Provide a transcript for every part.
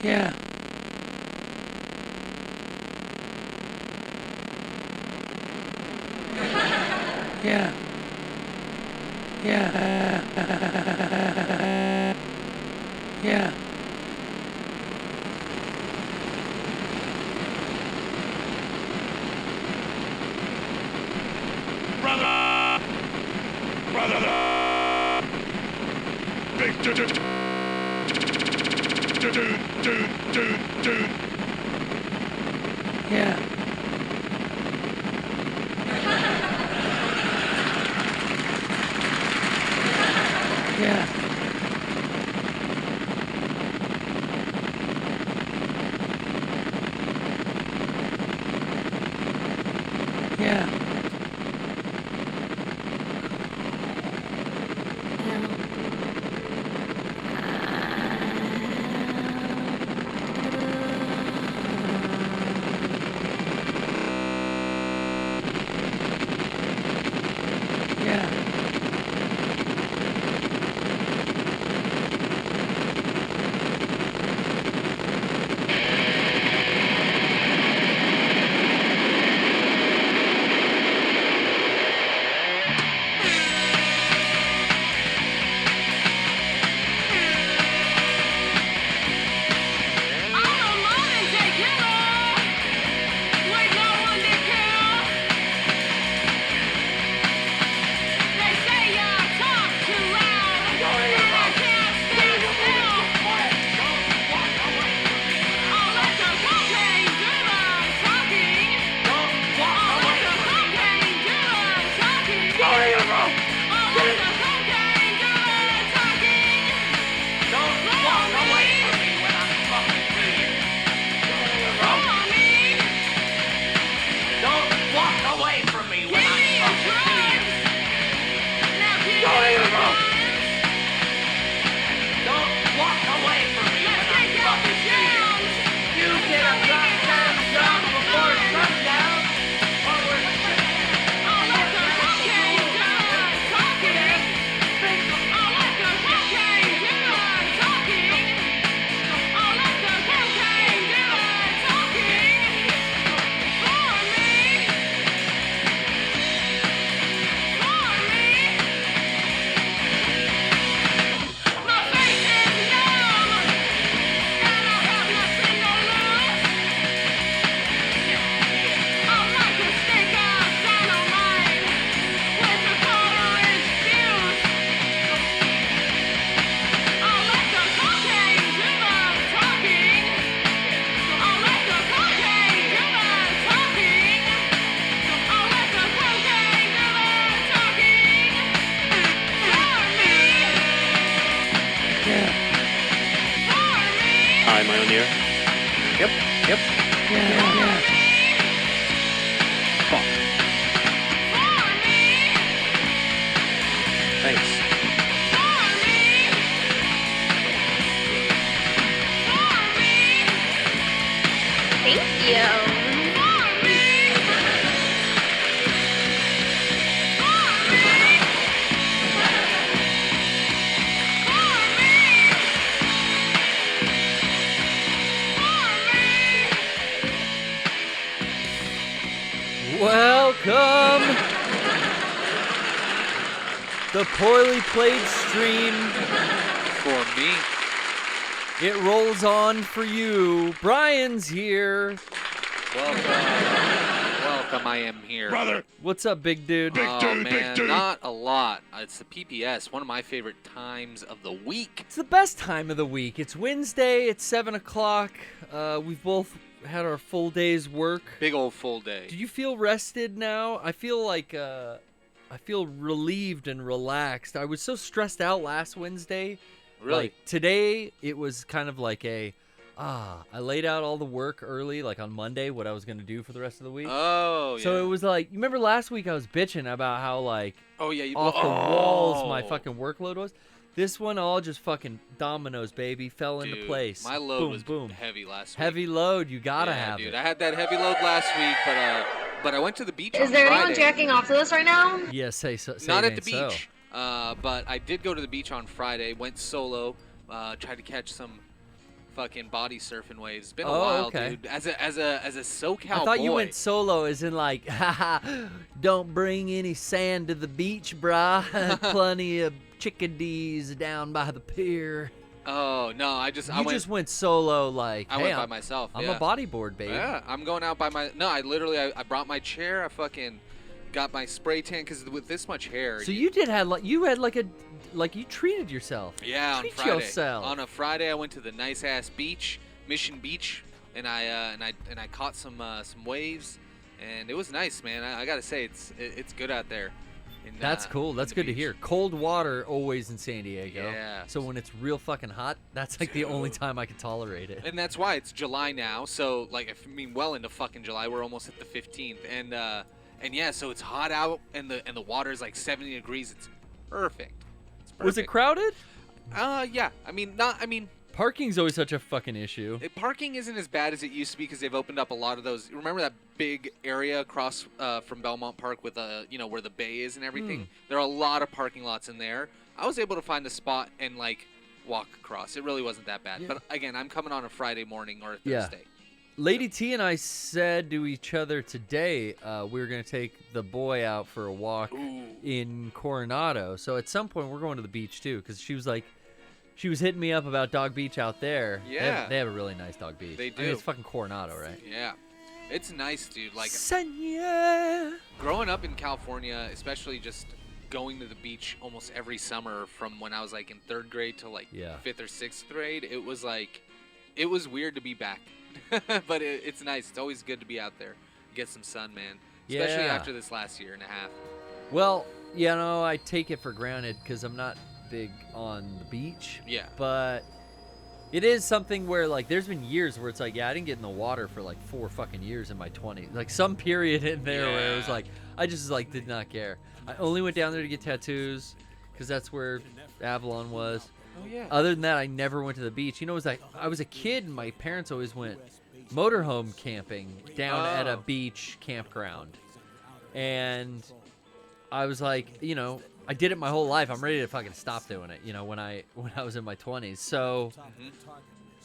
Yeah. Yeah. Yeah. Yeah. Brother! Big dude! Yeah. Yeah. Yeah. Hi, am I on the air? Yep. Yeah. Fuck. Thanks. Thank you. Welcome. The poorly played stream. For me. It rolls on for you. Brian's here. Welcome, I am here. Brother! What's up, big dude? Man, big dude. not a lot. It's the PPS, one of my favorite times of the week. It's the best time of the week. It's Wednesday. It's 7 o'clock. We've both had our full day's work. Big old full day. Do you feel rested now? I feel like I feel relieved and relaxed. I was so stressed out last Wednesday. Really? Like, today, it was kind of like I laid out all the work early, like on Monday, what I was going to do for the rest of the week. Oh, yeah. So it was like, you remember last week I was bitching about how, like, off the walls my fucking workload was? This one all just fucking dominoes, baby, fell into place. My load boom, was boom. heavy last week. Heavy load, you gotta have dude. it. I had that heavy load last week, but I went to the beach on Is there Friday. anyone jacking off to this right now? Yeah, say Not it at the ain't beach. But I did go to the beach on Friday, went solo, tried to catch some fucking body surfing waves. It's been a Oh, while, okay. dude. As a SoCal I thought boy. you went solo, as in like, haha, don't bring any sand to the beach, brah. Plenty of chickadees down by the pier. Oh no, I You just went solo, like, I hey, went by myself. I'm yeah. a bodyboard, baby. Yeah, I'm going out by my. No, I literally I brought my chair. I fucking got my spray tan because with this much hair. So you treated yourself. Yeah, Treat on Friday. yourself. On a Friday, I went to the nice ass beach, Mission Beach, and I caught some waves, and it was nice, man. I gotta say, it's good out there. That's cool. That's good to hear. Cold water always in San Diego. Yeah. So when it's real fucking hot, that's like the only time I can tolerate it. And that's why it's July now. So like, well into fucking July. We're almost at the 15th, and yeah, so it's hot out, and the water is like 70 degrees. It's perfect. It's perfect. Was it crowded? Yeah. I mean, Parking's always such a fucking issue. Parking isn't as bad as it used to be because they've opened up a lot of those. Remember that big area across from Belmont Park with where the bay is and everything? There are a lot of parking lots in there. I was able to find a spot and like walk across. It really wasn't that bad. Yeah. But again, I'm coming on a Friday morning or a Yeah. Thursday. Lady T and I said to each other today we were going to take the boy out for a walk Ooh. in Coronado. So at some point we're going to the beach too, because she was hitting me up about Dog Beach out there. Yeah. They have a really nice Dog Beach. They I mean, do. it's fucking Coronado, right? Yeah. It's nice, dude. Like Senya. growing up in California, especially just going to the beach almost every summer from when I was like in 3rd grade to like Yeah. 5th or 6th grade, it was weird to be back. But it's nice. It's always good to be out there. Get some sun, man. Especially Yeah. after this last year and a half. Well, I take it for granted because I'm not big on the beach. Yeah. But it is something where, like, there's been years where it's like, yeah, I didn't get in the water for like 4 fucking years in my 20s. Like some period in there where it was Yeah. like, I just like did not care. I only went down there to get tattoos because that's where Avalon was. Oh yeah. Other than that, I never went to the beach. You know, it was like I was a kid and my parents always went motorhome camping down at a Oh. beach campground. And I was like, I did it my whole life. I'm ready to fucking stop doing it, when I was in my 20s. So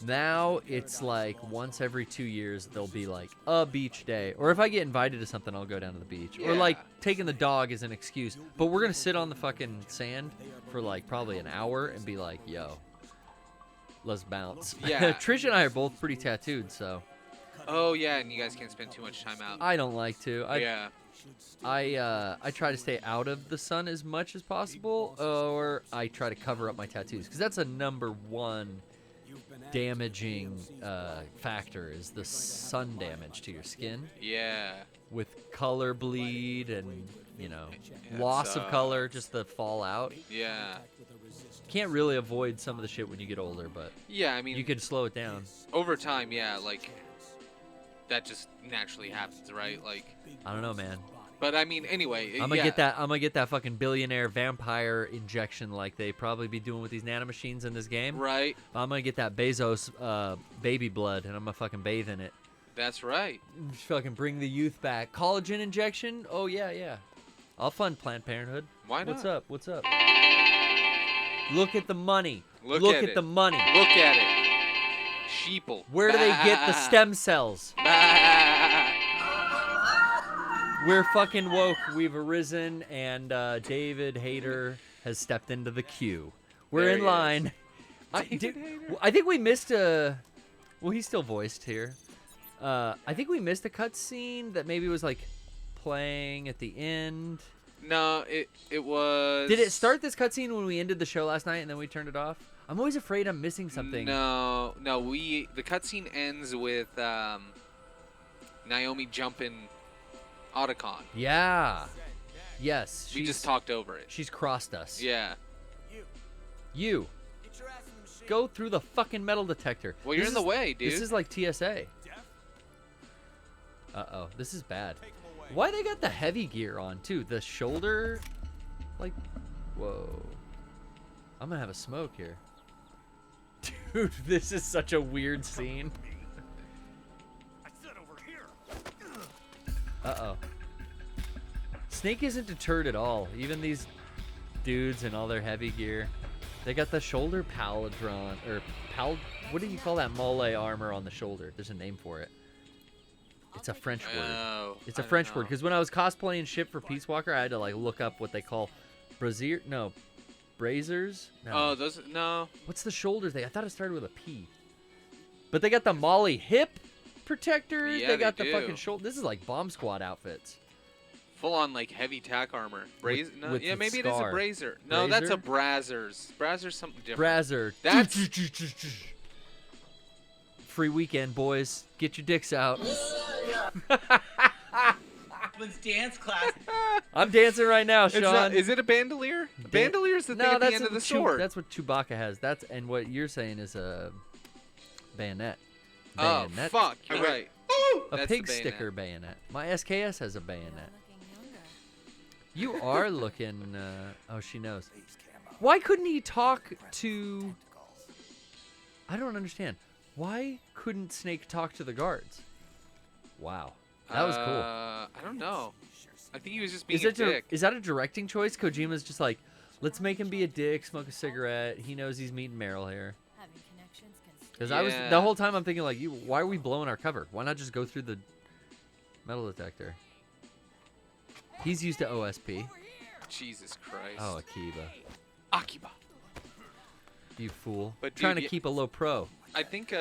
now it's like once every 2 years there'll be like a beach day. Or if I get invited to something, I'll go down to the beach. Or like Yeah. taking the dog is an excuse. But we're going to sit on the fucking sand for like probably an hour and be like, yo, let's bounce. Yeah. Trish and I are both pretty tattooed, so Oh yeah, and you guys can't spend too much time out. I don't like to. Yeah. I try to stay out of the sun as much as possible, or I try to cover up my tattoos, because that's a number one damaging factor is the sun damage to your skin Yeah. with color bleed and It loss of color, sucks. just the fallout. Yeah. Can't really avoid some of the shit when you get older, but Yeah, I mean, you could slow it down. over time, yeah, like that just naturally happens, right? Like, I don't know, man. but I mean, anyway, I'm gonna yeah. get that fucking billionaire vampire injection like they probably be doing with these nanomachines in this game. Right. I'm gonna get that Bezos baby blood and I'm gonna fucking bathe in it. That's right. Just fucking bring the youth back. Collagen injection? Oh yeah. I'll fund Planned Parenthood. Why not? What's up? What's up? Look at the money. Look Look at at it. the money. Look at it. Sheeple. Where do they get the stem cells? We're fucking woke. We've arisen, and David Hayter has stepped into the queue. We're There in he line. David Hayter? I think we missed a. Well, he's still voiced here. I think we missed a cutscene that maybe was like playing at the end. No, it was. Did it start this cutscene when we ended the show last night and then we turned it off? I'm always afraid I'm missing something. No. The cutscene ends with Naomi jumping Otacon. Yeah. Yes. We just talked over it. She's crossed us. Yeah. You. Go through the fucking metal detector. Well, you're This in the is- way, dude. This is like TSA. Uh-oh. This is bad. Why they got the heavy gear on, too? The shoulder... Like... Whoa. I'm gonna have a smoke here. Dude, this is such a weird scene. Uh-oh. Snake isn't deterred at all. Even these dudes in all their heavy gear. They got the shoulder paladron, or what do you call that mole armor on the shoulder? There's a name for it. It's a French word. Oh, It's a I don't French know. word because when I was cosplaying shit for Peace Walker, I had to like look up what they call brazier. No, brazers. No. Oh, those no. What's the shoulder thing? I thought it started with a P. But they got the Molly hip protectors. Yeah, they got they the do. fucking shoulder. This is like bomb squad outfits. Full on like heavy tack armor. No, with yeah, the maybe it is a scar. brazier. No, that's a Brazier? brazzers. Brazzer's something different. Brazzer. That's Free weekend, boys. Get your dicks out. It's dance class. I'm dancing right now, It's Sean. not, is it a bandolier? A bandolier is the thing at the end of the sword. That's what Chewbacca has. And what you're saying is a bayonet. Oh, Bayonet? fuck. You're right. A That's pig the bayonet. sticker bayonet. My SKS has a bayonet. You are looking. Oh, she knows. Why couldn't he talk to? I don't understand. Why couldn't Snake talk to the guards? Wow, that was cool. I don't know. I think he was just being Is a it dick. is that a directing choice? Kojima's just like, let's make him be a dick, smoke a cigarette. He knows he's meeting Meryl here. Because I was Yeah. the whole time I'm thinking like, why are we blowing our cover? Why not just go through the metal detector? He's used to OSP. Jesus Christ. Oh, Akiba, Akiba. you fool! But Trying dude, to keep a low pro. I think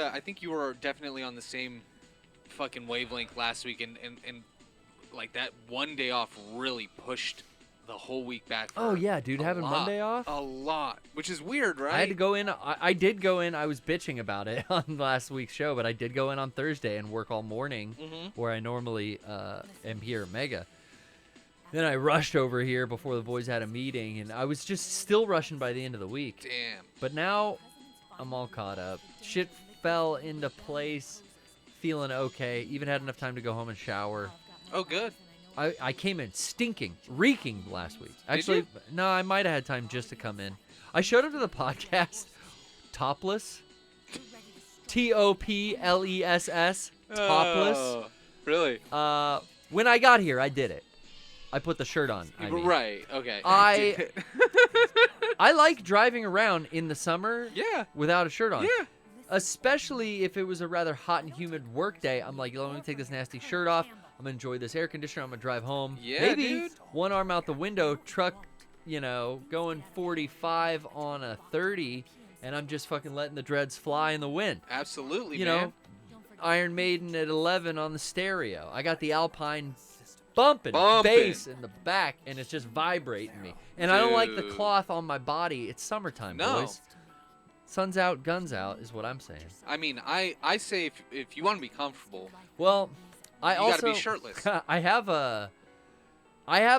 you were definitely on the same fucking wavelength last week, and like that one day off really pushed the whole week back. Oh for yeah, dude, a having lot, Monday off. a lot, which is weird, right? I had to go in. I did go in. I was bitching about it on last week's show, but I did go in on Thursday and work all morning, where I normally am here at Mega. Then I rushed over here before the boys had a meeting, and I was just still rushing by the end of the week. Damn. But now I'm all caught up. Shit fell into place, feeling okay. Even had enough time to go home and shower. Oh, good. I came in stinking, reeking last week. Actually, no, I might have had time just to come in. I showed up to the podcast topless. TOPLESS. Topless. Oh, really? When I got here, I did it. I put the shirt on. I mean. Right. Okay. I like driving around in the summer Yeah. without a shirt on. Yeah. Especially if it was a rather hot and humid work day. I'm like, let me take this nasty shirt off. I'm going to enjoy this air conditioner. I'm going to drive home. Yeah, Maybe dude. one arm out the window, truck, going 45 on a 30, and I'm just fucking letting the dreads fly in the wind. Absolutely, You man. know, Iron Maiden at 11 on the stereo. I got the Alpine bumping bass in the back, and it's just vibrating me. And I don't like the Dude. cloth on my body. It's summertime, No. boys. Sun's out, guns out is what I'm saying. I mean, I say if you want to be comfortable, Well, I you also gotta be shirtless. I have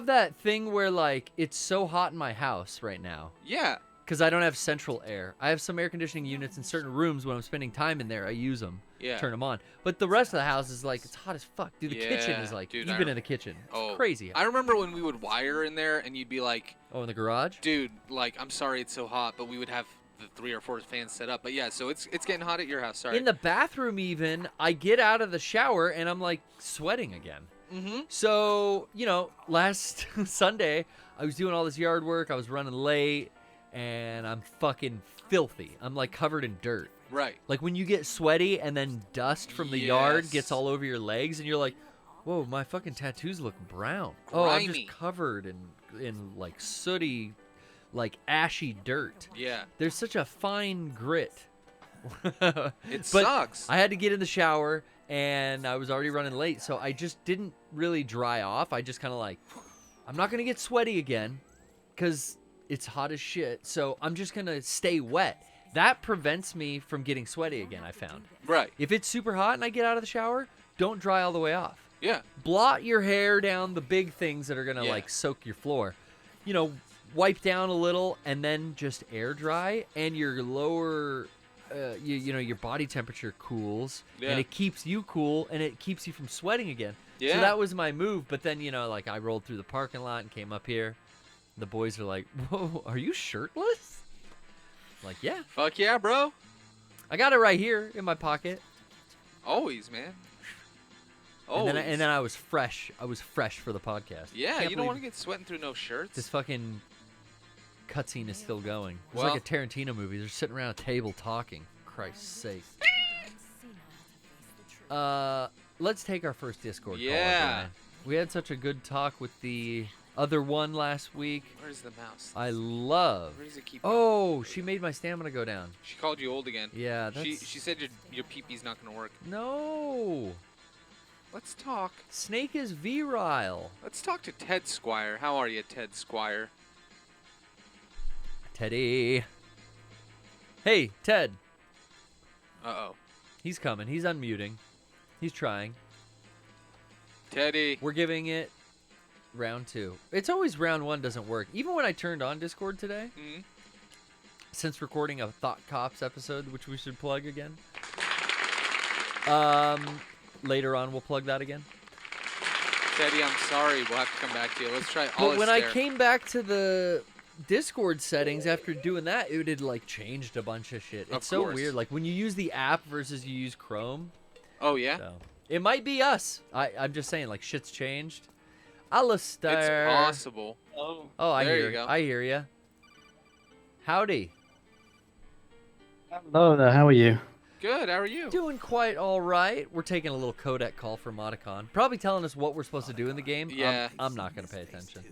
that thing where like it's so hot in my house right now Yeah. because I don't have central air. I have some air conditioning units in certain rooms. When I'm spending time in there, I use them. Yeah. Turn them on. But the rest of the house is like it's hot as fuck. Dude, the kitchen is Yeah, like dude, you've I been rem- in the kitchen. It's Oh, crazy. I remember when we would wire in there, and you'd be like, Oh, in the garage? "Dude, like, I'm sorry it's so hot," but we would have the 3 or 4 fans set up. But yeah, so it's getting hot at your house. Sorry. In the bathroom even, I get out of the shower and I'm like sweating again. Mm-hmm. So, last Sunday, I was doing all this yard work. I was running late, and I'm fucking filthy. I'm like covered in dirt. Right. Like when you get sweaty and then dust from the yard Yes. gets all over your legs, and you're like, whoa, my fucking tattoos look brown. Oh, I'm Grimy. just covered in like sooty, like ashy dirt. Yeah. There's such a fine grit. It But sucks. I had to get in the shower, and I was already running late, so I just didn't really dry off. I just kind of like, I'm not going to get sweaty again because it's hot as shit, so I'm just going to stay wet. That prevents me from getting sweaty again, I found. Right. If it's super hot and I get out of the shower, don't dry all the way off. Yeah. Blot your hair down, the big things that are going to, Yeah. like, soak your floor. Wipe down a little and then just air dry, and your lower... your body temperature cools, Yeah. and it keeps you cool, and it keeps you from sweating again. Yeah. So that was my move. But then, I rolled through the parking lot and came up here. The boys are like, "Whoa, are you shirtless?" I'm like, yeah. Fuck yeah, bro. I got it right here in my pocket. Always, man. And Always. then I was fresh. I was fresh for the podcast. Yeah, Can't you don't want to believe get sweating through no shirts. this fucking cutscene is still going. It's Well- like a Tarantino movie. They're sitting around a table talking. Christ's sake. Let's take our first Discord call. Yeah. Brian. We had such a good talk with the other one last week. Where's the mouse? I love. Where does it keep? Oh, she made my stamina go down. She called you old again. Yeah, that's. She said your pee-pee's not gonna work. No. Let's talk. Snake is virile. Let's talk to Ted Squire. How are you, Ted Squire? Teddy. Hey, Ted. Uh-oh. He's coming. He's unmuting. He's trying. Teddy. We're giving it round 2. It's always round 1 doesn't work. Even when I turned on Discord today, since recording a Thought Cops episode, which we should plug again. Later on, we'll plug that again. Teddy, I'm sorry. We'll have to come back to you. Let's try But when I came back to the Discord settings after doing that, it had like changed a bunch of shit. It's so weird. Like when you use the app versus you use Chrome. Oh yeah. So, it might be us. I'm just saying, like shit's changed. Alistair. It's possible. Oh. Oh, I There hear. you go. I hear you. Howdy. Hello there, how are you? Good. How are you? Doing quite all right. We're taking a little codec call from Makin. Probably telling us what we're supposed to do in the game. Yeah. I'm not going to pay attention.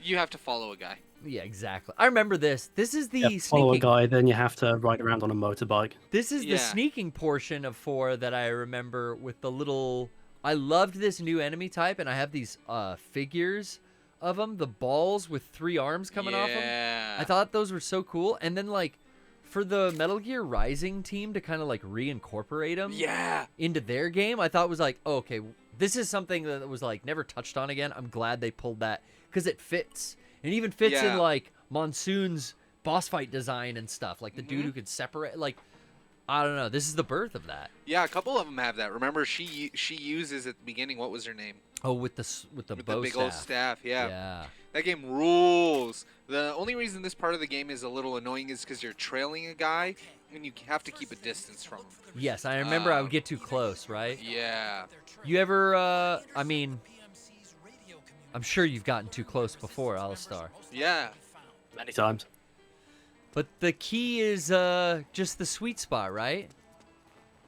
You have to follow a guy. Yeah, exactly. I remember this. This is the Yeah, follow a sneaking. guy, then you have to ride around on a motorbike. This is Yeah. the sneaking portion of 4 that I remember with the little. I loved this new enemy type, and I have these figures of them, the balls with 3 arms coming off them. Yeah. I thought those were so cool. And then like for the Metal Gear Rising team to kind of like reincorporate them Yeah. into their game, I thought was like, oh, okay, this is something that was like never touched on again. I'm glad they pulled that because it fits. It even fits Yeah. in like Monsoon's boss fight design and stuff. Like the dude who could separate. Like I don't know. This is the birth of that. Yeah. A couple of them have that. Remember, she uses at the beginning. What was her name? Oh, with the bow big staff. old staff. Yeah. Yeah. That game rules. The only reason this part of the game is a little annoying is because you're trailing a guy and you have to keep a distance from him. Yes, I remember. I would get too close, right? Yeah. You ever? I mean, I'm sure you've gotten too close before, Alistar. Yeah. Many times. But the key is just the sweet spot, right?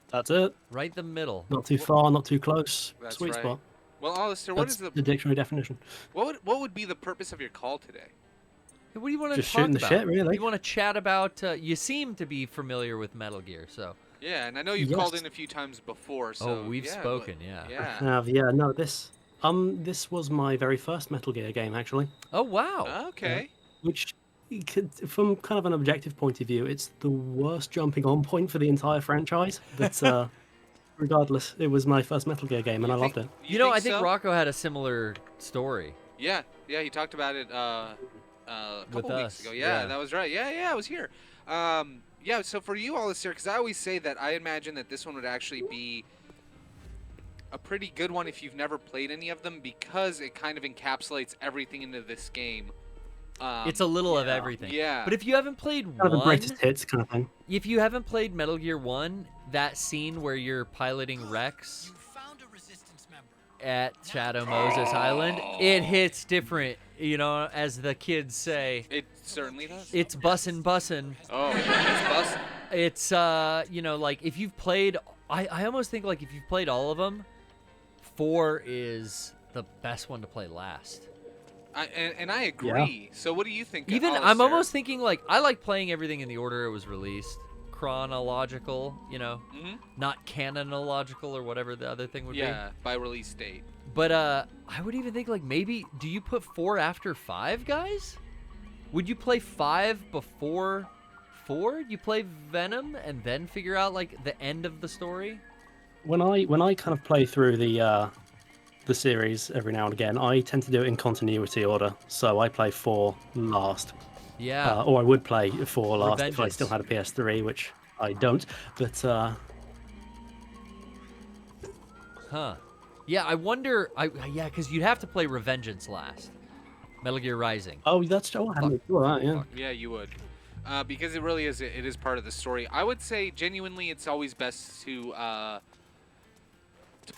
That's it. Right the middle. Not too far, not too close. That's Sweet right. spot. Well, Alistair, what That's is the dictionary definition. what would be the purpose of your call today? Hey, what do you want to Just talk shooting the about? shit, really. You want to chat about? You seem to be familiar with Metal Gear, so. Yeah, and I know you've Yes. called in a few times before. So Oh, we've yeah, spoken, but- yeah. Yeah. Yeah, no, this was my very first Metal Gear game, actually. Oh wow. Okay. Which, from kind of an objective point of view, it's the worst jumping on point for the entire franchise. But regardless, it was my first Metal Gear game, and I loved it. You know, I think so? Rocco had a similar story. Yeah, he talked about it a With couple weeks us, ago. Yeah, yeah. that was right. Yeah, I was here. Yeah, so for you, Alistair, because I always say that I imagine that this one would actually be a pretty good one if you've never played any of them because it kind of encapsulates everything into this game. It's a little of everything. Yeah. But if you haven't played Kind of the one, greatest hits kind of thing. if you haven't played Metal Gear 1, that scene where you're piloting Rex at Shadow Moses Island, it hits different, you know, as the kids say. It certainly does. It's bussin'. Oh, it's busting. It's, you know, like, if you've played... I almost think, like, if you've played all of them, 4 is the best one to play last. And I agree. So what do you think? Even, I'm Alistair? almost thinking, like, I like playing everything in the order it was released. Chronological, you know? Not canonological or whatever the other thing would be. Yeah, by release date. But I would even think, like, maybe, do you put 4 after 5, guys? Would you play 5 before 4? You play Venom and then figure out, like, the end of the story? When I kind of play through the series every now and again, I tend to do it in continuity order. So I play 4 last. Yeah. Or I would play 4 last if I Revengeance. still had a PS3, which I don't. But Huh. Yeah, I wonder... yeah, because you'd have to play Revengeance last. Metal Gear Rising. oh, that's I hadn't thought of that. Yeah. Yeah, you would. Because it really is. It is part of the story. I would say genuinely, it's always best to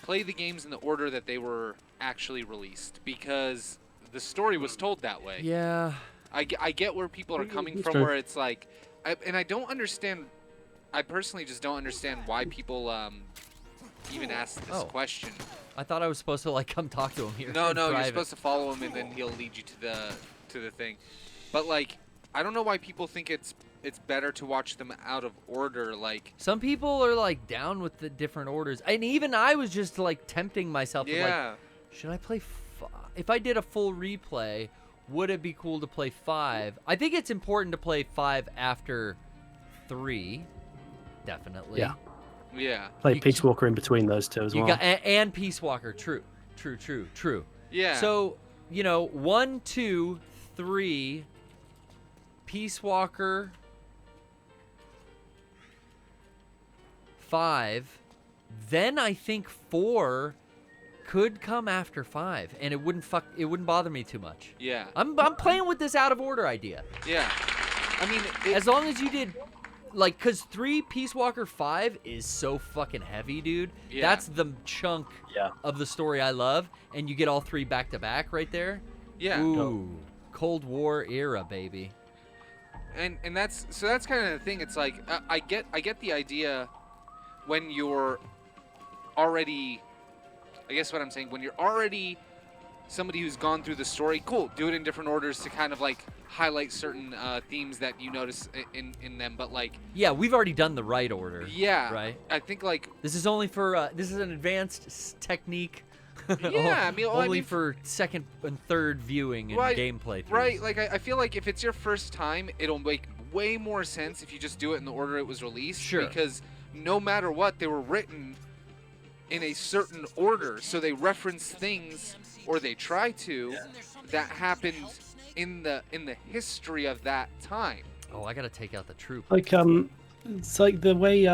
play the games in the order that they were actually released, because the story was told that way. Yeah. I get where people are coming It's from, true. where it's like, and I don't understand. I personally just don't understand why people even ask this question. I thought I was supposed to like come talk to him here. No, in you're private. supposed to follow him, and then he'll lead you to the thing. But like, I don't know why people think it's better to watch them out of order. Like, Some people are like down with the different orders, and even I was just like tempting myself. To, yeah, like, should I play? If I did a full replay, would it be cool to play 5? I think it's important to play 5 after 3. Definitely. Yeah. yeah, Play Peace Walker in between those two as You well. got and Peace Walker. True. yeah. So 1, 2, 3. Peace Walker. 5. Then I think 4 could come after 5, and it wouldn't bother me too much. yeah, I'm playing with this out of order idea. yeah. I mean, As long as you did, like, cause 3 Peace Walker 5 is so fucking heavy, dude. Yeah. That's the chunk Yeah. of the story I love, and you get all 3 back to back right there. yeah. Ooh, Cold War era, baby. And that's kind of the thing. It's like I get the idea when you're already, I guess what I'm saying, when you're already somebody who's gone through the story, cool, do it in different orders to kind of like highlight certain themes that you notice in them. But like, Yeah, we've already done the right order. yeah, Right. I think like, This is only for this is an advanced technique. Yeah, I mean, well, I only mean, for second and third viewing and Right, gameplay. Throughs. right, like I feel like if it's your first time, it'll make way more sense if you just do it in the order it was released. Sure. Because no matter what, they were written in a certain order, so they reference things, or they try to, that happened in the history of that time. Oh, I gotta take out the troop. Like it's like the way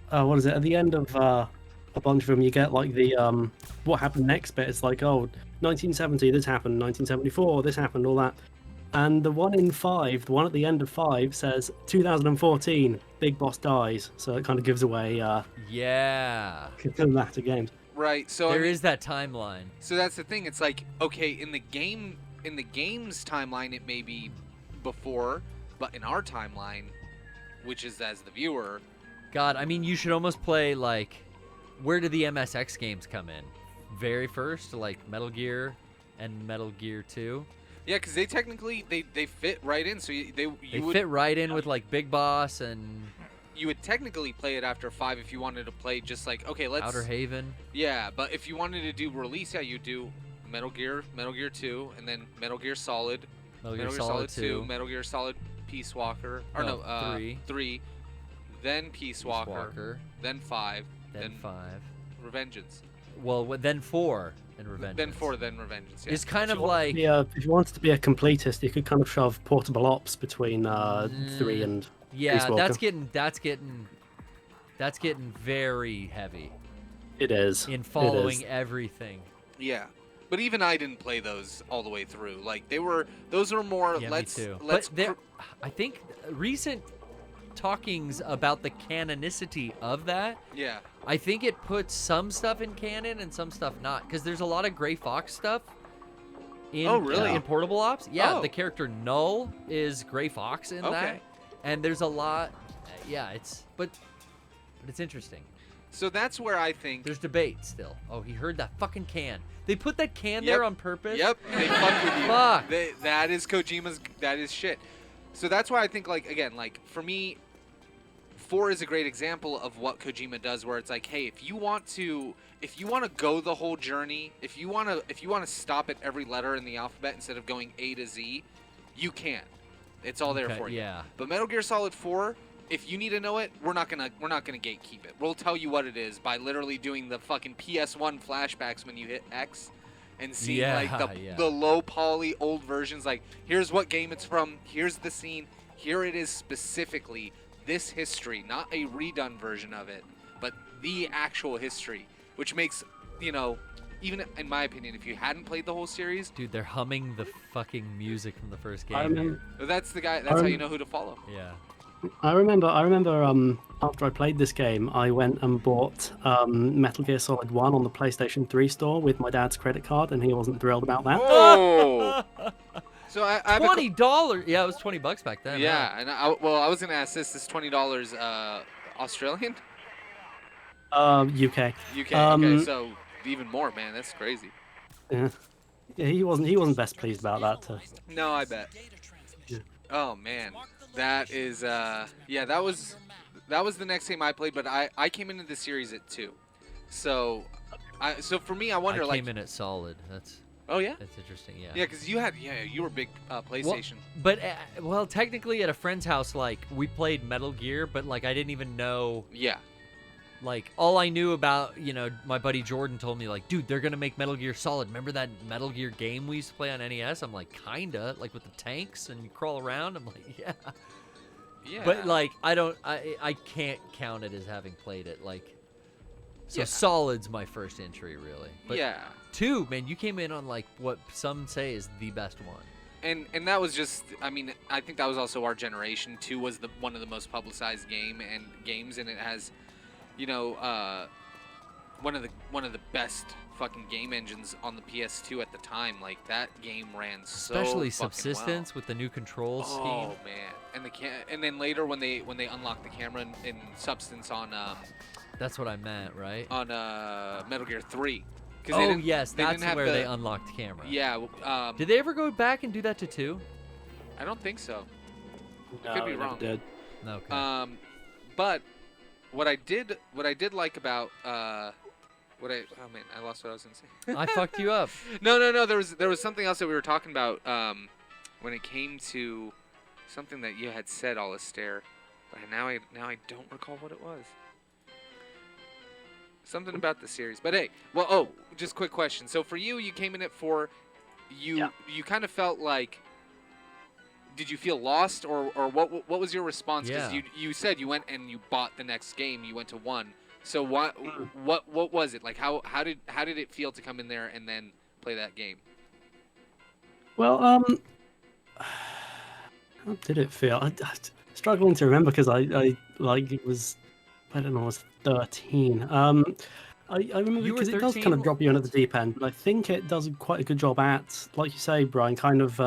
what is it? At the end of a bunch of them, you get like the what happened next bit. It's like, oh, 1970, this happened. 1974, this happened. All that. And the one in 5, the one at the end of 5 says 2014, Big Boss dies. So it kind of gives away Yeah. the latter games. Right. So There is that timeline. So that's the thing. It's like, okay, in the game's timeline, it may be before, but in our timeline, which is as the viewer, God, I mean, you should almost play like, where do the MSX games come in? Very first, like Metal Gear and Metal Gear 2. yeah, because they technically they fit right in. So They would fit right in with like Big Boss and you would technically play it after 5 if you wanted to play just like, okay, let's Outer Haven. yeah. But if you wanted to do release, yeah, you do Metal Gear 2, and then Metal Gear Solid, Metal Gear Solid 2. Metal Gear Solid Peace Walker, or No, no, 3. 3, then Peace Walker, Walker, then 5, then 5. Revengeance. Well, then 4 and Revenge. Then 4, then Revengeance. Yeah. It's kind of If you want to like be if you wanted to be a completist, you could kind of shove Portable Ops between 3 and yeah, Peace Walker. that's getting very heavy It is. in It following is. everything. Yeah. But even I didn't play those all the way through. Like those were more Yeah, let's me too. let's But there, I think recent talkings about the canonicity of that, yeah. I think it puts some stuff in canon and some stuff not, because there's a lot of Gray Fox stuff in, Oh, really? in Portable Ops. Yeah, Oh. the character Null is Gray Fox in that, Okay. and there's a lot. Yeah, but it's interesting. So that's where I think There's debate still. Oh, he heard that fucking can. They put that can Yep. there on purpose. Yep, they fuck with you. Fuck. That is Kojima's. That is shit. So that's why I think, like, again, like for me, 4 is a great example of what Kojima does, where it's like, hey, if you want to go the whole journey, if you want to stop at every letter in the alphabet instead of going A to Z, you can. It's all there Okay, for you. yeah. But Metal Gear Solid 4, if you need to know it, we're not gonna gatekeep it. We'll tell you what it is by literally doing the fucking PS1 flashbacks when you hit X, and seeing like Yeah. the low poly old versions. Like, here's what game it's from. Here's the scene. Here it is specifically. This history, not a redone version of it, but the actual history, which makes, even in my opinion, if you hadn't played the whole series, Dude, they're humming the fucking music from the first game. I remember. that's the guy. That's how you know who to follow. Yeah. I remember. After I played this game, I went and bought Metal Gear Solid 1 on the PlayStation 3 store with my dad's credit card, and he wasn't thrilled about that. Oh, So I have a $20. Yeah, it was $20 back then. Yeah, huh? and I was gonna ask this $20 Australian, UK. UK. Okay, so even more, man. That's crazy. Yeah. Yeah, he wasn't best pleased about that. No, I bet. Yeah. Oh man, that is yeah, that was the next game I played, but I came into the series at 2, so so for me I wonder I like came in at solid. That's yeah interesting. Yeah. yeah because you were big PlayStation. But well, technically at a friend's house, like we played Metal Gear, but like I didn't even know. Yeah. Like all I knew about, my buddy Jordan told me like, dude, they're gonna make Metal Gear Solid. Remember that Metal Gear game we used to play on NES? I'm like, kinda, like with the tanks and you crawl around. I'm like, yeah. Yeah. But like, I can't count it as having played it. Like, so Yeah. Solid's my first entry, really. But yeah. 2, man, you came in on like what some say is the best one. And that was just, I mean, I think that was also our generation. 2 was one of the most publicized games, and it has, one of the best fucking game engines on the PS2 at the time. Like that game ran so Especially fucking Subsistence with the new control well. scheme. Oh man, and then later when they unlocked the camera in Substance on That's what I meant, right? Metal Gear 3. Oh yes, they that's didn't have where the, they unlocked the camera. Yeah. Did they ever go back and do that to 2? I don't think so. No, could be he never wrong. did. Okay. But what I did like about oh man, I lost what I was gonna say. I fucked you up. No. There was something else that we were talking about when it came to something that you had said, Alistair. But now I don't recall what it was. Something about the series. But hey, well, just quick question. So for you came in at 4. You kind of felt like. Did you feel lost, or what was your response? Because Yeah. you said you went and you bought the next game. You went to 1. So what was it like? How did it feel to come in there and then play that game? Well, how did it feel? I'm struggling to remember because I like it was, I don't know, I was 13. I remember You were because it does kind of 13? drop you in at the deep end, but I think it does quite a good job at, like you say, Brian, kind of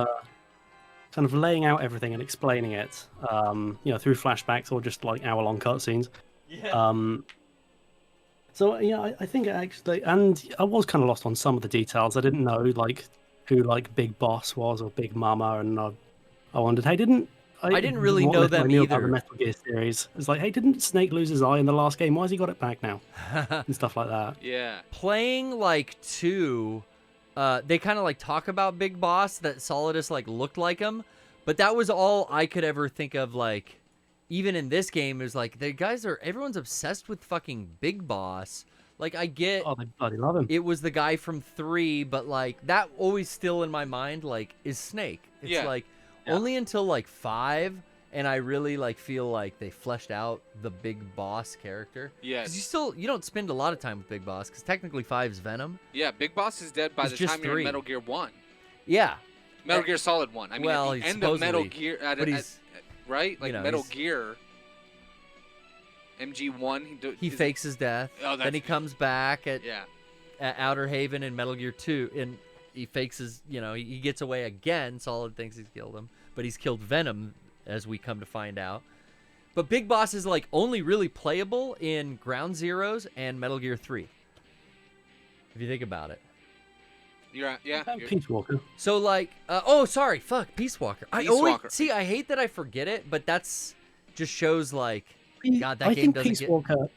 laying out everything and explaining it, through flashbacks or just like hour-long cutscenes. Yeah. So yeah, I think it actually, and I was kind of lost on some of the details. I didn't know like who like Big Boss was or Big Mama, and I wondered, hey, I didn't really what know little I them knew about either. the Metal Gear series. It's like, hey, didn't Snake lose his eye in the last game? Why has he got it back now? And stuff like that. Yeah. Playing like 2, they kind of like talk about Big Boss, that Solidus like looked like him, but that was all I could ever think of. Like, even in this game, is like everyone's obsessed with fucking Big Boss. Like, I get Oh, they bloody love him. it was the guy from 3, but like that always still in my mind like is Snake. It's Yeah. like Yeah. only until like 5, and I really like feel like they fleshed out the Big Boss character. Yes. Because you don't spend a lot of time with Big Boss, because technically 5's Venom. Yeah, Big Boss is dead by It's the just time you're 3. in Metal Gear 1. Yeah, Metal Gear Solid 1. I mean, well, at the he's end of Metal supposedly- Gear, but he's right? Like Metal he's- Gear, MG1. he fakes his death. Oh, then he that's- comes back at Yeah. Outer Haven in Metal Gear 2, and he fakes his, he gets away again. Solid thinks he's killed him, but he's killed Venom, as we come to find out. But Big Boss is like only really playable in Ground Zeroes and Metal Gear 3, if you think about it. Yeah. Peace Walker. So like, sorry, fuck, Peace Walker. Peace Walker. See, I hate that I forget it, but that's just shows like, God, that I game think doesn't Peace get Walker.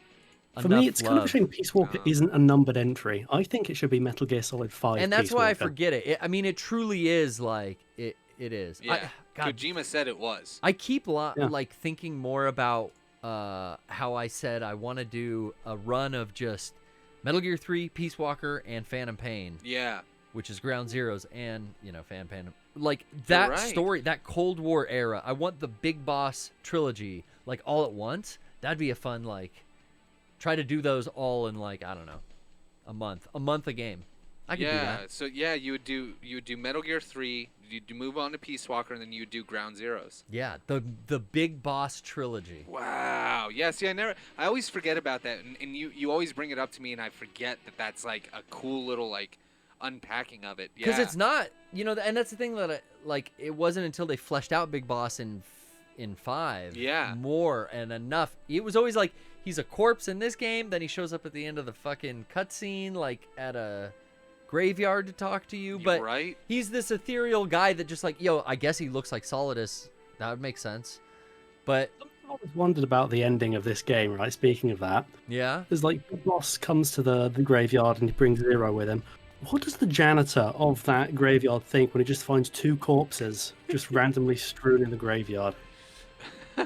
For enough me, it's kind of a love. shame Peace Walker isn't a numbered entry. I think it should be Metal Gear Solid 5. And that's Peace why I Walker. forget it. I mean, it truly is like it is. Yeah. God, Kojima said it was. I keep Yeah. like thinking more about how I said I want to do a run of just Metal Gear 3, Peace Walker, and Phantom Pain, Yeah. which is Ground Zeroes, and Phantom Pain. Like that right. story, that Cold War era. I want the Big Boss trilogy like all at once. That'd be a fun like. Try to do those all in like, I don't know, a month a game. I could do that. So yeah, you would do Metal Gear 3, you'd move on to Peace Walker, and then you'd do Ground Zeroes. Yeah, the Big Boss trilogy. Wow. Yeah. See, I always forget about that, and you always bring it up to me, and I forget that that's like a cool little like unpacking of it. Because Yeah. it's not, and that's the thing that it wasn't until they fleshed out Big Boss in 5. Yeah. More and enough. It was always like he's a corpse in this game, then he shows up at the end of the fucking cutscene, like at a graveyard to talk to you. But right? he's this ethereal guy that just like, I guess he looks like Solidus. That would make sense. But I always wondered about the ending of this game, right? Speaking of that, yeah, there's like the boss comes to the graveyard and he brings Zero with him. What does the janitor of that graveyard think when he just finds 2 corpses just randomly strewn in the graveyard?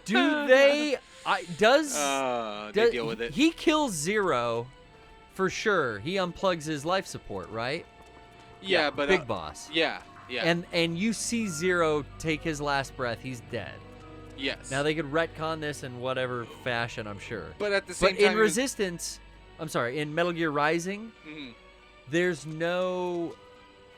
do they? They deal with it. He kills Zero, for sure. He unplugs his life support, right? Yeah, but Big Boss. Yeah. And you see Zero take his last breath. He's dead. Yes. Now they could retcon this in whatever fashion, I'm sure. But at the same But in time, Resistance, in Metal Gear Rising, Mhm. there's no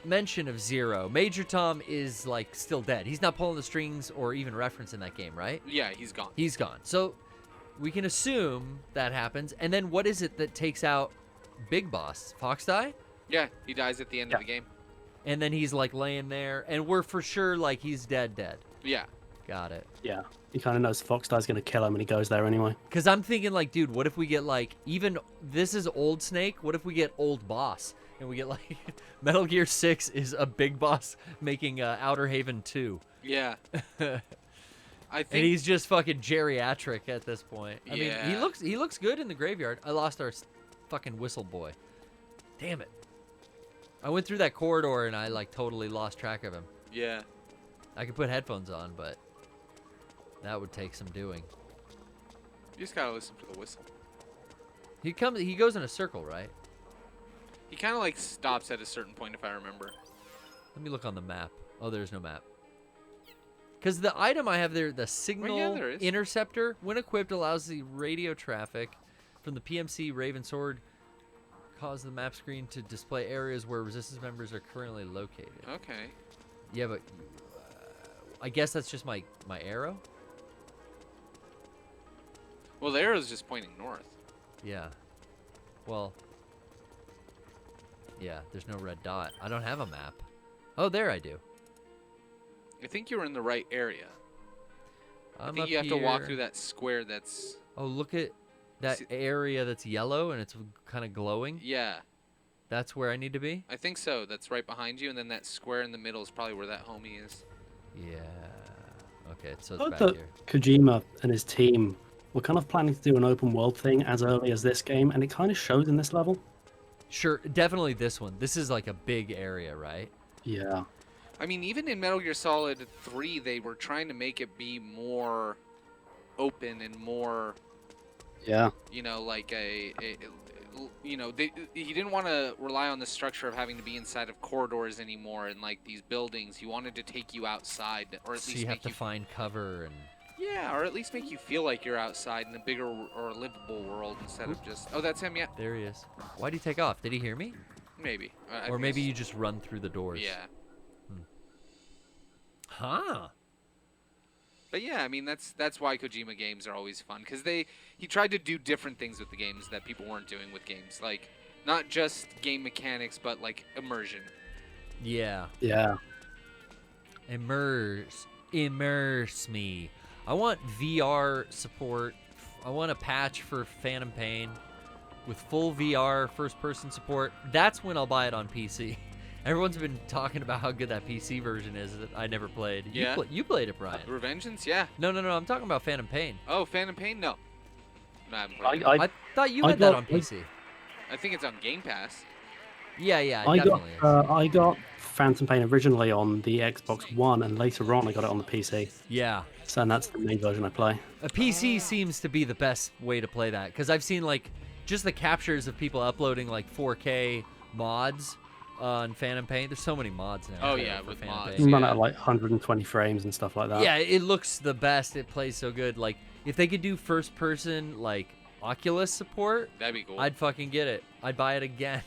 mention of Zero. Major Tom is like still dead. He's not pulling the strings or even reference in that game, right? Yeah, he's gone. He's gone. So we can assume that happens. And then what is it that takes out Big Boss? Fox die? Yeah, he dies at the end of the game. And then he's like laying there, and we're for sure like he's dead. Yeah. Got it. Yeah, he kind of knows Foxdie's going to kill him and he goes there anyway. Because I'm thinking like, dude, what if we get like, even, this is Old Snake, what if we get Old Boss? And we get like, Metal Gear 6 is a Big Boss making Outer Haven 2. Yeah. I think And he's just fucking geriatric at this point. I mean, Yeah. he looks good in the graveyard. I lost our fucking whistle boy. Damn it. I went through that corridor and I like totally lost track of him. Yeah. I could put headphones on, but that would take some doing. You just gotta listen for the whistle. He goes in a circle, right? He kind of like stops at a certain point, if I remember. Let me look on the map. Oh, there's no map. Because the item I have there, the signal there is. interceptor, when equipped, allows the radio traffic from the PMC Raven Sword cause the map screen to display areas where Resistance members are currently located. Okay. Yeah, but I guess that's just my arrow. Well, the arrow's just pointing north. Yeah. Well. Yeah, there's no red dot. I don't have a map. Oh, there I do. I think you were in the right area. I I'm think up you have to walk here. through that square that's... Oh, look at that See- area that's yellow and it's kind of glowing. Yeah, That's where I need to be? I think so. That's right behind you, and then that square in the middle is probably where that homie is. Yeah. Okay, so I it's thought back that here. Kojima and his team were kind of planning to do an open world thing as early as this game, and it kind of shows in this level. Sure, definitely this one. This is like a big area, right? Yeah. I mean, even in Metal Gear Solid 3, they were trying to make it be more open and more, Yeah. you know, like he didn't want to rely on the structure of having to be inside of corridors anymore and like these buildings. He wanted to take you outside, or at So least you have make to you find cover and... yeah, or at least make you feel like you're outside in a bigger or livable world instead of just that's him. Yeah, There he is. Why'd he take off? Did he hear me? maybe. I Or think maybe it's- you just run through the doors. yeah. Huh. But yeah, I mean that's why Kojima games are always fun, because he tried to do different things with the games that people weren't doing with games, like not just game mechanics but like immersion. Yeah. Yeah. Immerse me. I want VR support. I want a patch for Phantom Pain with full VR first-person support. That's when I'll buy it on PC. Everyone's been talking about how good that PC version is that I never played. Yeah. You played it, Brian. Revengeance, yeah. No. I'm talking about Phantom Pain. Oh, Phantom Pain, no. No, I haven't played it. I thought you I had that on got- PC. I think it's on Game Pass. Yeah, it I got definitely is. I got Phantom Pain originally on the Xbox One, and later on I got it on the PC. Yeah. So that's the main version I play. A PC seems to be the best way to play that, because I've seen like just the captures of people uploading like 4K mods on Phantom Pain. There's so many mods now. Oh, for yeah, with Phantom mods. You Pain. can run Yeah. at like 120 frames and stuff like that. Yeah, it looks the best. It plays so good. Like if they could do first person like Oculus support, That'd be cool. I'd fucking get it. I'd buy it again.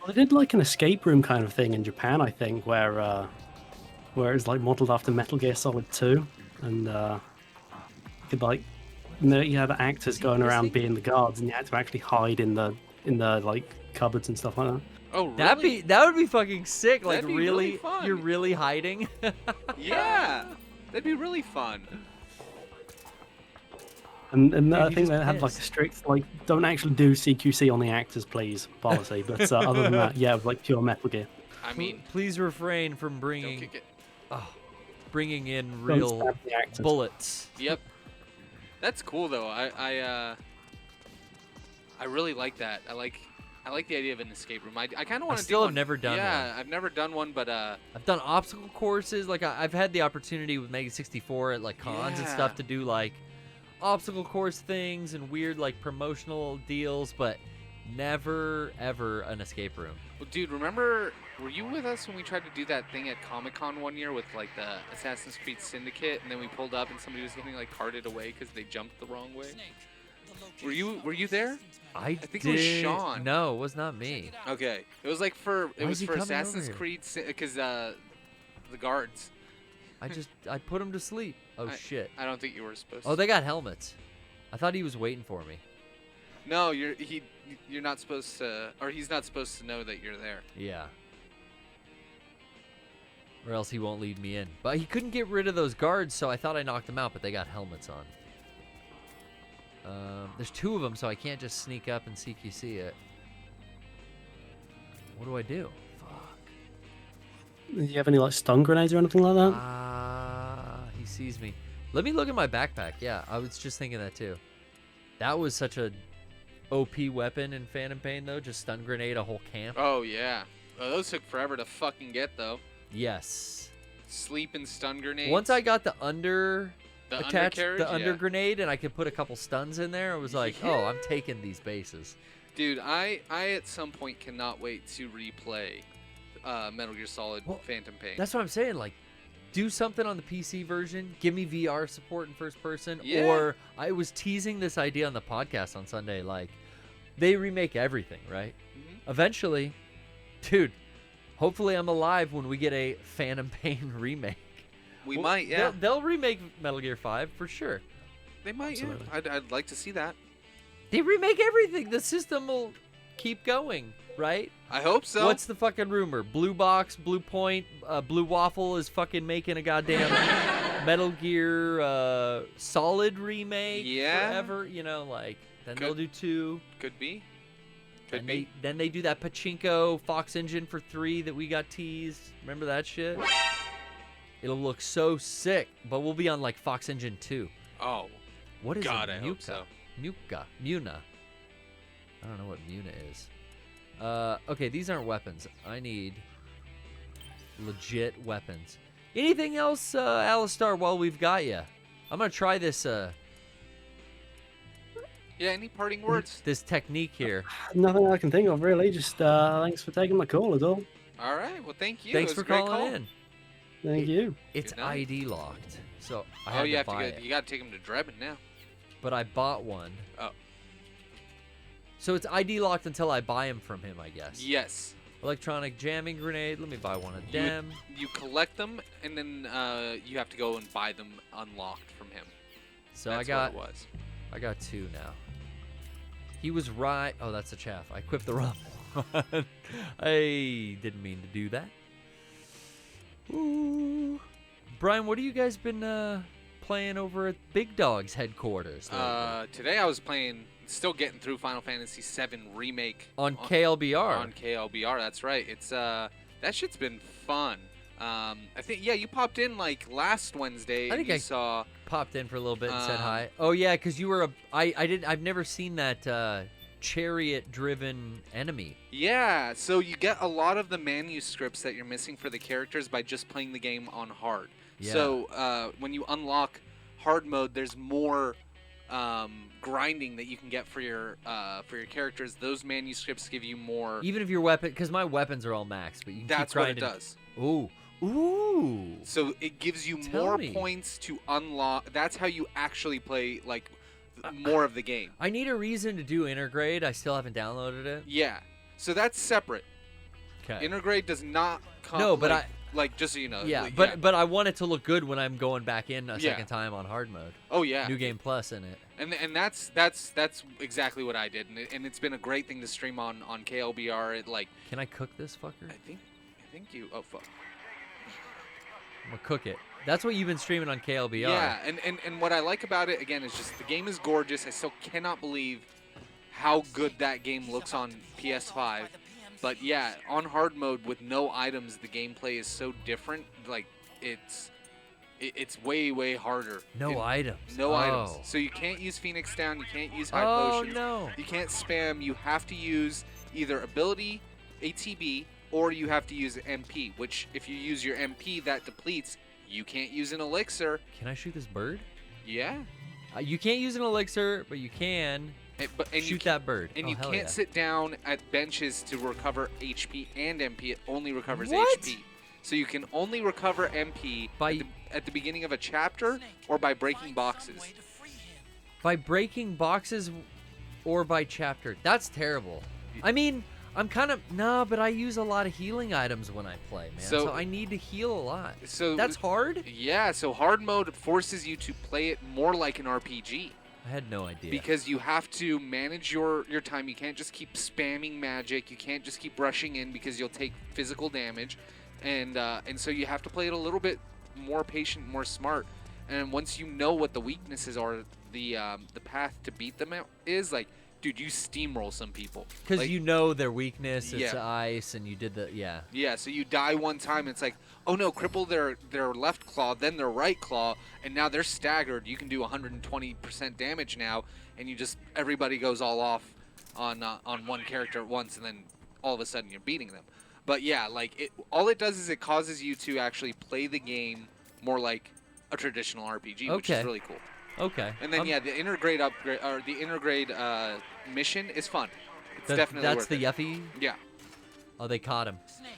Well, they did like an escape room kind of thing in Japan, I think, where it's like modeled after Metal Gear Solid 2, and you could like, you had actors going around being the guards, and you had to actually hide in the like cupboards and stuff like that. Oh, really? That would be fucking sick. Like That'd be really really, fun. you're really hiding. Yeah, that'd be really fun. And Dude, I you think just they had like a pissed. strict like don't actually do CQC on the actors, please policy. But other than that, yeah, it was like pure Metal Gear. I mean, Please refrain from don't bringing kick it. bringing in Don't real stab the actors. bullets. Yep. That's cool though. I really like that. I like the idea of an escape room. I kind of want to do still have one. never done Yeah, one. I've never done one, but I've done obstacle courses. Like I've had the opportunity with Mega 64 at like cons and stuff Yeah. to do like obstacle course things and weird like promotional deals, but never ever an escape room. well, dude, remember? Were you with us when we tried to do that thing at Comic-Con one year with like the Assassin's Creed Syndicate, and then we pulled up and somebody was getting like carted away because they jumped the wrong way? Were you there? I think it was Sean. No, it was not me. Okay, it was like Why is was he for coming over Assassin's here? Creed because the guards. I put him to sleep. Oh shit. I don't think you were supposed. Oh, to. they got helmets. I thought he was waiting for me. No, you're not supposed to, or he's not supposed to know that you're there. Yeah. Or else he won't lead me in. But he couldn't get rid of those guards, so I thought I knocked them out, but they got helmets on. There's two of them, so I can't just sneak up and CQC it. What do I do? Fuck. Do you have any like stun grenades or anything like that? He sees me. Let me look at my backpack. Yeah, I was just thinking that too. That was such a OP weapon in Phantom Pain, though. Just stun grenade a whole camp. Oh yeah, those took forever to fucking get though. Yes. Sleep and stun grenades. Once I got the under attached, undercarriage, the under yeah. grenade, and I could put a couple stuns in there, I was like, oh, I'm taking these bases. Dude, I at some point cannot wait to replay Metal Gear Solid Well, Phantom Pain. That's what I'm saying. Like, do something on the PC version. Give me VR support in first person. Yeah. Or I was teasing this idea on the podcast on Sunday. Like, they remake everything, right? Mhm. Eventually, dude. Hopefully, I'm alive when we get a Phantom Pain remake. We Well, might, yeah. They'll remake Metal Gear 5 for sure. They might, yeah. Absolutely. I'd like to see that. They remake everything. The system will keep going, right? I hope so. What's the fucking rumor? Blue Box, Blue Point, Blue Waffle is fucking making a goddamn Metal Gear Solid remake Yeah. forever. You know, like, then they'll Could- do 2. Could be. Then they do that Pachinko Fox Engine for 3 that we got teased. Remember that shit? It'll look so sick, but we'll be on like Fox Engine 2. Oh, What is God, it? I hope so. Muna. I don't know what Muna is. Okay, these aren't weapons. I need legit weapons. Anything else, Alistar, while we've got you? I'm going to try this Yeah, any parting words? this technique here. Nothing I can think of really. Just thanks for taking my call, is all. All right. Well, thank you. Thanks It was for a great calling call. in. Thank you. It's Good night. ID locked, so I Oh, had you to have to buy go. it. You got to take him to Drebin now. But I bought one. Oh. So it's ID locked until I buy them from him, I guess. Yes. Electronic jamming grenade. Let me buy one of You would- them. You collect them, and then you have to go and buy them unlocked from him. So That's I what it was. got 2 now. He was right. Oh, that's a chaff. I equipped the wrong one. I didn't mean to do that. Ooh. Brian, what have you guys been playing over at Big Dog's headquarters lately? Today I was playing, still getting through Final Fantasy VII Remake on KLBR. On KLBR, that's right. It's that shit's been fun. I think you popped in like last Wednesday. I think and you I saw. Popped in for a little bit and said Um, hi. Oh yeah, because you were I've never seen that chariot-driven enemy. Yeah, so you get a lot of the manuscripts that you're missing for the characters by just playing the game on hard. Yeah. So when you unlock hard mode, there's more grinding that you can get for your characters. Those manuscripts give you more. Even if your weapon, because my weapons are all maxed, but you can That's keep what it grinding. does. Ooh. So it gives you Tell more me. points to unlock. That's how you actually play like more of the game. I need a reason to do Intergrade. I still haven't downloaded it. Yeah. So that's separate. Okay. Intergrade does not come. No, but like, Like, just so you know. Yeah, like, but I want it to look good when I'm going back in a second time on hard mode. Oh yeah. New Game Plus in it. And that's exactly what I did, and it's been a great thing to stream on KLBR. It like. Can I cook this fucker? I think you. Oh fuck. I'm gonna cook it. That's what you've been streaming on KLBR. Yeah, and what I like about it again is just the game is gorgeous. I still cannot believe how good that game looks on PS5. But yeah, on hard mode with no items, the gameplay is so different. Like it's way harder. No items. No items. So you can't use Phoenix Down. You can't use high potions. No. You can't spam. You have to use either ability, ATB, or you have to use MP. Which if you use your MP, that depletes. You can't use an elixir. Can I shoot this bird? Yeah. You can't use an elixir, but you can. And shoot that bird. And oh, you hell can't yeah. sit down at benches to recover HP and MP. It only recovers What? HP. So you can only recover MP By at the beginning of a chapter or by breaking boxes. by breaking boxes or by chapter. That's terrible. I mean, I'm kind of but I use a lot of healing items when I play, man. So- So I need to heal a lot. So That's hard? Yeah, so hard mode forces you to play it more like an RPG. I had no idea. Because you have to manage your time. You can't just keep spamming magic. You can't just keep rushing in because you'll take physical damage. And so you have to play it a little bit more patient, more smart. And once you know what the weaknesses are, the path to beat them is, like, dude, you steamroll some people. Because like, you know their weakness, it's Yeah. ice, and you did the, yeah. Yeah, so you die one time, and it's like, oh no, cripple their left claw, then their right claw, and now they're staggered. You can do 120% damage now, and you just, everybody goes all off on one character at once, and then all of a sudden you're beating them. But yeah, like, all it does is it causes you to actually play the game more like a traditional RPG, which is Okay. really cool. Okay. And then yeah, the intergrade upgrade or the intergrade mission is fun. It's definitely That's worth the it. Yuffie? Yeah. Oh, they caught him. Snake,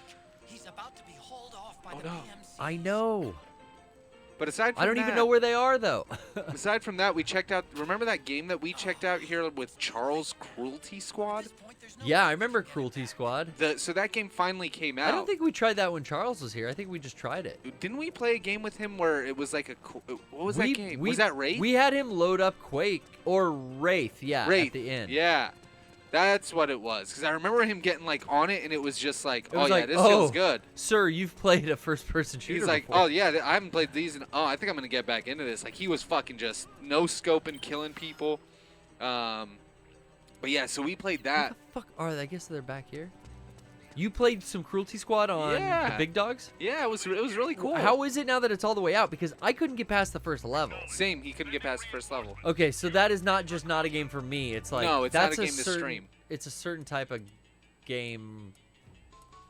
he's about to be hauled off by Oh, the no. PMC. I know. But aside from I don't that, even know where they are, though. aside from that, we checked out. Remember that game that we checked out here with Charles Cruelty Squad? Yeah, I remember Cruelty Squad. So that game finally came out. I don't think we tried that when Charles was here. I think we just tried it. Didn't we play a game with him where it was like what was that game? Was that Wraith? We had him load up Quake or Wraith, yeah, Wraith. at the end. Yeah. That's what it was. Because I remember him getting like on it, and it was just like, It oh was yeah, like, this feels good. Sir, you've played a first-person shooter He's like, before. oh yeah, I haven't played these, and oh, I think I'm gonna get back into this. Like he was fucking just no scoping, killing people. But yeah, so we played that. What the fuck are they? I guess they're back here. You played some Cruelty Squad on the Yeah. Big Dogs? Yeah, it was really cool. How is it now that it's all the way out? Because I couldn't get past the first level. Same, he couldn't get past the first level. Okay, so that is not just not a game for me. It's like No, it's not that's a game to certain, stream. It's a certain type of game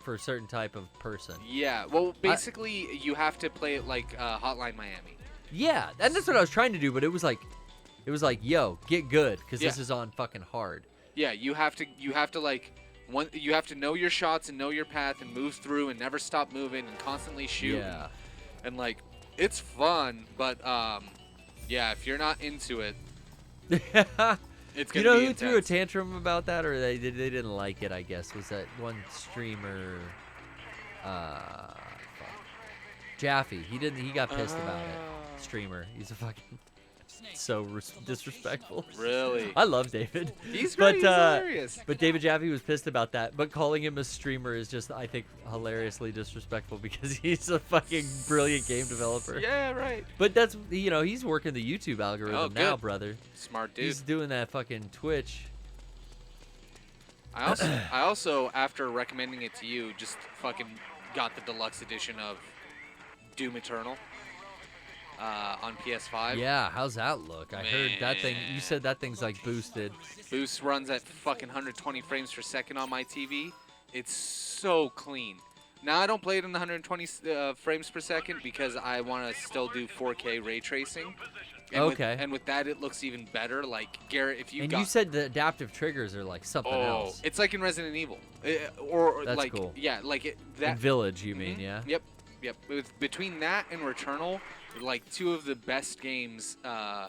for a certain type of person. Yeah, well, basically, you have to play it like Hotline Miami. Yeah, and that's what I was trying to do, but it was like, yo, get good, because this Yeah. is on fucking hard. Yeah, you have to like, you have to know your shots and know your path and move through and never stop moving and constantly shoot. Yeah. And like, it's fun, but yeah, if you're not into it, it's You gonna know be who threw a intense. tantrum about that, or they didn't like it? I guess was that one streamer, fuck. Jaffe. He got pissed about it. Streamer. He's a fucking so disrespectful. Really? I love David. He's but great. He's hilarious. but David Jaffe was pissed about that. But calling him a streamer is just, I think, hilariously disrespectful because he's a fucking brilliant game developer. Yeah, right. But that's, he's working the YouTube algorithm Oh, now, good. brother. Smart dude. He's doing that fucking Twitch. I also, after recommending it to you, just fucking got the deluxe edition of Doom Eternal on PS5. Yeah, how's that look? I heard that thing. You said that thing's like boosted. Boost runs at fucking 120 frames per second on my TV. It's so clean. Now I don't play it in the 120 frames per second because I want to still do 4K ray tracing. And Okay. and with that, it looks even better. Like Garrett, if you And got you said the adaptive triggers are like something else. it's like in Resident Evil, or That's like cool. yeah, like it, In that. Village, you mean? Mhm. Yeah. Yep. Between that and Returnal, like two of the best games, or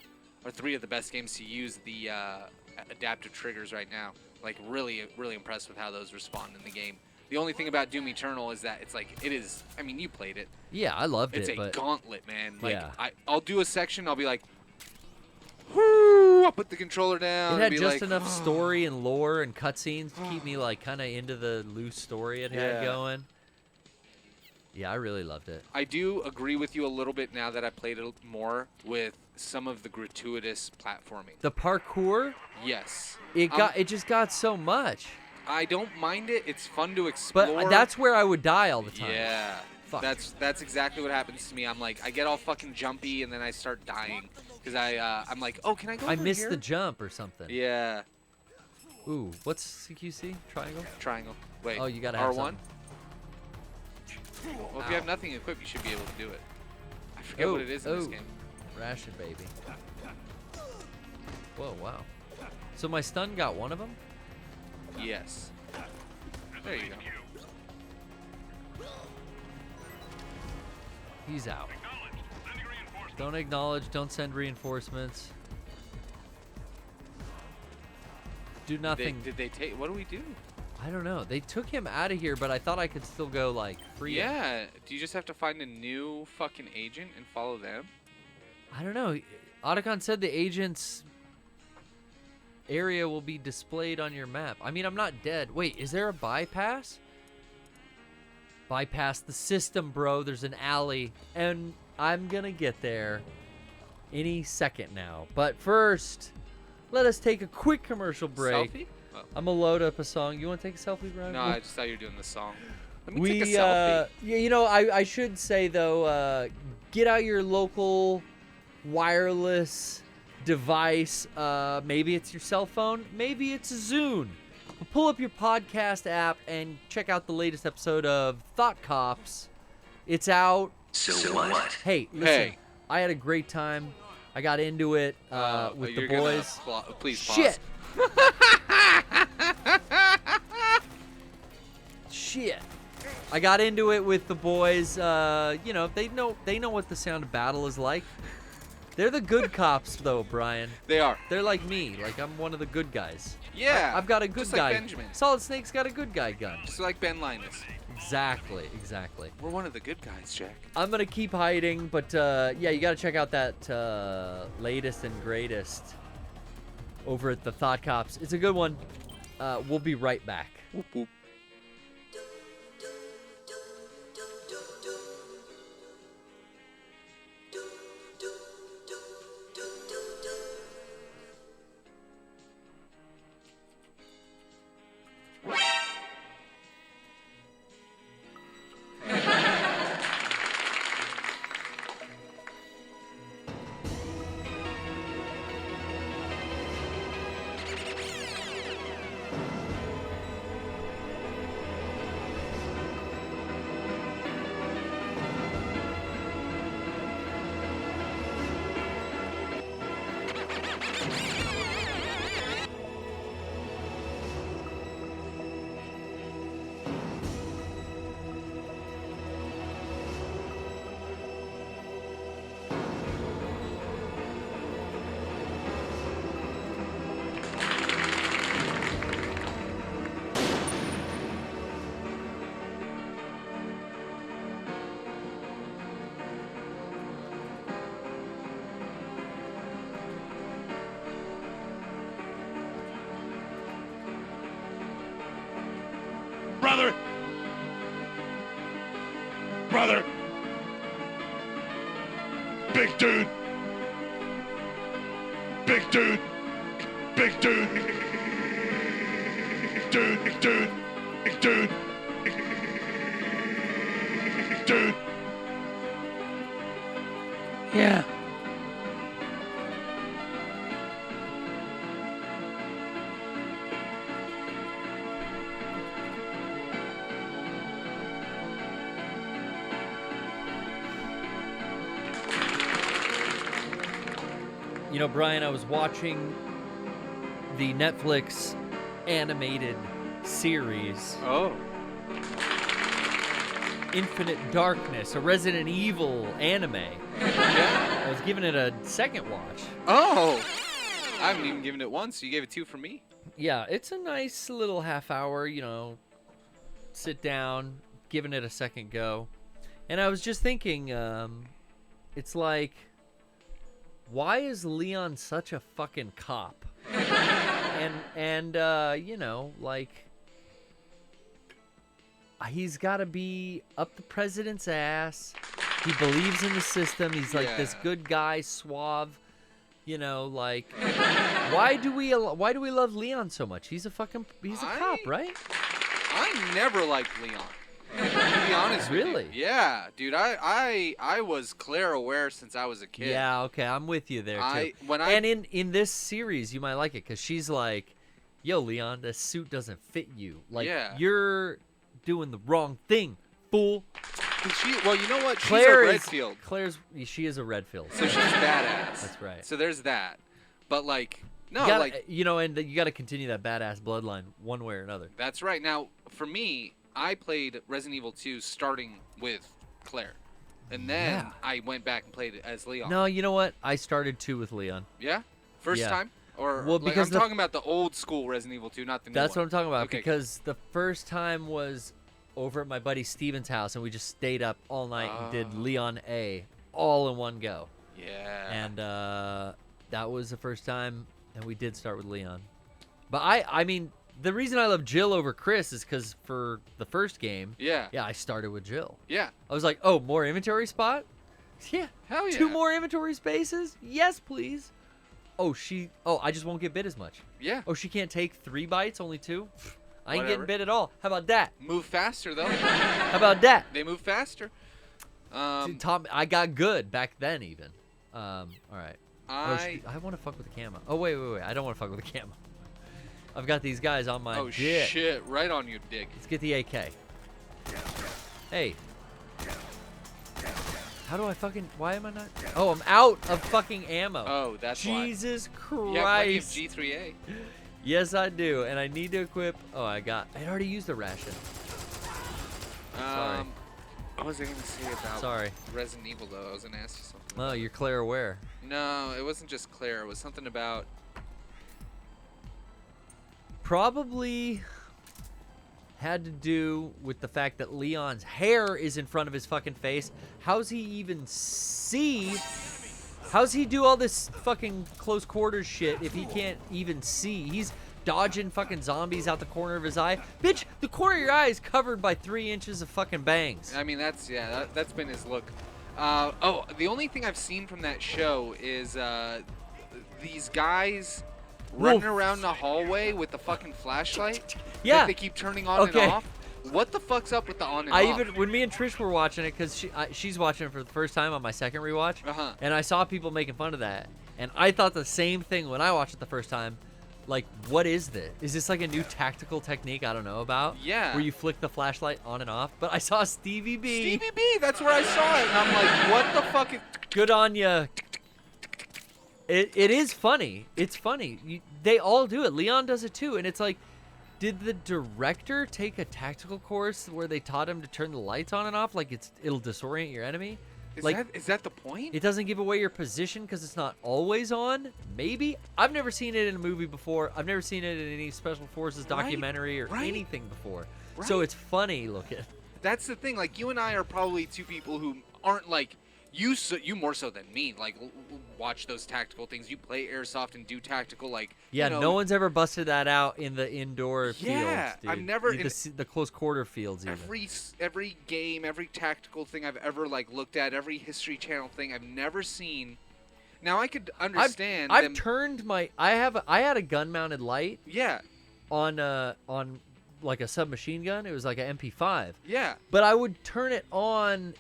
three of the best games to use the adaptive triggers right now. Like really impressed with how those respond in the game. The only thing about Doom Eternal is that it's like it is. I mean, you played it. Yeah, I loved It's it, a but gauntlet, man. Like Yeah. I'll do a section. I'll be like, whoo! I'll put the controller down. it and had be just like, enough story and lore and cutscenes to keep me like kind of into the loose story it had Yeah. going. Yeah, I really loved it. I do agree with you a little bit now that I played it more with some of the gratuitous platforming. The parkour, Yes. it just got so much. I don't mind it. It's fun to explore. But that's where I would die all the time. Yeah. Fuck. That's exactly what happens to me. I'm like, I get all fucking jumpy and then I start dying because I'm like, oh, can I go? I over missed here? the jump or something. Yeah. Ooh, what's CQC? Triangle? Triangle. Wait. Oh, you gotta have R1. something. Well, if you have nothing equipped, you should be able to do it. I forget what it is in this game. Ration baby. Whoa, wow. So my stun got one of them? Yes. There you go. He's out. Don't acknowledge, don't send reinforcements. Do nothing. Did they take? What do we do? I don't know. They took him out of here, but I thought I could still go like free. him. Yeah. Do you just have to find a new fucking agent and follow them? I don't know. Otacon said the agent's area will be displayed on your map. I mean, I'm not dead. Wait, is there a bypass? Bypass the system, bro. There's an alley, and I'm gonna get there any second now. But first, let us take a quick commercial break. Selfie? Oh. I'm gonna load up a song. You want to take a selfie, Brian? No, I just thought you were doing the song. Let me take a selfie. Yeah, you know, I should say though, get out your local wireless device. Maybe it's your cell phone, maybe it's a Zune. But pull up your podcast app and check out the latest episode of Thought Cops. It's out. So what? Hey, listen, Hey. I had a great time. I got into it with the You're gonna boys. please pause. Shit. Shit. I got into it with the boys. You know, they know what the sound of battle is like. They're the good cops, though, Brian. They are. They're like me. Like I'm one of the good guys. Yeah. I've got a good just guy. Like Benjamin. Solid Snake's got a good guy gun. Just like Ben Linus. Exactly. We're one of the good guys, Jack. I'm gonna keep hiding, but yeah, you gotta check out that latest and greatest over at the Thought Cops. It's a good one. We'll be right back. Whoop, whoop. Brother! Brother! Big dude! Big dude! Big dude! Dude! Dude! Dude! Dude! Yeah. You know, Brian, I was watching the Netflix animated series Oh. Infinite Darkness, a Resident Evil anime. Yeah. I was giving it a second watch. Oh. I haven't even given it one, so you gave it two for me. Yeah, it's a nice little half hour, you know, sit down, giving it a second go, and I was just thinking, it's like, why is Leon such a fucking cop? and you know, like, he's got to be up the president's ass. He believes in the system. He's like this good guy, suave. You know, like, why do we love Leon so much? He's a cop, right? I never liked Leon. To be honest with Really? you. Yeah, dude. I was Claire aware since I was a kid. Yeah, okay, I'm with you there too. When and in this series, you might like it because she's like, "Yo, Leon, this suit doesn't fit you. Like, you're doing the wrong thing, fool." Well, you know what? She's a Redfield. She is a Redfield. So she's badass. That's right. So there's that. But like, no, you gotta, like, you know, and you got to continue that badass bloodline one way or another. That's right. Now, for me, I played Resident Evil 2 starting with Claire, and then I went back and played it as Leon. No, you know what? I started too with Leon. Yeah, first time. Or well, like, because I'm talking about the old school Resident Evil 2, not the new one. That's what I'm talking about. Okay. Because the first time was over at my buddy Steven's house, and we just stayed up all night and did Leon A all in one go. Yeah. And that was the first time, and we did start with Leon. But I mean, the reason I love Jill over Chris is because for the first game, I started with Jill. Yeah. I was like, oh, more inventory spot? Yeah. Hell yeah. 2 more inventory spaces? Yes, please. Oh, I just won't get bit as much. Yeah. Oh, she can't take 3 bites, only 2? I ain't Whatever. getting bit at all. How about that? Move faster, though. How about that? They move faster. Dude, Tom, I got good back then, even. All right. I want to fuck with the camo. Oh, wait. I don't want to fuck with the camo. I've got these guys on my dick. Shit. Right on your dick. Let's get the AK. Hey. How do I fucking... Why am I not... Oh, I'm out of fucking ammo. Oh, that's why. Jesus Christ. You have plenty of G3A. Yes, I do. And I need to equip... Oh, I already used the ration. Sorry. What was I going to say about Resident Evil, though? I was going to ask you something. Oh, you're Claire aware. No, it wasn't just Claire. It was something about... Probably had to do with the fact that Leon's hair is in front of his fucking face. How's he even see? How's he do all this fucking close quarters shit if he can't even see? He's dodging fucking zombies out the corner of his eye. Bitch, the corner of your eye is covered by 3 inches of fucking bangs. I mean, that's been his look. The only thing I've seen from that show is these guys running around the hallway with the fucking flashlight. Yeah. That they keep turning on and off. What the fuck's up with the on and off? When me and Trish were watching it, because she's watching it for the first time on my second rewatch, and I saw people making fun of that, and I thought the same thing when I watched it the first time. Like, what is this? Is this like a new tactical technique I don't know about? Yeah. Where you flick the flashlight on and off? But I saw Stevie B. Stevie B, that's where I saw it, and I'm like, what the fuck is... Good on ya. It is funny. It's funny. They all do it. Leon does it too, and it's like, did the director take a tactical course where they taught him to turn the lights on and off? Like it'll disorient your enemy? Is that the point? It doesn't give away your position because it's not always on? Maybe? I've never seen it in a movie before. I've never seen it in any Special Forces documentary or anything before. So it's funny looking. That's the thing. Like, you and I are probably 2 people who aren't like... You more so than me, like, watch those tactical things. You play airsoft and do tactical, like... Yeah, no one's ever busted that out in the indoor fields, dude. I've never... The close quarter fields, even. Every game, every tactical thing I've ever, like, looked at, every History Channel thing, I've never seen... Now, I could understand... I've turned my... I had a gun-mounted light... Yeah. On like a submachine gun. It was like an MP5. Yeah. But I would turn it on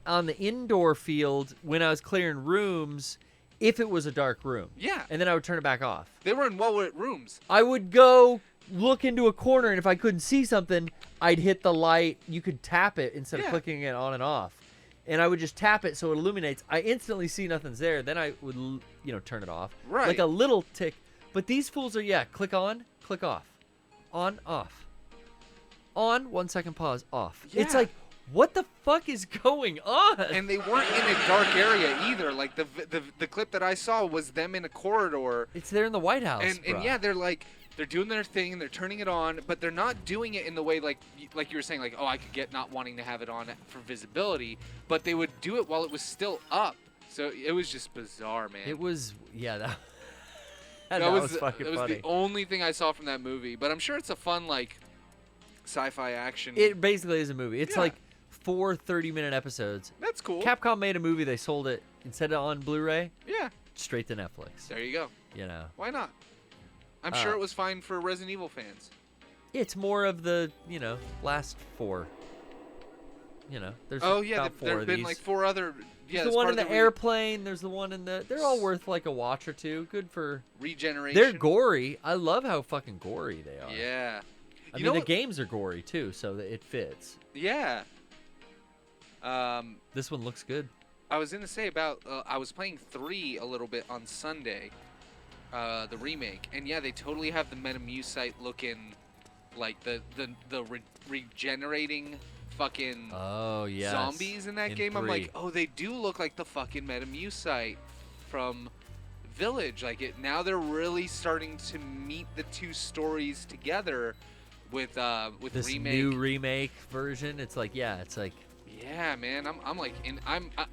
the indoor field when I was clearing rooms if it was a dark room. Yeah. And then I would turn it back off. They were in well-lit rooms. I would go look into a corner, and if I couldn't see something, I'd hit the light. You could tap it instead of clicking it on and off. And I would just tap it so it illuminates. I instantly see nothing's there. Then I would, turn it off. Right. Like a little tick. But these fools are, click on, click off. On, off. On, 1 second pause, off. Yeah. It's like, what the fuck is going on? And they weren't in a dark area either. Like the clip that I saw was them in a corridor. It's there in the White House. And yeah, they're like, they're doing their thing, they're turning it on, but they're not doing it in the way like you were saying, like, oh, I could get not wanting to have it on for visibility, but they would do it while it was still up. So it was just bizarre, man. It was, yeah, that That was fucking that was funny. the only thing I saw from that movie, but I'm sure it's a fun like sci-fi action. It basically is a movie. It's Yeah. like 4 30-minute episodes. That's cool. Capcom made a movie. They sold it instead of on Blu-ray, Yeah, straight to Netflix. there you go. You know, Why not? I'm sure it was fine for Resident Evil fans. it's more of the last 4. There's Oh yeah, about 4 there've of been these. like 4 other. Yeah, There's the it's one part in of the airplane. There's the one in the. They're all worth like a watch or two. Good for. regeneration. They're gory. I love how fucking gory they are. Yeah. I You mean, know the what- games are gory too, so that it fits. Yeah. This one looks good. I was gonna say about I was playing 3 a little bit on Sunday, the remake, and yeah, they totally have the Metamucite looking, like the regenerating fucking Oh yeah. zombies in that game. I'm like, oh, they do look like the fucking Metamucite from Village. Like it now, they're really starting to meet the two stories together with this remake. new remake version. It's like it's like Yeah, man, I'm like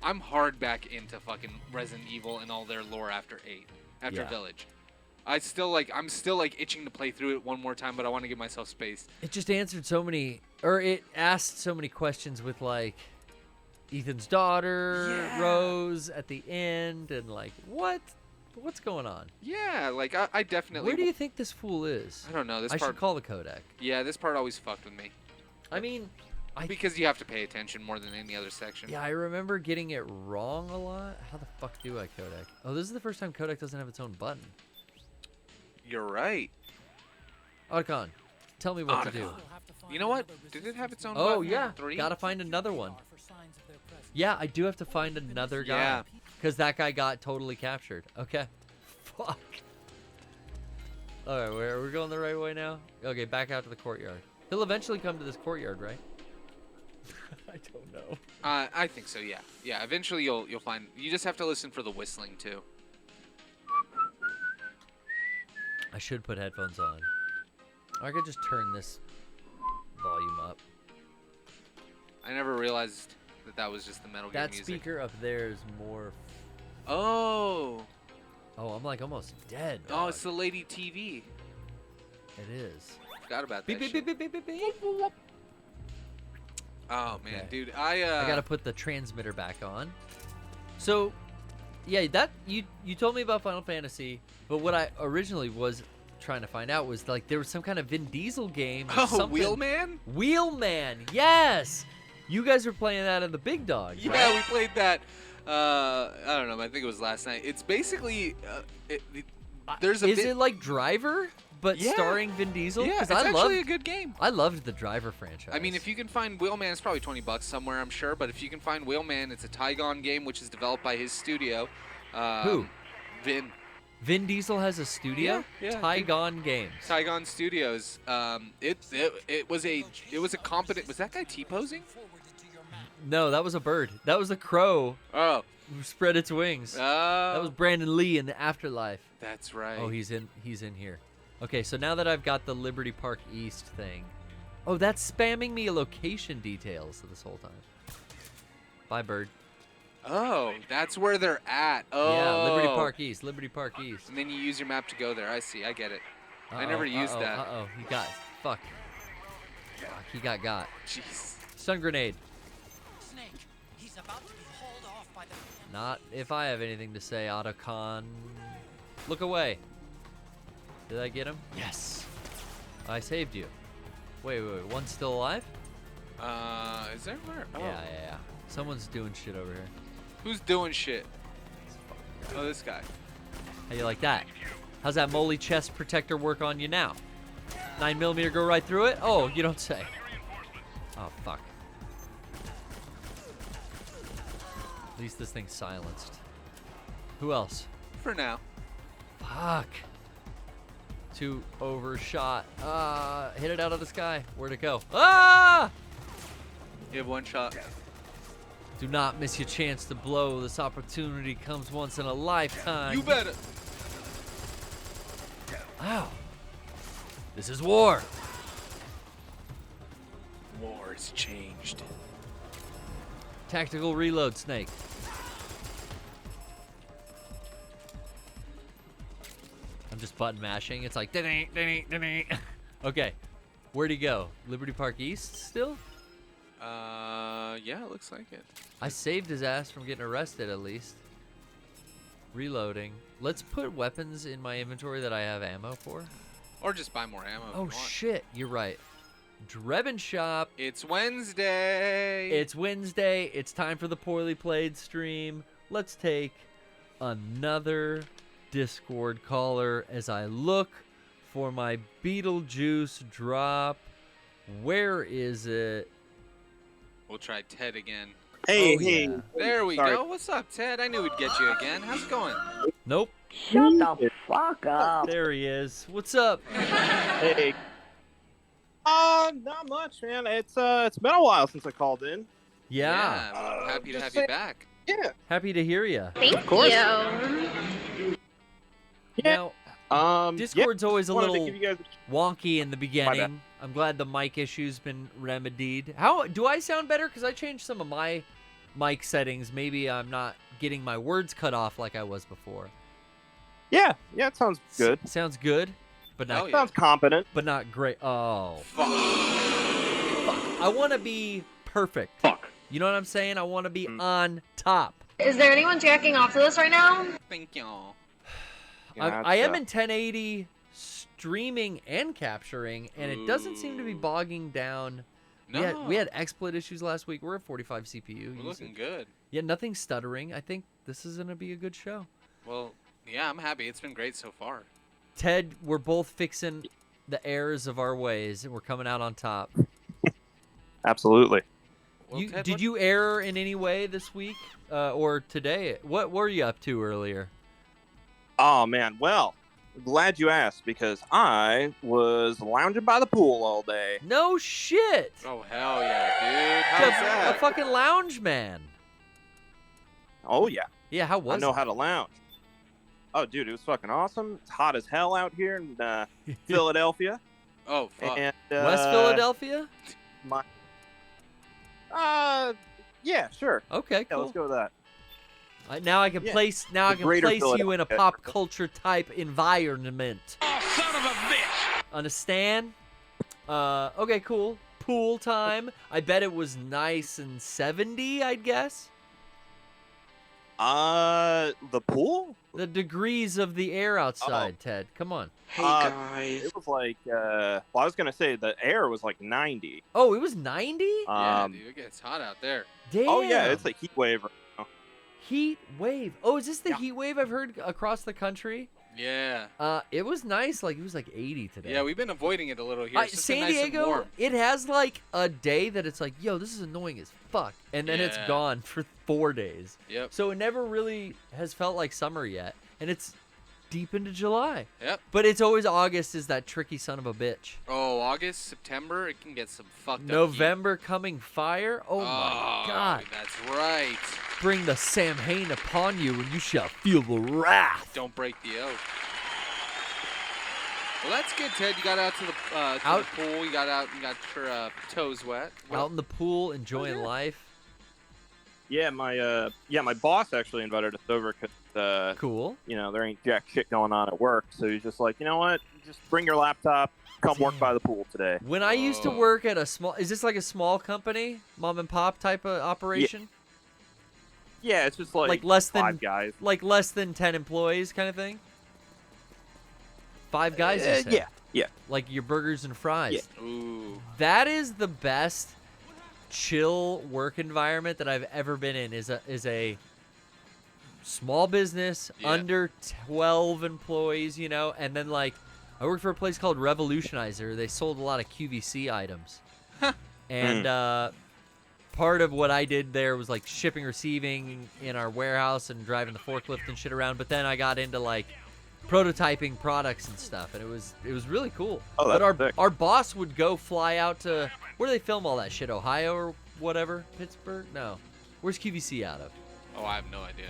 I'm hard back into fucking Resident Evil and all their lore after Yeah. Village. I'm still itching to play through it one more time, but I want to give myself space. it just answered so many, or it asked so many questions with like Ethan's daughter Yeah. Rose at the end, and like what's going on? Yeah, like I definitely. Where do you think this fool is? I don't know. This I part. should call the Kodak. Yeah, this part always fucked with me I mean, because you have to pay attention more than any other section. yeah, I remember getting it wrong a lot. How the fuck do I Kodak? Oh, this is the first time Kodak doesn't have its own button. You're right. Otacon, tell me what to do. You know what? Did it have its own? Oh button in yeah, 3? gotta find another one. Yeah, I do have to find another guy. Yeah. Because that guy got totally captured. Okay. Fuck. Alright, we're going the right way now? Okay, back out to the courtyard. He'll eventually come to this courtyard, right? I don't know. I think so. Yeah. Yeah. Eventually, you'll find. You just have to listen for the whistling too. I should put headphones on. Or I could just turn this volume up. I never realized that was just the Metal Gear That music. speaker up there is more... Oh. Oh, I'm like almost dead. Oh, it's the lady TV. It is. Forgot about that. Beep, beep, shit. beep, beep, beep, beep, beep. Oh man, Okay. dude, I gotta put the transmitter back on. So, yeah, that you told me about Final Fantasy, but what I originally was trying to find out was like there was some kind of Vin Diesel game. Or Oh, something. Wheelman? Wheelman, yes. You guys were playing that in the Big Dog. Yeah, right? we played that. I don't know. I think it was last night. It's basically there's a Is bit, it like Driver, but Yeah. starring Vin Diesel? yeah, 'Cause it's I actually a loved, good game. I loved the Driver franchise. I mean, if you can find Wheelman, it's probably $20 somewhere, I'm sure. But if you can find Wheelman, it's a Tygon game, which is developed by his studio. Who? Vin Diesel has a studio. Yeah, yeah. Tygon Games. Tygon Studios. It was a competent. Was that guy T-posing? No, that was a bird. That was a crow Oh. who spread its wings. That was Brandon Lee in the Afterlife. That's right. Oh, he's in here. Okay, so now that I've got the Liberty Park East thing. Oh, that's spamming me location details this whole time. Bye, bird. Oh, that's where they're at. Oh. Yeah, Liberty Park East. Liberty Park East. And then you use your map to go there. I see. I get it. I never Uh-oh, used uh-oh, that. Uh-oh, he got... Fuck. He got. Jeez. Stun grenade. Snake, he's about to be hauled off by the... Not if I have anything to say, Otacon. Look away. Did I get him? Yes. I saved you. Wait. One's still alive? Is there where? Oh. Yeah. Someone's doing shit over here. Who's doing shit? Oh, this guy. How you like that? How's that moly chest protector work on you now? 9mm go right through it? Oh, you don't say. Oh, fuck. At least this thing's silenced. Who else? For now. Fuck. Too overshot. Hit it out of the sky. Where'd it go? Ah! You have one shot. Do not miss your chance to blow. This opportunity comes once in a lifetime. You better. Ow. This is war. War has changed. Tactical reload, Snake. I'm just button mashing. It's like, okay. Where'd he go? Liberty Park East still? Yeah, it looks like it. I saved his ass from getting arrested at least. Reloading. Let's put weapons in my inventory that I have ammo for. Or just buy more ammo. if Oh you want. shit, you're right. Drebin Shop. It's Wednesday. It's Wednesday. It's time for the Poorly Played stream. Let's take another Discord caller as I look for my Beetlejuice drop. Where is it? We'll try Ted again. Hey, Oh, hey. yeah. There we Sorry. go. What's up, Ted? I knew we'd get you again. How's it going? Nope. Shut the fuck up. There he is. What's up? Hey. Not much, man. It's been a while since I called in. Yeah. well, happy to just have say- you back. Yeah. Happy to hear you. Thank course. you. Now, Yeah. Discord's always a Wanted to little give you guys wonky in the bad. beginning. I'm glad the mic issue's been remedied. How do I sound better? Because I changed some of my mic settings. Maybe I'm not getting my words cut off like I was before. Yeah, it sounds good. Sounds good, but not Hell yeah. Sounds competent. but not great. Oh, Fuck. I want to be perfect. Fuck. You know what I'm saying? I want to be on top. Is there anyone jacking off to this right now? Thank y'all. I am in 1080 streaming and capturing, and it doesn't seem to be Ooh. bogging down. No. We had XSplit issues last week. We're at 45 CPU. We're looking usage. good. Yeah, nothing stuttering. I think this is gonna be a good show. Well, yeah, I'm happy. It's been great so far. Ted, we're both fixing the errors of our ways, and we're coming out on top. Absolutely. Well, Ted, Did what- you error in any way this week or today? What were you up to earlier? Oh man, well, glad you asked because I was lounging by the pool all day. No shit. Oh, hell yeah, dude. How's A that? fucking lounge man. Oh yeah, Yeah, how was I know it? how to lounge. Oh dude, it was fucking awesome. It's hot as hell out here in Philadelphia. Oh, fuck. And West Philadelphia? My, yeah, sure. Okay, Yeah, cool. let's go with that. Now I can Yeah, place the I can greater place you in a Philadelphia. pop culture type environment. Oh, son of a bitch! Understand? Okay, cool. Pool time. I bet it was nice and 70, I'd guess. The pool? The degrees of the air outside, Ted. Come on. Hey It was like, well, I was gonna say the air was like 90. Oh, it was 90? Yeah, dude, it gets hot out there. Damn. Oh yeah, it's a heat wave. heat wave. Oh, is this the Yeah. heat wave I've heard across the country? Yeah. It was nice. Like, it was like 80 today. Yeah, we've been avoiding it a little here. It's just San nice and Diego, warm. it has like a day that it's like, yo, this is annoying as fuck. And then it's Yeah. gone for 4 days. Yep. So it never really has felt like summer yet. And it's deep into July. Yep. But it's always August is that tricky son of a bitch. Oh, August, September, it can get some fucked up heat. November coming fire. Oh my god. That's right. Bring the Samhain upon you and you shall feel the wrath. Don't break the oath. Well, that's good, Ted. You got out to the Out- pool. You got out and got your toes wet. Out in the pool, enjoying yeah. life. Yeah, my boss actually invited us over because Cool. you know there ain't jack shit going on at work. So he's just like, you know what, just bring your laptop, come work by the pool today. When I used to Oh. work at a small, is this like a small company, mom and pop type of operation? Yeah, it's just like less than 5 guys. like less than 10 employees kind of thing. 5 guys, you said? Yeah. Like your burgers and fries. Yeah. Ooh. That is the best chill work environment that I've ever been in. Is a small business Yeah. under 12 employees, you know, and then like I worked for a place called Revolutionizer. They sold a lot of QVC items. And part of what I did there was like shipping, receiving in our warehouse and driving the forklift and shit around. But then I got into like prototyping products and stuff, and it was really cool. Oh, but that's sick. our boss would go fly out to where do they film all that shit? Ohio or whatever? Pittsburgh? No. Where's QVC out of? Oh, I have no idea.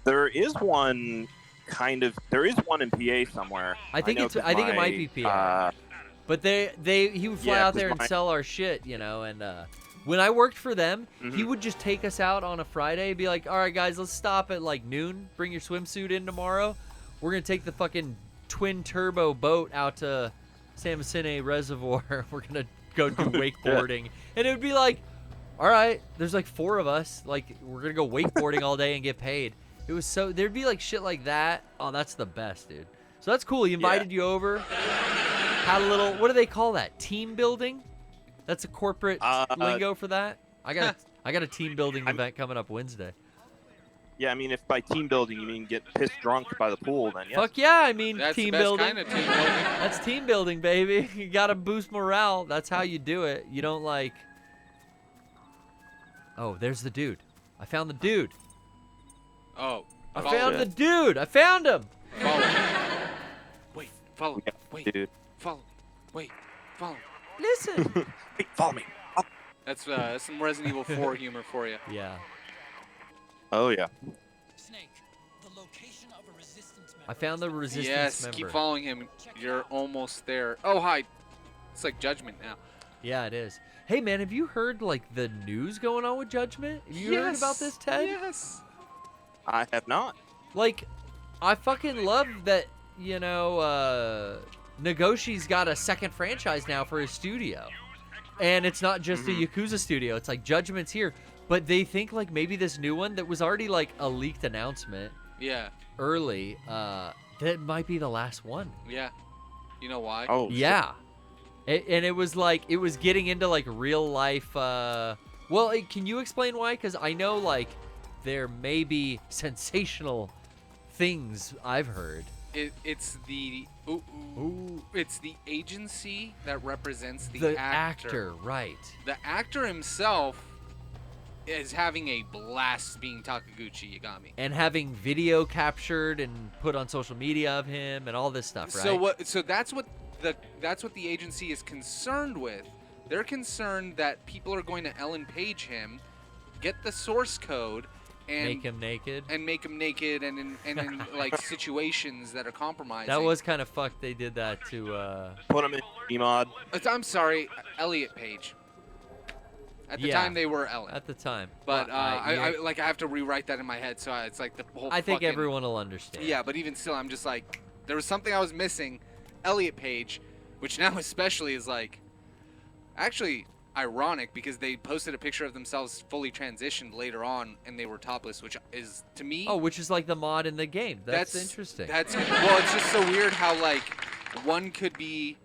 There is one kind of. There is one in PA somewhere. I think know it's. 'cause I think it might be PA. But he would fly Yeah, out 'cause there and my- sell our shit, you know. And when I worked for them, he Mhm. would just take us out on a Friday, be like, "All right, guys, let's stop at like noon. Bring your swimsuit in tomorrow. We're gonna take the fucking twin turbo boat out to Samasine Reservoir. We're gonna go do wakeboarding." And it would be like, "All right, there's like 4 of us. Like we're gonna go wakeboarding all day and get paid." It was so there'd be like shit like that. Oh, that's the best, dude. So that's cool. He invited you over. Had a little. What do they call that? Team building. That's a corporate lingo for that. I got a team building event coming up Wednesday. Yeah, I mean, if by team building you mean get pissed drunk by the pool, then yes. Fuck yeah, I mean That's team the best building. kind of team building. That's team building, baby. You gotta boost morale. That's how you do it. You don't like. Oh, there's the dude. I found the dude. Oh. I follow found him. the dude. I found him. Follow him. Wait. Follow. Yeah, Wait. dude. Follow. Wait. Follow. Listen. Wait, follow me. Oh. That's some Resident Evil 4 humor for you. Yeah. Oh yeah. Snake, the location of a resistance member. I found the resistance Yes, member. keep following him. You're almost there. Oh, hi. It's like Judgment now. Yeah, it is. Hey, man, have you heard like the news going on with Judgment? Have you heard about this, Ted? Yes. I have not. Like, I fucking love that, you know, Nagoshi's got a second franchise now for his studio. And it's not just a Yakuza studio. It's like Judgment's here. But they think like maybe this new one that was already like a leaked announcement Yeah. early, that might be the last one. Yeah. You know why? Oh shit. Yeah. And it was like, it was getting into like real life, well, can you explain why? Because I know like there may be sensational things I've heard. It's the it's the agency that represents the, The actor. actor, right. The actor himself is having a blast being Takaguchi Yagami. And having video captured and put on social media of him and all this stuff, right? So what? So that's what the agency is concerned with. They're concerned that people are going to Ellen Page him, get the source code, and Make him naked. and make him naked, and in like situations that are compromising. That was kind of fucked. They did that to. Put him in Emod. I'm sorry, Elliot Page. At the Yeah. time, they were Ellen. At the time. But Well, I have to rewrite that in my head, so it's like the whole. I think fucking- everyone will understand. Yeah, but even still, I'm just like, there was something I was missing. Elliot Page, which now especially is like, actually ironic because they posted a picture of themselves fully transitioned later on, and they were topless, which is to me. Oh, which is like the mod in the game. That's interesting. That's well, it's just so weird how like one could be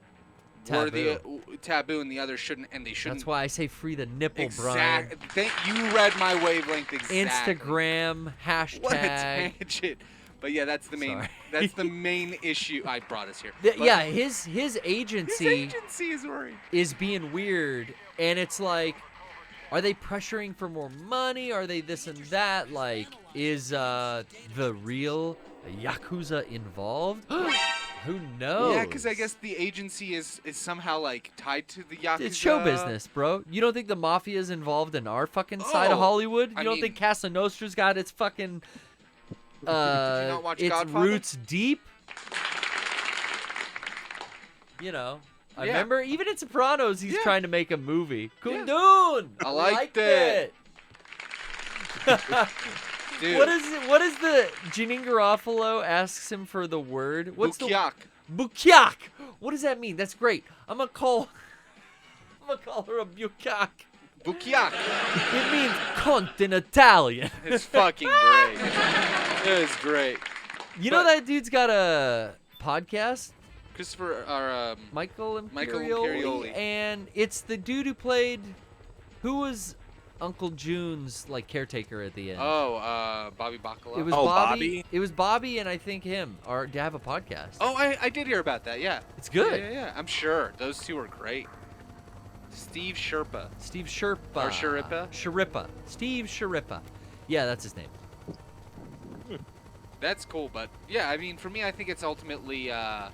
worthy taboo and the other shouldn't, and they shouldn't. That's why I say free the nipple, Exact. Thank you. Read my wavelength exactly. Brian. Instagram What a hashtag. tangent. But yeah, that's the main. Sorry. That's the main issue. I brought us here. But Yeah, his agency His agency is worried. is being weird, and it's like, are they pressuring for more money? Are they this and that? Like, is the real Yakuza involved? Who knows? Yeah, because I guess the agency is somehow like tied to the Yakuza. It's show business, bro. You don't think the mafia is involved in our fucking side of Oh, Hollywood? You I don't mean- think Casa Nostra's got its fucking not watch its Godfather? roots deep? You know, I Yeah. remember even in Sopranos, he's Yeah. trying to make a movie. Yeah. Kundun! I liked it. Dude. What is it? What is the Janine Garofalo asks him for the word? What's Bukyak. the Bukyak? What does that mean? That's great. I'm gonna call her a Bukyak. Bukyak. It means cunt in Italian. It's fucking great. It is great. You know that dude's got a podcast, Christopher or Michael Michael Imperioli, Imperioli. and it's the dude who played, who was Uncle June's like caretaker at the end. Bobby Bacala. It was Oh, Bobby. Bobby? It was Bobby, and I think him or to have a podcast. Oh, I did hear about that. Yeah. It's good. Yeah. I'm sure those two are great. Steve Sherpa. Steve Sherpa. Or Sharippa? Sharippa. Steve Sharippa. Yeah, that's his name. That's cool, but yeah, I mean, for me, I think it's ultimately gonna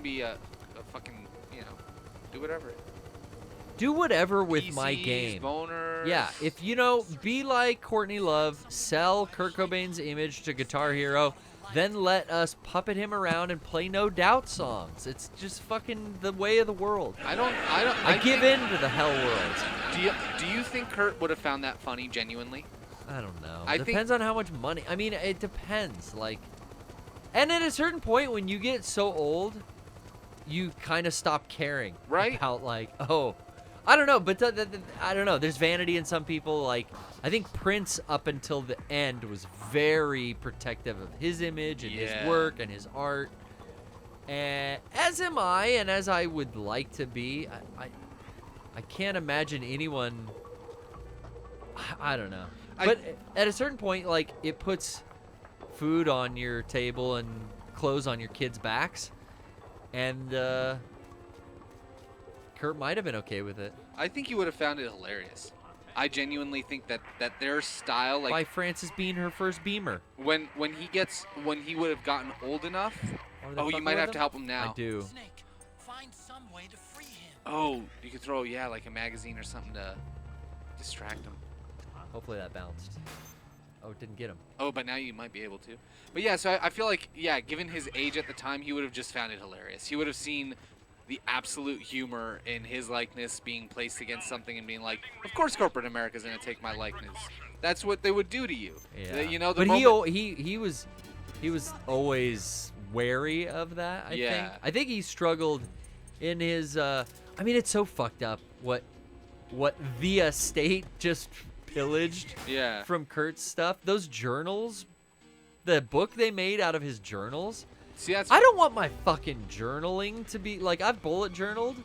be a fucking, do whatever. Do whatever with my PCs, game. Boner, Yeah, if be like Courtney Love, sell Kurt Cobain's image to Guitar Hero, then let us puppet him around and play No Doubt songs. It's just fucking the way of the world. I give in to the hell world. Do you think Kurt would have found that funny genuinely? I don't know. I Depends on how much money. I mean, it depends. Like, and at a certain point, when you get so old, you kind of stop caring about like, oh, I don't know, but I don't know. There's vanity in some people. Like, I think Prince up until the end was very protective of his image and his work and his art. And as am I, and as I would like to be. I can't imagine anyone. I don't know. But at a certain point, like, it puts food on your table and clothes on your kids' backs. And Kurt might have been okay with it. I think he would have found it hilarious. I genuinely think that their style, like, by Frances being her first Beamer. When he would have gotten old enough. Oh, you might have to help him now. I do. Snake, find some way to free him. Oh, you could throw like a magazine or something to distract him. Hopefully that bounced. Oh, it didn't get him. Oh, but now you might be able to. But yeah, so I feel like, given his age at the time, he would have just found it hilarious. He would have seen the absolute humor in his likeness being placed against something and being like, of course corporate America's going to take my likeness. That's what they would do to you. Yeah. But he was always wary of that, I think. I think he struggled in his I mean, it's so fucked up what the estate just pillaged from Kurt's stuff. Those journals, the book they made out of his journals. See, I don't want my fucking journaling to be like, I've bullet journaled.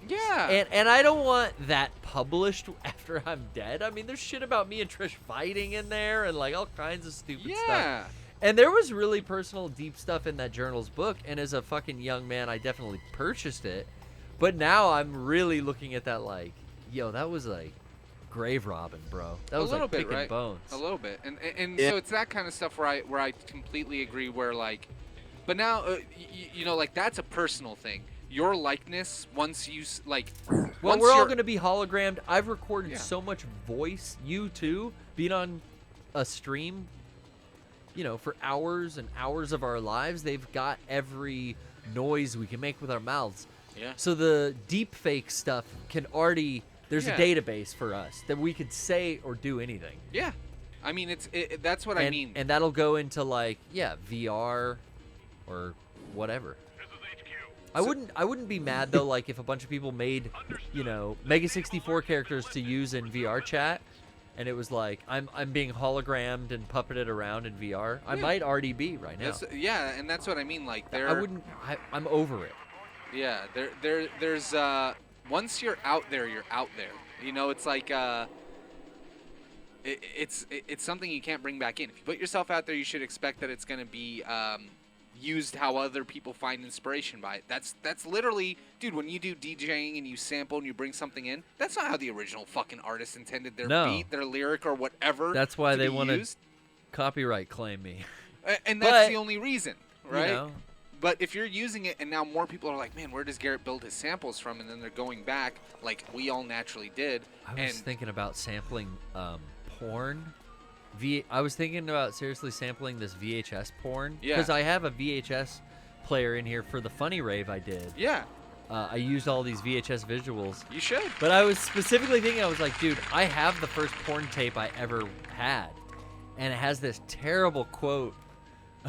Yeah. And I don't want that published after I'm dead. I mean, there's shit about me and Trish fighting in there and like all kinds of stupid stuff. And there was really personal, deep stuff in that journals book. And as a fucking young man, I definitely purchased it. But now I'm really looking at that like, yo, that was like grave robbing, bro. That was like picking bones. A little bit. And so it's that kind of stuff where I completely agree where like, but now, like that's a personal thing. Your likeness, once you, like... Well, we're all going to be hologrammed. I've recorded so much voice, you too, being on a stream, for hours and hours of our lives. They've got every noise we can make with our mouths. Yeah. So the deep fake stuff can already... There's a database for us that we could say or do anything. Yeah. I mean, that's what I mean. And that'll go into, like, VR or whatever. I wouldn't be mad though, like if a bunch of people made, Mega 64 characters to use in VR chat, and it was like I'm being hologrammed and puppeted around in VR. I might already be right now. And that's what I mean. Like I'm over it. Yeah, there's once you're out there, you're out there. It's like it's something you can't bring back in. If you put yourself out there, you should expect that it's going to be used how other people find inspiration by it. That's literally, dude, when you do DJing and you sample and you bring something in, that's not how the original fucking artist intended their beat, their lyric, or whatever. That's why they want to copyright claim me. And that's the only reason, right? You know. But if you're using it and now more people are like, man, where does Garrett build his samples from? And then they're going back like we all naturally did. I was thinking about sampling porn. I was thinking about seriously sampling this VHS porn. Yeah. Because I have a VHS player in here for the funny rave I did. Yeah. I used all these VHS visuals. You should. But I was specifically thinking, I was like, dude, I have the first porn tape I ever had. And it has this terrible quote.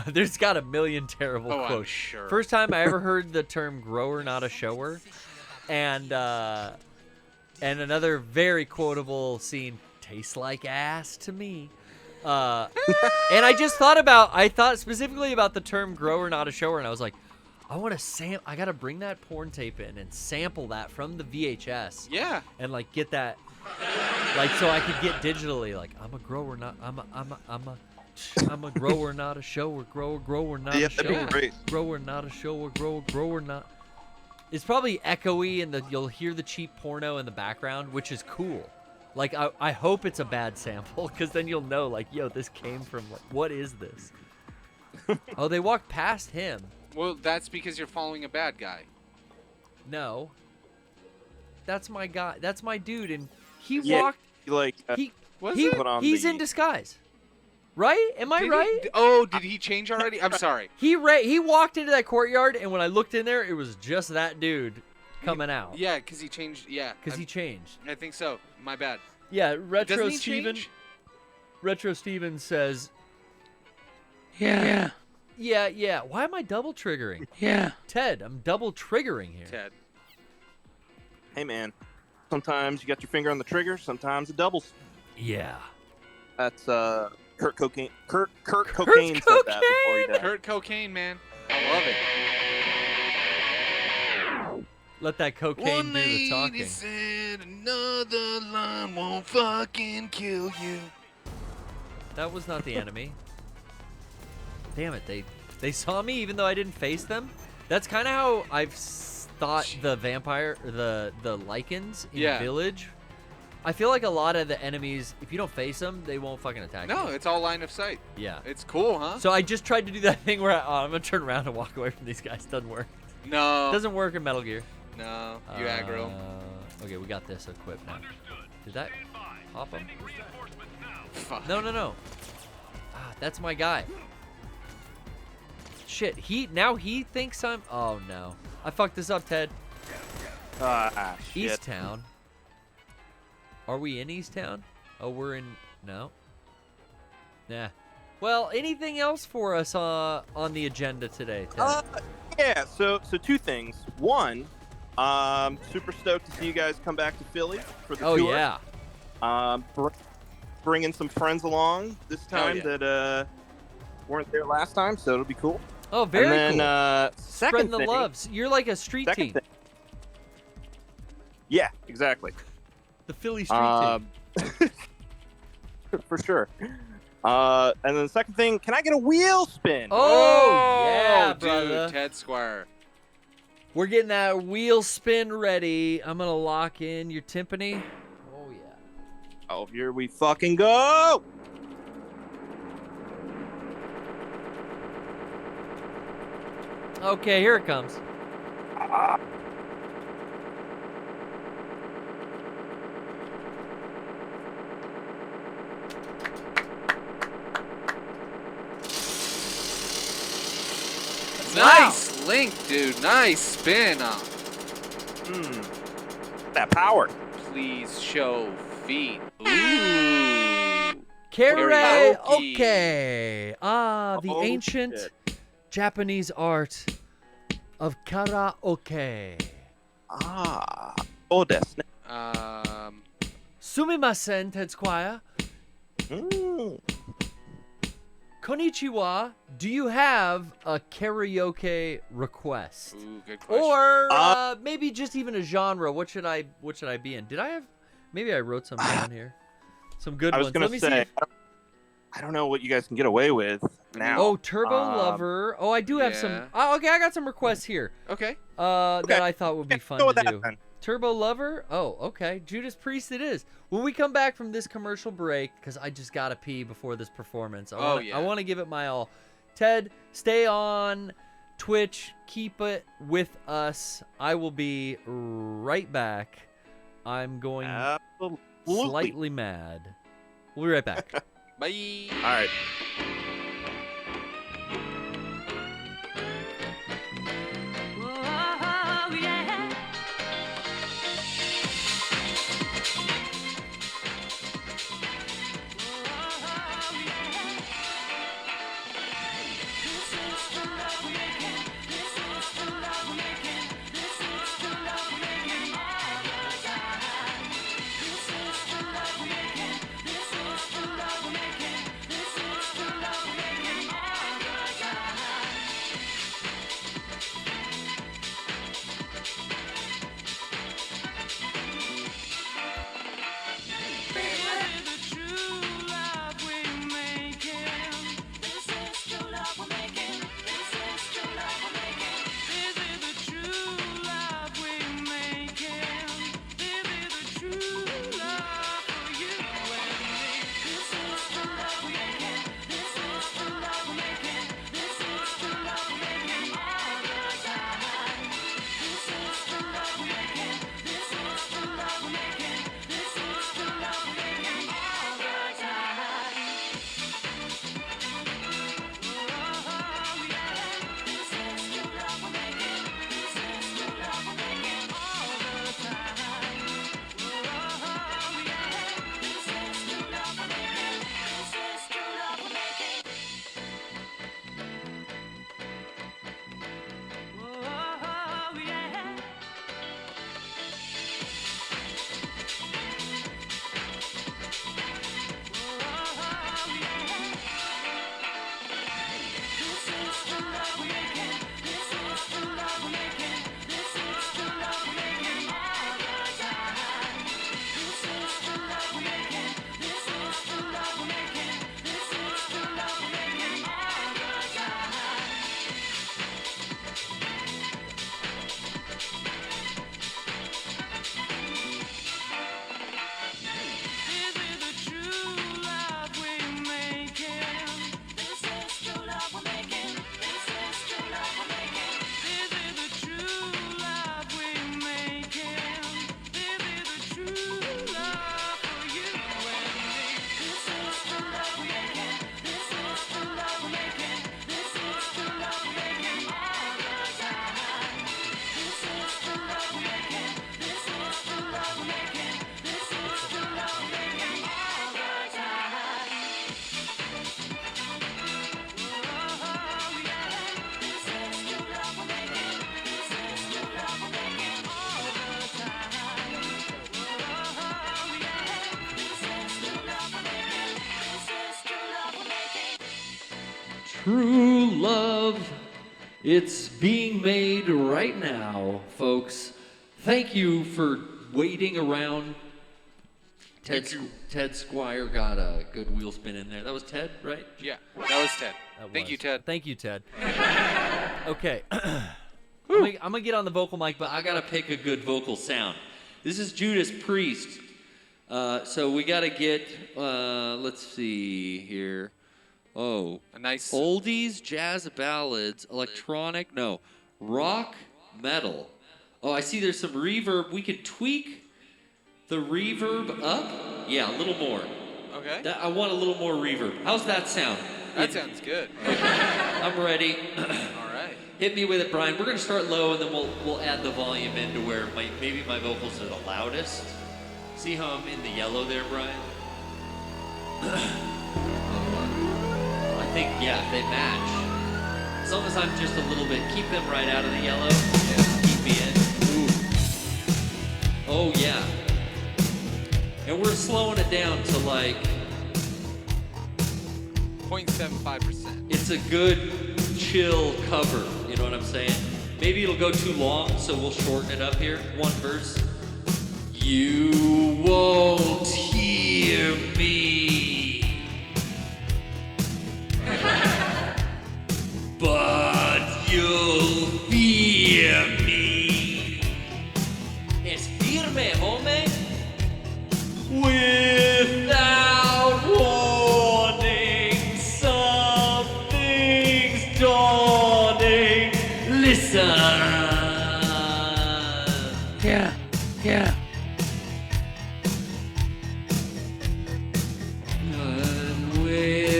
There's got a million terrible quotes. I'm sure. First time I ever heard the term grower, not a shower. And another very quotable scene, tastes like ass to me. And I just thought specifically about the term grower, not a shower, and I was like, I gotta bring that porn tape in and sample that from the VHS. Yeah. And like get that, like so I could get digitally, like I'm a grower, not I'm a grower, not a shower, grower, not a shower, that'd be great. Grower, not a shower, grower, not. It's probably echoey, and you'll hear the cheap porno in the background, which is cool. Like, I hope it's a bad sample, because then you'll know, like, yo, this came from, like, what is this? Oh, they walked past him. Well, that's because you're following a bad guy. No. That's my guy. That's my dude, and like Was he it? put on he's the- in disguise, right? Am I Did he- right? Oh, did he change already? I'm sorry. He walked into that courtyard, and when I looked in there, it was just that dude coming out. Yeah, because he changed. Yeah, Because he changed. I think so. My bad. Yeah, Doesn't Retro he Steven. change? Retro Steven says, Yeah. yeah. Why am I double triggering? Yeah. Ted, I'm double triggering here. Ted. Hey man, sometimes you got your finger on the trigger, sometimes it doubles. Yeah. That's Kurt Cocaine. Kurt Cocaine said that before he died. Kurt Cocaine, man. I love it. Let that cocaine do the talking. said another line won't fucking kill you. That was not the enemy. Damn it, they saw me even though I didn't face them. That's kind of how I've thought the vampire, the lichens in Yeah. Village. I feel like a lot of the enemies, if you don't face them, they won't fucking attack you. No, it's all line of sight. Yeah. It's cool, huh? So I just tried to do that thing where I'm gonna turn around and walk away from these guys. Doesn't work. No. Doesn't work in Metal Gear. No. You aggro. Okay, we got this equipped now. Did that pop him? Fuck. No. Ah, that's my guy. Shit, now he thinks I'm. Oh no, I fucked this up, Ted. Ah, shit. East Town. Are we in East Town? Oh, we're in. No. Nah. Well, anything else for us on the agenda today, Ted? Yeah, so two things. One, super stoked to see you guys come back to Philly for the Oh tour. yeah. Bringing some friends along this time yeah. that weren't there last time, so it'll be cool. Oh, very and then, cool. second Spreading the thing, loves. You're like a street second team. thing. Yeah, exactly. The Philly street team. For sure. And then the second thing, can I get a wheel spin? Oh, yeah, dude, brother. Ted Squire. We're getting that wheel spin ready. I'm gonna lock in your timpani. Oh yeah. Oh, here we fucking go! Okay, here it comes. Nice link, dude. Nice spin. That power. Please show feet. Ooh. Karaoke. Ah, the Oh, ancient shit. Japanese art of karaoke. Ah. Oh, desu. Sumimasen, Ted Squire. Mm. Konnichiwa. Do you have a karaoke request? Ooh, good question. Or maybe just even a genre. What should I be in? Did I have? Maybe I wrote some down here. Some good I was ones. gonna Let me see. say, If, I don't know what you guys can get away with now. oh, Turbo Lover. Oh, I do have some. yeah. Oh, okay, I got some requests here. Okay. That I thought would be fun Go with to that do. then. Turbo Lover. Oh, okay. Judas Priest. It is. When we come back from this commercial break, because I just gotta pee before this performance. I want to give it my all. Ted, stay on Twitch. Keep it with us. I will be right back. I'm going Absolutely. slightly mad. We'll be right back. Bye. All right. True love. It's being made right now, folks. Thank you for waiting around. Ted Squire got a good wheel spin in there. That was Ted, right? Yeah, that was Ted. Thank you, Ted. Thank you, Ted. Okay. I'm gonna get on the vocal mic, but I gotta pick a good vocal sound. This is Judas Priest. So we gotta get, let's see here. Oh, A nice. oldies, jazz ballads, rock, metal. Oh, I see there's some reverb. We could tweak the reverb up. Yeah, a little more. Okay. I want a little more reverb. How's that sound? That sounds good. I'm ready. All right. Hit me with it, Brian. We're gonna start low, and then we'll add the volume into where maybe my vocals are the loudest. See how I'm in the yellow there, Brian? I think, yeah, they match. As long as I'm just a little bit, keep them right out of the yellow. Keep me in. Ooh. Oh, yeah. And we're slowing it down to like 0.75%. it's a good chill cover, you know what I'm saying? Maybe it'll go too long, so we'll shorten it up here. One verse. You won't hear me, but you'll fear me. Es firme, homie. Without warning, something's dawning. Listen. Yeah.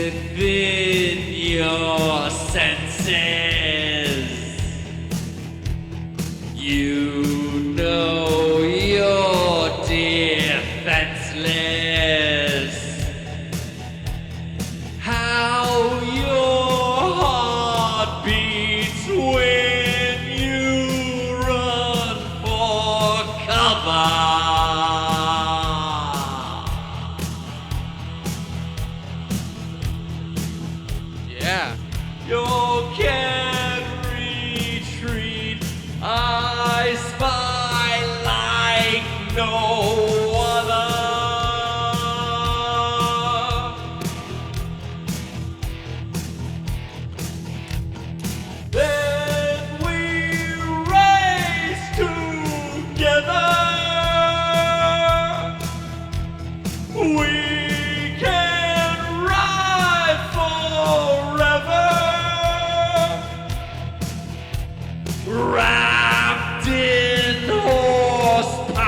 Within your senses, you know you're defenseless. How your heart beats when you run for cover. Yeah. You can retreat. I spy like no other. Then we race together. We can ride forever, wrapped in horsepower,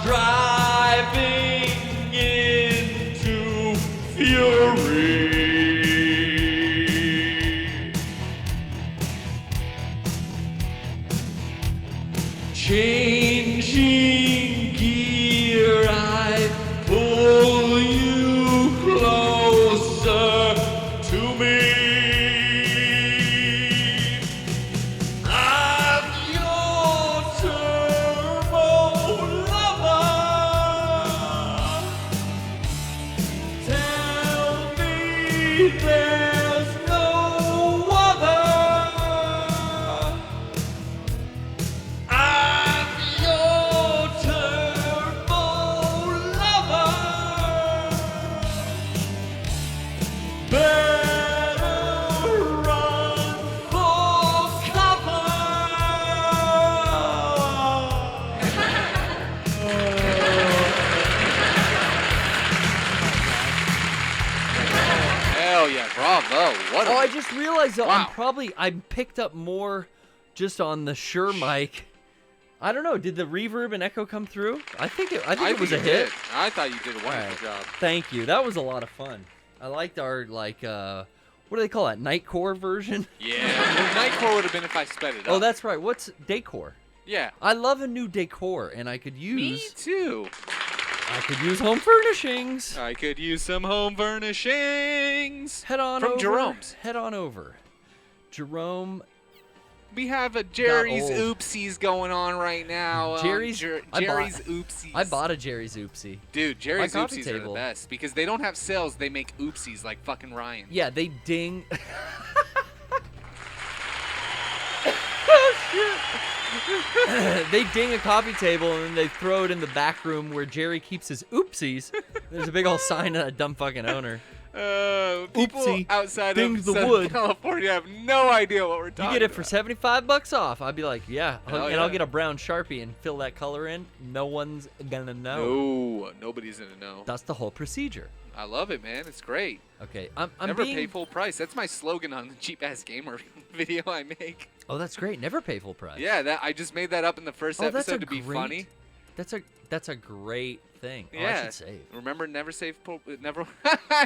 driving into fury. Changing gear, I pull you closer to me. I'm your turbo lover. Tell me there's no other. I'm your turbo lover. Better run for cover. Hell yeah, bravo. What a Oh, I just realized though, Wow. I picked up more just on the Shure mic. I don't know. Did the reverb and echo come through? I think it was a you hit. did. I thought you did a wonderful Alright. job. Thank you. That was a lot of fun. I liked our what do they call that? Nightcore version? Yeah. Well, Nightcore would have been if I sped it up. Oh, that's right. What's decor? Yeah. I love a new decor, and I could Me use too. home furnishings. I could use some home furnishings. Head on From over. Jerome's. Head on over. Jerome We have a Jerry's old. Oopsies going on right now. Jerry's- Jerry's Oopsies. I bought a Jerry's Oopsie. Dude, Jerry's my coffee Oopsies are the table. best because they don't have sales. They make Oopsies like fucking Ryan. Yeah, they ding. They ding a coffee table and then they throw it in the back room where Jerry keeps his oopsies. There's a big old sign of that dumb fucking owner. People Oopsie, outside ding of the Southern wood. California have no idea what we're You talking get it for about. $75 off. I'd be like, yeah. Hell And I'll yeah. get a brown Sharpie and fill that color in. No one's gonna know. No, nobody's gonna know. That's the whole procedure. I love it, man. It's great. Okay, I'm Never being... pay full price. That's my slogan on the cheap ass gamer video I make. Oh, that's great. Never pay full price. Yeah, that I just made that up in the first Oh, that's episode a to be great- funny. That's a great thing. Oh, I Yeah. should save. Remember, never save full. Never.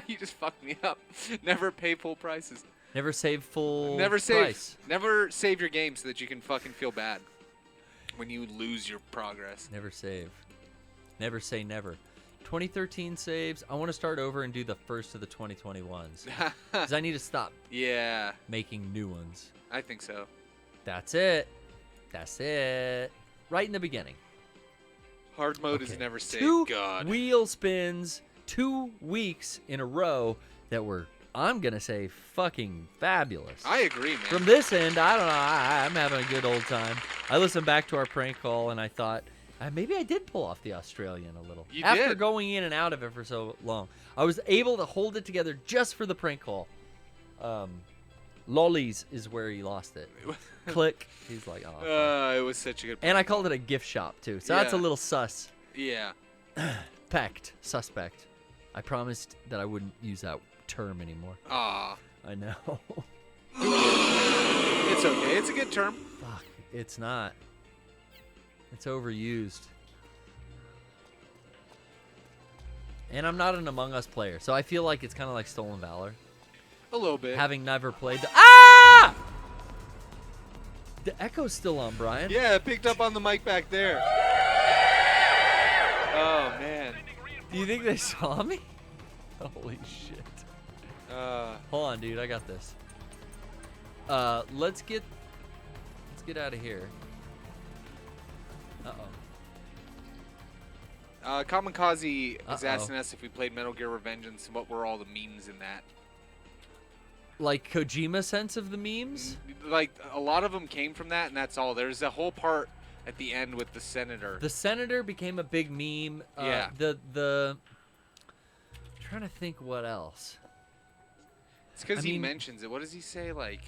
You just fucked me up. Never pay full prices. Never save full Never save. price. Never save your game so that you can fucking feel bad when you lose your progress. Never save. Never say never. 2013 saves. I want to start over and do the first of the 2021s. Because I need to stop Yeah, making new ones. I think so. That's it. That's it. Right in the beginning. Hard mode Okay. is never saved. Two God. wheel spins, 2 weeks in a row that were, I'm going to say, fucking fabulous. I agree, man. From this end, I don't know. I'm having a good old time. I listened back to our prank call and I thought, maybe I did pull off the Australian a little. You After did. going in and out of it for so long, I was able to hold it together just for the prank call. Lollies is where he lost it. Click. He's like, oh. fuck." It was such a good. And I called it a gift shop too, so that's a Yeah. little sus. Yeah. Suspect. I promised that I wouldn't use that term anymore. Ah, I know. it's okay. It's a good term. Fuck, it's not. It's overused. And I'm not an Among Us player, so I feel like it's kind of like Stolen Valor. A little bit. Having never played the... Ah! The echo's still on, Brian. Yeah, it picked up on the mic back there. Oh man. Do you think they saw me? Holy shit. Hold on, dude. I got this. Let's get out of here. Uh-oh. Kamikaze is Uh-oh. asking us if we played Metal Gear Revengeance and what were all the memes in that. Like Kojima sense of the memes? Like a lot of them came from that, and that's all. There's a whole part at the end with the senator. The senator became a big meme. Yeah. The I'm trying to think what else. It's because I he mean- mentions it. What does he say? Like,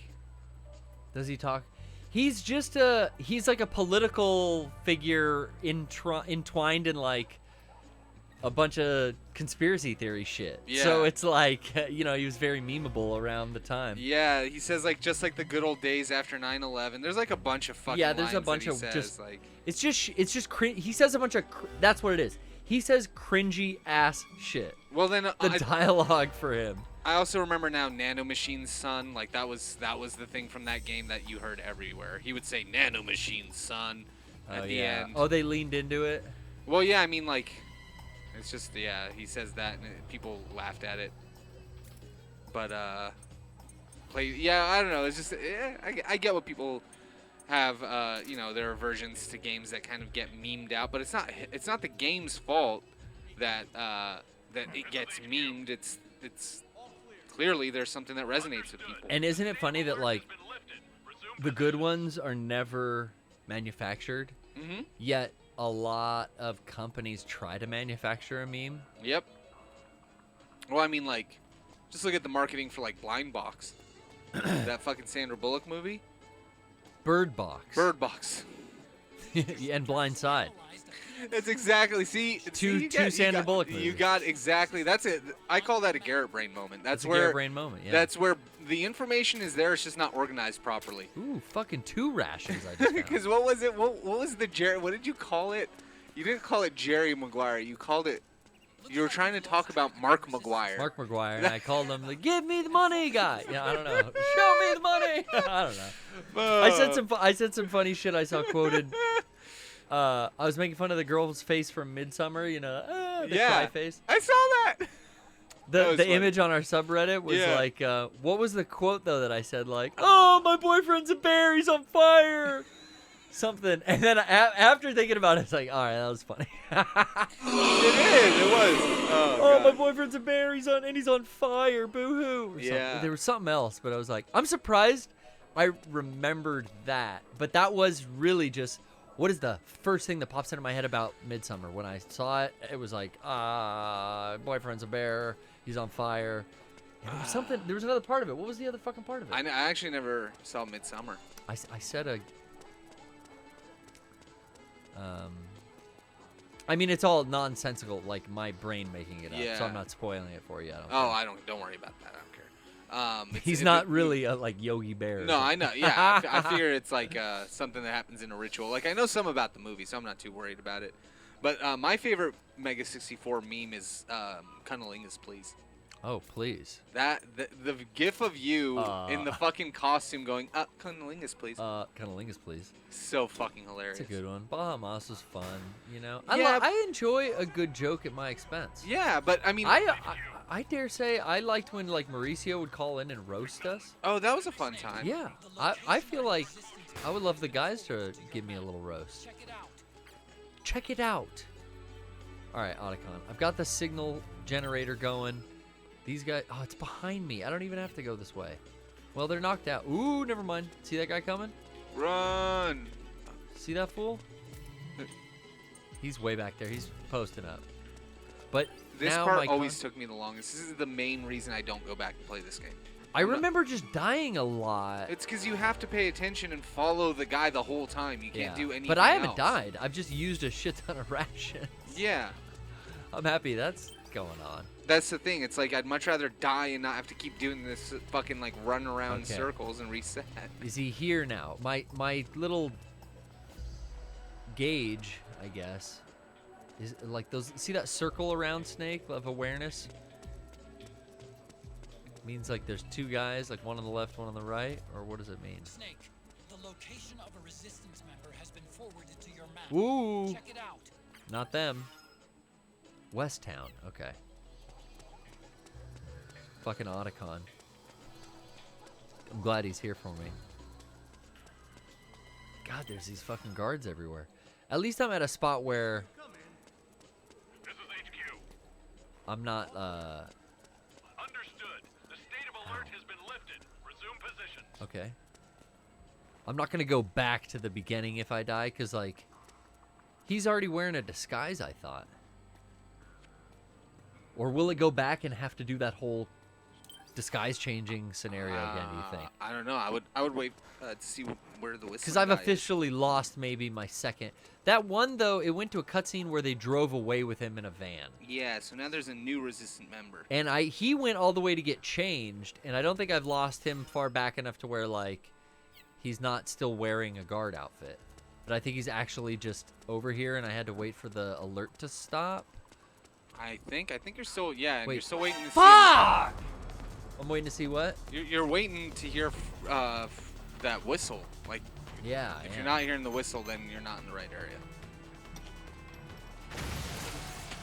Does he talk? He's just he's like a political figure entwined in like a bunch of conspiracy theory shit. So Yeah. it's like, he was very memeable around the time. yeah, he says like just like the good old days after 9/11. There's like a bunch of fucking Yeah, there's a lines that bunch he of says, just- like. It's just he says a bunch of that's what it is. He says cringy ass shit. Well, then The dialogue for him. I also remember now Nanomachine's son. Like that was the thing from that game that you heard everywhere. He would say Nanomachine's son at the end. Oh, they leaned into it. Well, yeah, I mean like, it's just he says that and people laughed at it. But I don't know. It's just I get what people have their aversions to games that kind of get memed out, but it's not the game's fault that it gets memed. It's clearly there's something that resonates with people. And isn't it funny that like the good ones are never manufactured, Mm-hmm. yet a lot of companies try to manufacture a meme? Yep. Well, I mean, like, just look at the marketing for like Blind Box, that fucking Sandra Bullock movie. Bird Box. Bird Box. And Blind Side. That's exactly. Two Sandra Bullock You movies. got exactly. That's it. I call that a Garrett brain moment. That's It's a where Garrett brain moment, yeah. That's where the information is there. It's just not organized properly. Ooh, fucking 2 rations I just found. Because what was it? What was the Jerry? What did you call it? You didn't call it Jerry Maguire. You called it. You were trying to talk about Mark Maguire. Mark McGuire, and I called him the "Give me the money" guy. Yeah, I don't know. Show me the money. I don't know. I said some funny shit I saw quoted. I was making fun of the girl's face from Midsummer. The Yeah. cry face. I saw that. That was The funny. image on our subreddit was Yeah. like, what was the quote though that I said like, "Oh, my boyfriend's a bear. He's on fire." Something, and then after thinking about it, it's like, all right, that was funny. It was. Oh, my God. boyfriend's a bear. He's on fire. Boo hoo. Yeah. There was something else, but I was like, I'm surprised I remembered that. But that was really just, what is the first thing that pops into my head about Midsummer? When I saw it, it was like, boyfriend's a bear. He's on fire. And there was something. There was another part of it. What was the other fucking part of it? I actually never saw Midsummer. I said a. I mean, it's all nonsensical, like my brain making it up, so Yeah. I'm not spoiling it for you. I don't. Oh, don't worry about that. I don't care. He's not really like Yogi Bear. or No, I something. know. Yeah, I figure it's like something that happens in a ritual. Like I know some about the movie, so I'm not too worried about it. But my favorite Mega 64 meme is "Cunnilingus, please." Oh, please. That the gif of you in the fucking costume going, "Cunnilingus, please." Cunnilingus, please. So fucking hilarious. It's a good one. Bahamas was fun, you know. Yeah. I enjoy a good joke at my expense. Yeah, but I mean, I dare say I liked when like Mauricio would call in and roast us. oh, that was a fun time. Yeah, I feel like I would love the guys to give me a little roast. Check it out. Check it out. All right, Otacon. I've got the signal generator going. These guys, oh, it's behind me. I don't even have to go this way. Well, they're knocked out. Ooh, never mind. See that guy coming? Run. See that fool? He's way back there. He's posting up. But This now part my always took me the longest. This is the main reason I don't go back and play this game. I remember just dying a lot. It's because you have to pay attention and follow the guy the whole time. You can't do anything But I haven't else. died. I've just used a shit ton of rations. Yeah. I'm happy that's going on. That's the thing. It's like I'd much rather die and not have to keep doing this fucking like run around in Okay. circles and reset. Is he here now? My little gauge, I guess, is like those. See that circle around Snake of awareness? Means like there's two guys, like one on the left, one on the right, or what does it mean? Snake, the location of a resistance member has been forwarded to your map. Ooh, Check it out. not them. West Town. Okay. Fucking Otacon. I'm glad he's here for me. God, there's these fucking guards everywhere. At least I'm at a spot where I'm not, Understood. The state of alert has been lifted. Resume position. okay. I'm not gonna go back to the beginning if I die, because, like, he's already wearing a disguise, I thought. Or will it go back and have to do that whole disguise changing scenario again, do you think? I don't know. I would wait to see where the whistle. Because I've officially lost maybe my second. That one, though, it went to a cutscene where they drove away with him in a van. Yeah. So now there's a new resistant member. And he went all the way to get changed, and I don't think I've lost him far back enough to where, like, he's not still wearing a guard outfit. But I think he's actually just over here, and I had to wait for the alert to stop. I think you're still and Wait. you're still waiting to see. Fuck! I'm waiting to see what? You're waiting to hear that whistle. Like Yeah, if you're not hearing the whistle, then you're not in the right area.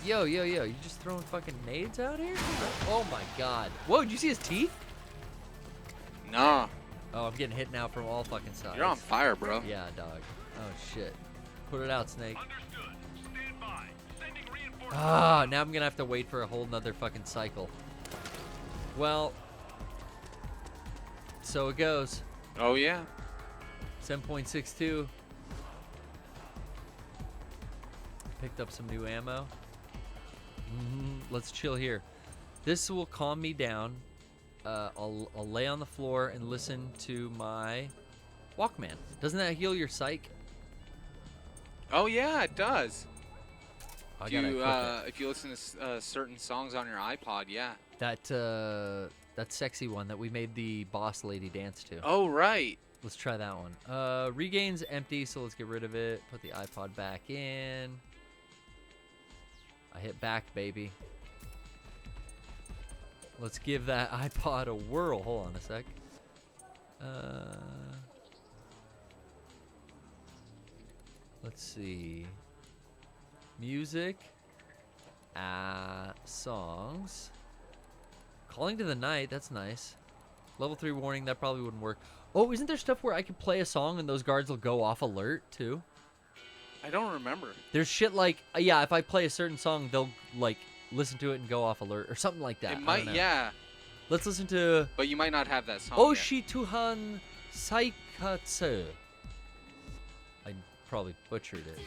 Yo, you just throwing fucking nades out here? Oh my god. Whoa, did you see his teeth? Nah, Oh, I'm getting hit now from all fucking sides. you're on fire, bro. Yeah, dog. Oh shit. Put it out, Snake. Understood. Stand by. Sending reinforcements. Ah, now I'm gonna have to wait for a whole nother fucking cycle. Well, so it goes. Oh yeah. 7.62. Picked up some new ammo. Let's chill here. This will calm me down. I'll lay on the floor and listen to my Walkman. Doesn't that heal your psych? Oh yeah, it does. I If gotta you equip it. if you listen to certain songs on your iPod, yeah. That sexy one that we made the boss lady dance to. Oh right. Let's try that one. Regain's empty, so let's get rid of it. Put the iPod back in. I hit back, baby. Let's give that iPod a whirl. Hold on a sec. Let's see. Music. Songs. Calling to the Night, that's nice. Level 3 warning, that probably wouldn't work. Oh, isn't there stuff where I can play a song and those guards will go off alert, too? I don't remember. There's shit like, yeah, if I play a certain song, they'll, like, listen to it and go off alert or something like that. It I might, don't know. yeah. Let's listen to But you might not have that song. yet. Oshituhan Saikatsu. I probably butchered it.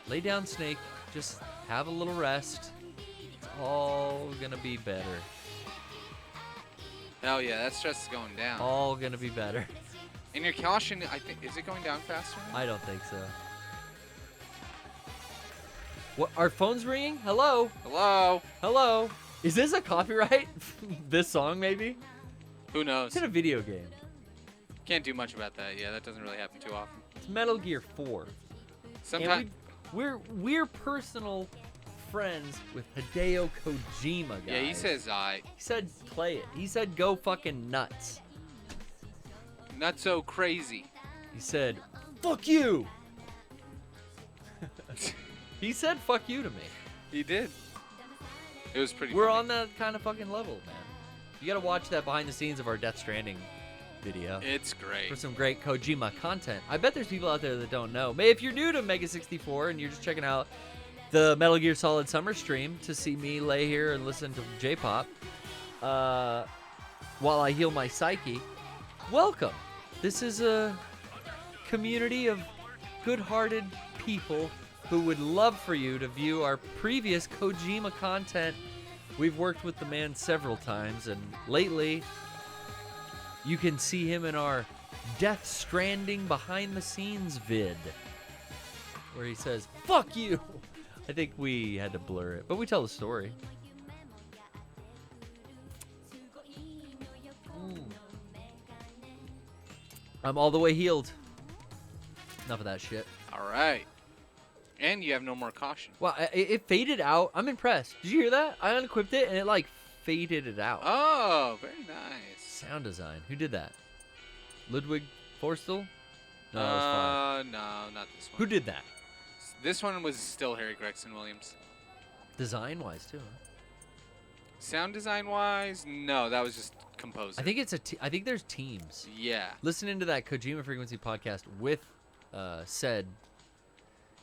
Lay down, Snake. Just have a little rest. It's all gonna be better. Hell yeah, that stress is going down. All gonna be better. And your caution, I think, is it going down faster? I don't think so. What? Our phone's ringing? Hello? Hello? Hello? Is this a copyright? This song, maybe? Who knows? It's in a video game. Can't do much about that. Yeah, that doesn't really happen too often. It's Metal Gear 4. Sometimes. And we're personal friends with Hideo Kojima, guys. Yeah, he says He said play it. He said go fucking nuts. not so crazy. He said, fuck you! He said fuck you to me. He did. It was pretty We're funny. on that kind of fucking level, man. You gotta watch that behind the scenes of our Death Stranding video. It's great. For some great Kojima content. I bet there's people out there that don't know. If you're new to Mega 64 and you're just checking out the Metal Gear Solid Summer stream to see me lay here and listen to J-pop while I heal my psyche, welcome. This is a community of good-hearted people who would love for you to view our previous Kojima content. We've worked with the man several times, and lately you can see him in our Death Stranding behind-the-scenes vid, where he says, fuck you! I think we had to blur it, but we tell the story. I'm all the way healed. Enough of that shit. All right. And you have no more caution. Wow, it faded out. I'm impressed. Did you hear that? I unequipped it and it like faded it out. Oh, very nice. Sound design. Who did that? Ludwig Forstel? No, that was fine. No, not this one. Who did that? This one was still Harry Gregson Williams. Design-wise too. Huh? Sound design-wise, no, that was just composer. I think it's I think there's teams. Yeah. Listening to that Kojima Frequency podcast with said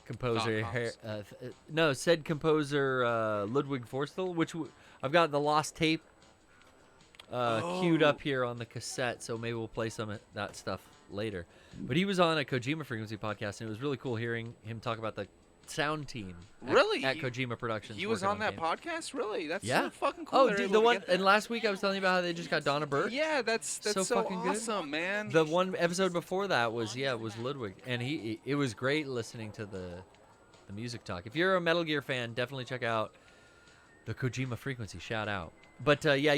composer, said composer Ludwig Forstel, which I've got the lost tape queued up here on the cassette, so maybe we'll play some of that stuff later. But he was on a Kojima Frequency podcast, and it was really cool hearing him talk about the sound team. Really? At Kojima Productions. He was working on that games. podcast? Really? That's Yeah. so fucking cool. Oh, they're dude, able the to one. get that. And last week I was telling you about how they just got Donna Burke. Yeah, that's so fucking good. awesome, man. The one episode before that was Ludwig, and it was great listening to the music talk. If you're a Metal Gear fan, definitely check out the Kojima Frequency. Shout out. But yeah,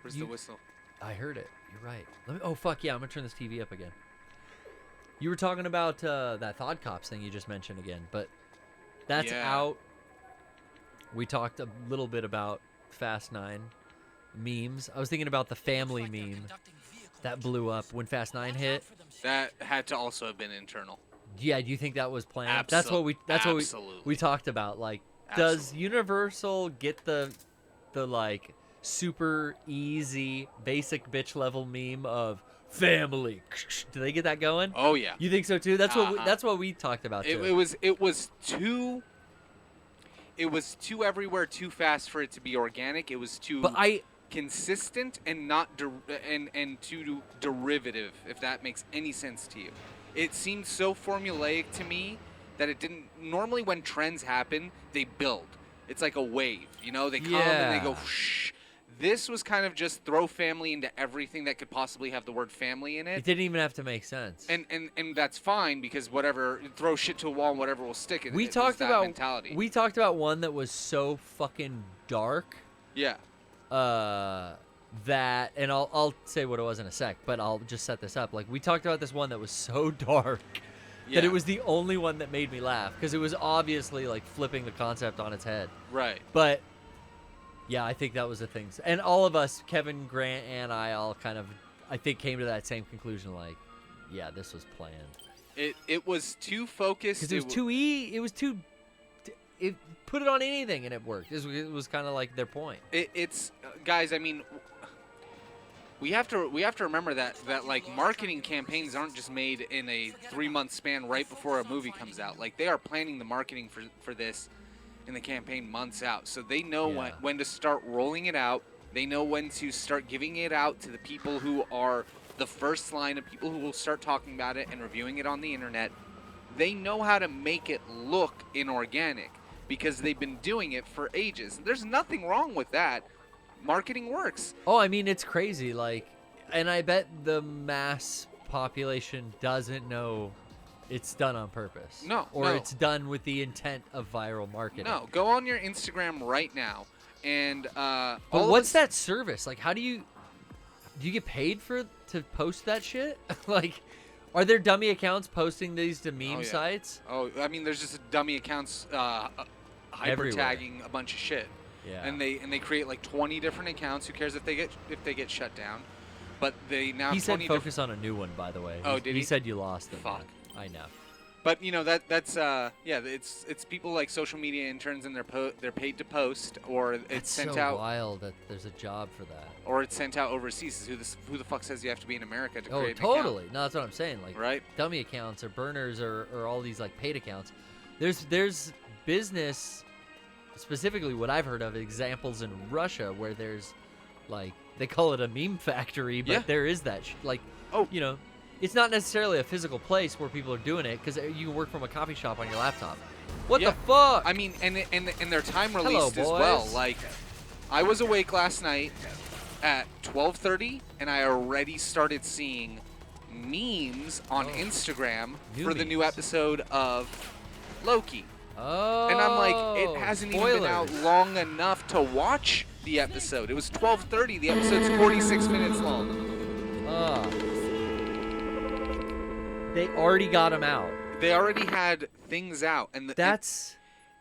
Where's the whistle? I heard it. You're right. Oh fuck yeah, I'm gonna turn this TV up again. You were talking about that Thought Cops thing you just mentioned again, but that's out. We talked a little bit about Fast 9 memes. I was thinking about the family meme that blew up when Fast 9 hit. That had to also have been internal. Yeah, do you think that was planned? Absolutely. That's what we talked about. Like, does Universal get the like super easy basic bitch level meme of family? Do they get that going? Oh yeah. You think so too? That's what we talked about too. It was too everywhere, too fast for it to be organic. It was too consistent and not and too derivative, if that makes any sense to you. It seemed so formulaic to me that it didn't. Normally when trends happen, they build. It's like a wave, you know? They come and they go whoosh. This was kind of just throw family into everything that could possibly have the word family in it. It didn't even have to make sense. And that's fine, because whatever, throw shit to a wall and whatever will stick. We talked about one that was so fucking dark. Yeah. That, and I'll say what it was in a sec, but I'll just set this up. Like, we talked about this one that was so dark that it was the only one that made me laugh, because it was obviously like flipping the concept on its head. Right. But yeah, I think that was the thing. And all of us, Kevin, Grant, and I all kind of, I think, came to that same conclusion. Like, yeah, this was planned. It was too focused. Because it was too put it on anything and it worked. It was kind of like their point. It's guys. I mean, we have to remember that like marketing campaigns aren't just made in a 3-month span right before a movie comes out. Like they are planning the marketing for this in the campaign months out, so they know when to start rolling it out. They know when to start giving it out to the people who are the first line of people who will start talking about it and reviewing it on the internet. They know how to make it look inorganic because they've been doing it for ages. There's nothing wrong with that. Marketing works. Oh, I mean, it's crazy. Like, and I bet the mass population doesn't know it's done on purpose. No, Or no. it's done with the intent of viral marketing. No, go on your Instagram right now. And But what's that service? Like, do you get paid to post that shit? Like, are there dummy accounts posting these to meme sites? Oh, I mean, there's just dummy accounts hyper Everywhere. tagging a bunch of shit. Yeah. And they create like 20 different accounts. Who cares if they get shut down? But they now He have said 20 focus on a new one, by the way. Oh, did he? He said you lost them. Fuck. I know. But you know that's it's people like social media interns and they're paid to post, or it's It's sent so out, wild that there's a job for that. or it's sent out overseas. Who the fuck says you have to be in America to Oh, create an totally. No, that's what I'm saying. Like, Right. dummy accounts or burners or all these like paid accounts. There's business, specifically what I've heard of, examples in Russia where there's like they call it a meme factory, but Yeah. there is that like you know, it's not necessarily a physical place where people are doing it because you can work from a coffee shop on your laptop. What Yeah. the fuck? I mean, and they're time Hello, released as well. boys. Like, I was awake last night at 12:30, and I already started seeing memes on Instagram New for the new memes. episode of Loki. Oh, And I'm like, it hasn't even been out spoilers. long enough to watch the episode. It was 12:30. The episode's 46 minutes long. They already got him out. They already had things out, and That's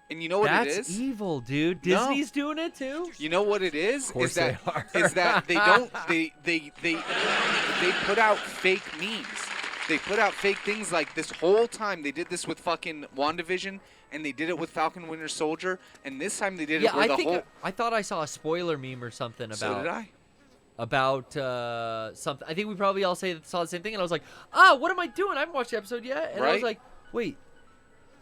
and you know what it that's is? evil, dude. No. Disney's doing it too. You know what it is? Of course Is that they are. is that they don't they put out fake memes. They put out fake things like this whole time. They did this with fucking WandaVision, and they did it with Falcon Winter Soldier, and this time they did Yeah, it with I the think whole. I thought I saw a spoiler meme or something about. So did I. About something. I think we probably all saw the same thing, and I was like, what am I doing? I haven't watched the episode yet. And I was Right. like, wait,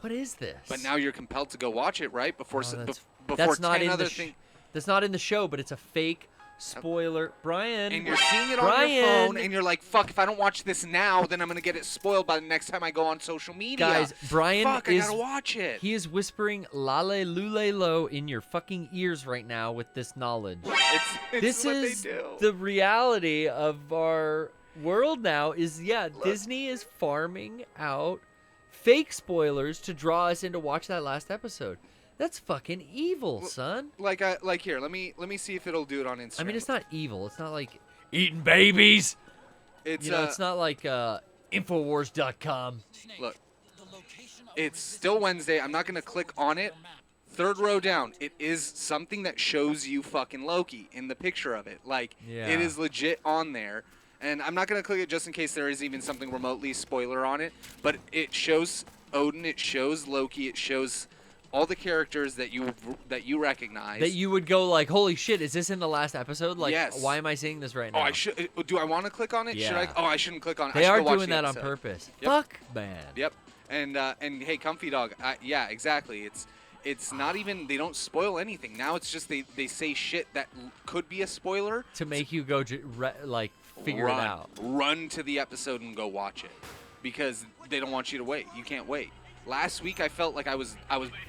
what is this? But now you're compelled to go watch it, right? Before Oh, before that's not 10 in other the things. That's not in the show, but it's a fake spoiler. Brian. And you're seeing it on your phone, and you're like, "Fuck! If I don't watch this now, then I'm gonna get it spoiled by the next time I go on social media." Guys, Brian fuck! is. I gotta watch it. He is whispering "lale lule lo" in your fucking ears right now with this knowledge. It's This what is they do. the reality of our world now. Disney is farming out fake spoilers to draw us in to watch that last episode. That's fucking evil, son. Like here, let me see if it'll do it on Instagram. I mean, it's not evil. It's not like eating babies. It's It's not like Infowars.com. look. It's still Wednesday. I'm not gonna click on it. Third row down. It is something that shows you fucking Loki in the picture of it. Like Yeah. it is legit on there. And I'm not gonna click it just in case there is even something remotely spoiler on it. But it shows Odin. It shows Loki. It shows all the characters that you recognize. That you would go like, holy shit, is this in the last episode? Like, Yes. why am I seeing this right Oh, now? I should. Do I want to click on it? Should I? Yeah. Oh, I shouldn't click on it. I They should are go watch doing the that on episode. purpose. Yep. Fuck, man. Yep. And hey, Comfy Dog. Yeah, exactly. It's not even. They don't spoil anything. Now it's just they say shit that could be a spoiler To make you go, figure it out. Run to the episode and go watch it, because they don't want you to wait. You can't wait. Last week I felt like I was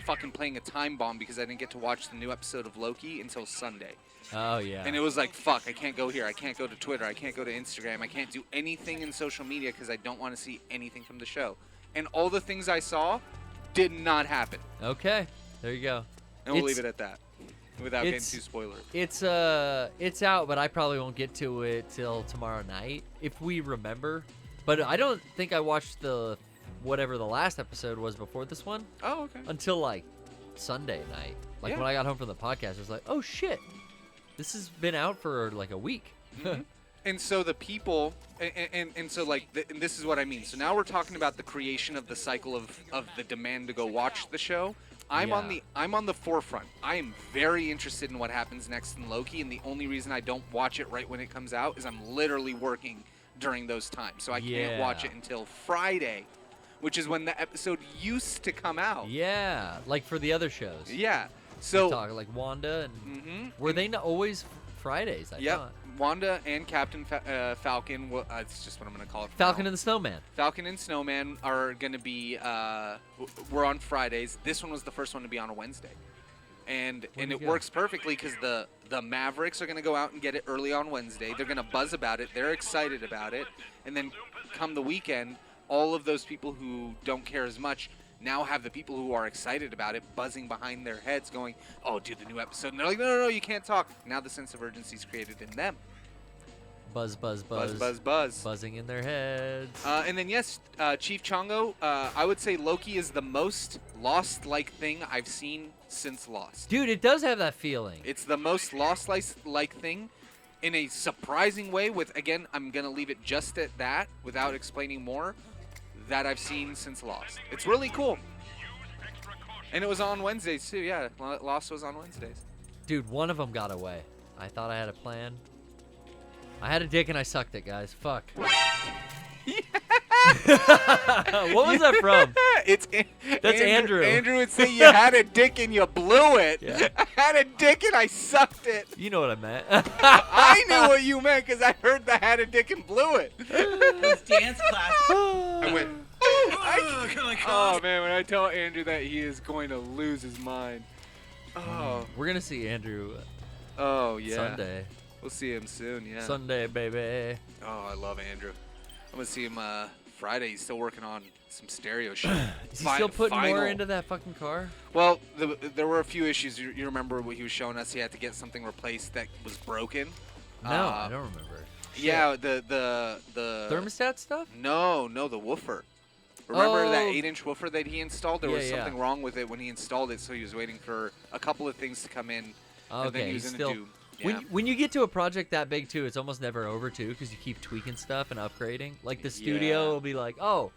fucking playing a time bomb because I didn't get to watch the new episode of Loki until Sunday. Oh, yeah. And it was like, fuck, I can't go here. I can't go to Twitter. I can't go to Instagram. I can't do anything in social media because I don't want to see anything from the show. And all the things I saw did not happen. Okay, there you go. And we'll It's- leave it at that without getting it's- too spoiler. It's out, but I probably won't get to it till tomorrow night if we remember. But I don't think I watched whatever the last episode was before this one Oh, okay. until like Sunday night. Like Yeah. when I got home from the podcast, I was like, oh shit, this has been out for like a week. And so the people, and so like, and this is what I mean. So now we're talking about the creation of the cycle of the demand to go watch the show. I'm on the forefront. I am very interested in what happens next in Loki, and the only reason I don't watch it right when it comes out is I'm literally working during those times, so I can't watch it until Friday, which is when the episode used to come out. Yeah, like for the other shows. Yeah. So like Wanda and were they not always Fridays? I thought. Wanda and Captain Falcon. Well, it's just what I'm going to call it. Falcon and the Snowman. Falcon and Snowman are going to be. We're on Fridays. This one was the first one to be on a Wednesday, and it works perfectly because the Mavericks are going to go out and get it early on Wednesday. They're going to buzz about it. They're excited about it, and then come the weekend, all of those people who don't care as much now have the people who are excited about it buzzing behind their heads going, oh, dude, the new episode. And they're like, no, you can't talk. Now the sense of urgency is created in them. Buzz, buzz, buzz. Buzz, buzz, buzz. Buzzing in their heads. And then, yes, Chief Chongo, I would say Loki is the most Lost-like thing I've seen since Lost. Dude, it does have that feeling. It's the most Lost-like thing in a surprising way with, again, I'm going to leave it just at that without explaining more, that I've seen since Lost. It's really cool. And it was on Wednesdays, too. Yeah, Lost was on Wednesdays. Dude, one of them got away. I thought I had a plan. I had a dick and I sucked it, guys. Fuck. What was that from? That's Andrew. Andrew would say you had a dick and you blew it. Yeah. I had a dick and I sucked it. You know what I meant. I knew what you meant because I heard the had a dick and blew it. It's dance class. I went, oh, man, when I tell Andrew that, he is going to lose his mind. Oh. We're going to see Andrew Sunday. We'll see him soon, yeah. Sunday, baby. Oh, I love Andrew. I'm going to see him Friday. He's still working on some stereo shit. Is he still putting more into that fucking car? Well, there were a few issues. You remember what he was showing us? He had to get something replaced that was broken. No, I don't remember. Yeah, the thermostat stuff? No, the woofer. Remember that 8-inch woofer that he installed? There was something wrong with it when he installed it, so he was waiting for a couple of things to come in. Okay, and then he was still. Yeah. When you get to a project that big too, it's almost never over too because you keep tweaking stuff and upgrading. Like the studio will be like, oh,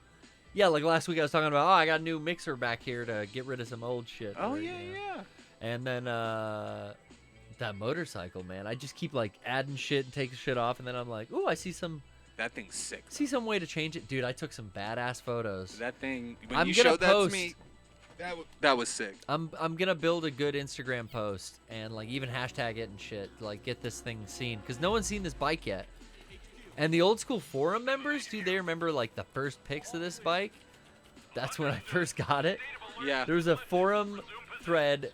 yeah, like last week I was talking about, I got a new mixer back here to get rid of some old shit. Oh, yeah. And then that motorcycle, man, I just keep like adding shit and taking shit off, and then I'm like, ooh, I see some. That thing's sick. See some way to change it, dude. I took some badass photos. That thing. When you showed that to me, that was sick. I'm gonna build a good Instagram post and like even hashtag it and shit, like get this thing seen, because no one's seen this bike yet. And the old school forum members, dude, they remember like the first pics of this bike. That's when I first got it. Yeah. There was a forum thread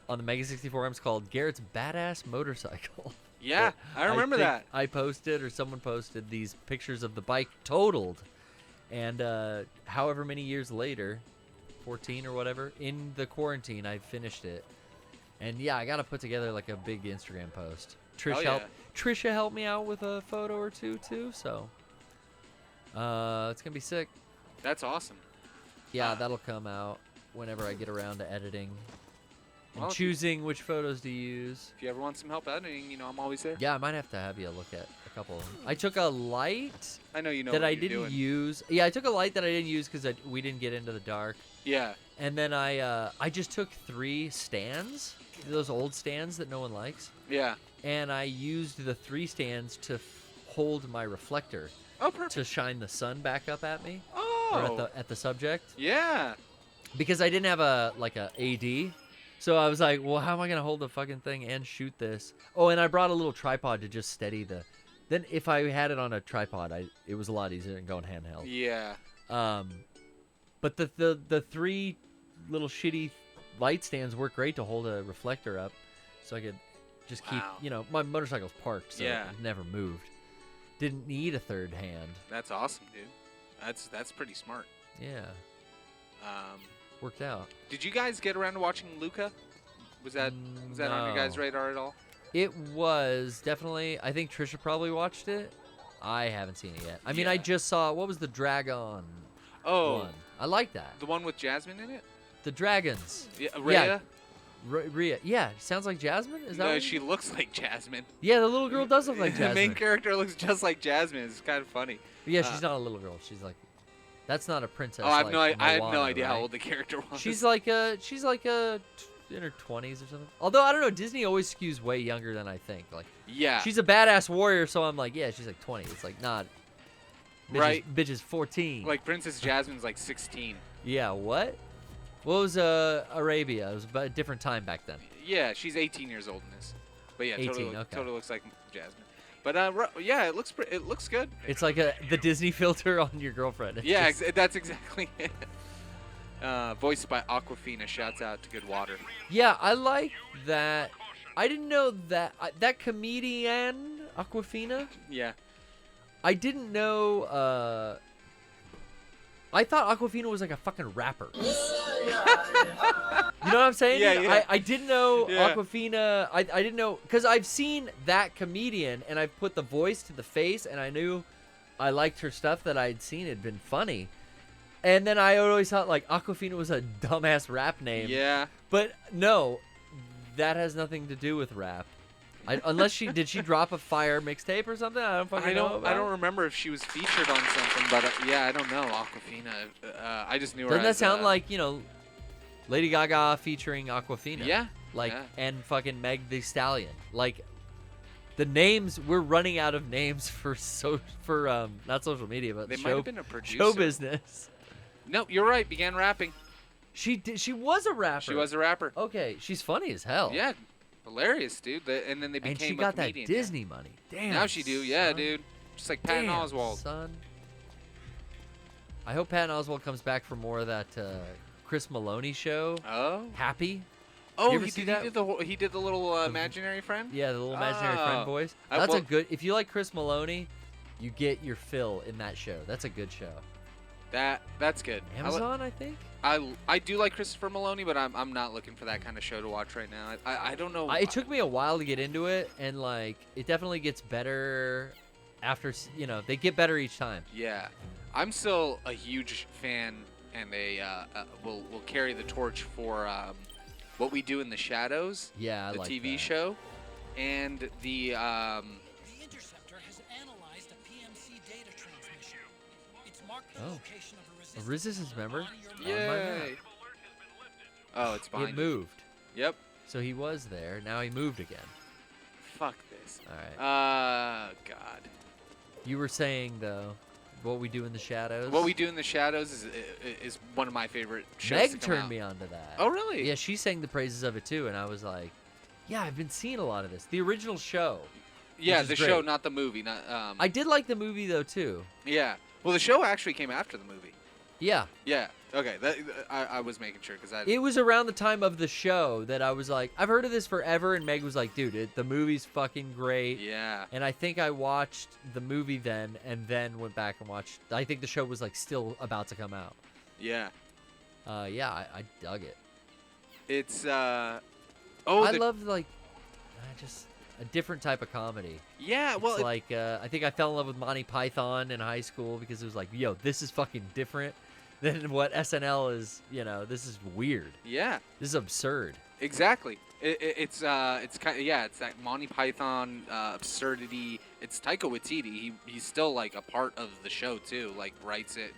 on the Mega 60 forums called Garrett's Badass Motorcycle. Yeah, I remember that. I posted, or someone posted, these pictures of the bike totaled. And however many years later, 14 or whatever, in the quarantine, I finished it. And yeah, I got to put together like a big Instagram post. Trisha helped me out with a photo or two too, so it's going to be sick. That's awesome. Yeah, that'll come out whenever I get around to editing. And choosing which photos to use. If you ever want some help editing, I'm always there. Yeah, I might have to have you look at a couple of them. I took a light I know you know that what I you're didn't doing. use. Yeah, I took a light that I didn't use because we didn't get into the dark. Yeah. And then I just took 3 stands, those old stands that no one likes. Yeah. And I used the 3 stands to hold my reflector. Oh, perfect. To shine the sun back up at me. Oh. Or at the subject. Yeah. Because I didn't have a AD. So I was like, well, how am I going to hold the fucking thing and shoot this? Oh, and I brought a little tripod to just steady the... Then if I had it on a tripod, it was a lot easier than going handheld. Yeah. But the 3 little shitty light stands work great to hold a reflector up. So I could just keep... my motorcycle's parked, so it never moved. Didn't need a third hand. That's awesome, dude. That's pretty smart. Yeah. Worked out. Did you guys get around to watching Luca? Was that on your guys' radar at all? It was definitely. I think Trisha probably watched it. I haven't seen it yet. I mean, I just saw. What was the Dragon? One? I like that. The one with Jasmine in it? The dragons. Yeah, Rhea? Rhea. Yeah, sounds like Jasmine. Is that? No, she looks like Jasmine. Yeah, the little girl does look like Jasmine. The main character looks just like Jasmine. It's kind of funny. Yeah, she's not a little girl. She's like That's not a princess. Oh, I have like I had no Moana, idea how right? old the character was. She's like in her 20s or something. Although I don't know, Disney always skews way younger than I think. Like, yeah. she's a badass warrior, so I'm like, yeah, she's like 20. It's like not. Bitch is 14. Like Princess Jasmine's like 16. Yeah, what? What was Arabia? It was about a different time back then. Yeah, she's 18 years old in this. But yeah, 18, totally, okay. totally looks like Jasmine. But yeah, it looks good. It's like the Disney filter on your girlfriend. It's Yeah, just- that's exactly it. Voiced by Aquafina. Shouts out to Good Water. Yeah, I like that. I didn't know that that comedian Aquafina. Yeah. I didn't know. I thought Aquafina was like a fucking rapper. You know what I'm saying? Yeah, yeah. I didn't know Yeah. Aquafina. I didn't know because I've seen that comedian and I've put the voice to the face and I knew I liked her stuff that I'd seen had been funny. And then I always thought like Aquafina was a dumbass rap name. Yeah. But no, that has nothing to do with rap. Unless she drop a fire mixtape or something? I don't fucking know. I don't remember if she was featured on something, but yeah, I don't know. Aquafina. I just knew her. Doesn't that as, sound like, you know, Lady Gaga featuring Aquafina? Yeah. Like, yeah. and fucking Meg Thee Stallion. Like, the names, we're running out of names for not social media, but They might show, have been a producer. show business. No, you're right. Began rapping. She was a rapper. She was a rapper. Okay, she's funny as hell. Yeah, hilarious, dude. And then they became And she a got that comedian. Disney money. Damn. Now she do, yeah, son. dude. Just like Patton Damn, Oswalt. son. I hope Patton Oswalt comes back for more of that Chris Maloney show. Oh. Happy. Oh, You ever he see did, that? he did the little imaginary friend? Yeah, the little imaginary Oh. friend voice. I- That's well- a good. If you like Chris Maloney, you get your fill in that show. That's a good show. That's good. Amazon, I think. I do like Christopher Maloney, but I'm not looking for that kind of show to watch right now. I don't know. It took me a while to get into it, and like it definitely gets better after they get better each time. Yeah, I'm still a huge fan, and they will carry the torch for What We Do in the Shadows. Yeah, I the like TV that. show, and the The interceptor has analyzed a PMC data transmission. It's marked the location of a A resistance member. on your On my Yay. map. Oh, it's behind It you. moved. Yep. So he was there. Now he moved again. Fuck this. All right. God. You were saying though, What We Do in the Shadows. What We Do in the Shadows is one of my favorite shows. Meg to come turned out. me on to that. Oh, really? Yeah, she sang the praises of it too, and I was like, yeah, I've been seeing a lot of this. The original show. Yeah, which the is show, great. not the movie. Not. I did like the movie though too. Yeah. Well, the show actually came after the movie. Yeah. Yeah. Okay. I was making sure because I. It was around the time of the show that I was like, I've heard of this forever, and Meg was like, dude, the movie's fucking great. Yeah. And I think I watched the movie then, and then went back and watched. I think the show was like still about to come out. Yeah. Yeah, I dug it. It's. I love like, just a different type of comedy. Yeah. Well. It's like I think I fell in love with Monty Python in high school because it was like, yo, this is fucking different than what SNL is. This is weird. Yeah. This is absurd. Exactly. It's kind of, it's that Monty Python absurdity. It's Taika Waititi. He's still like a part of the show too. Like writes it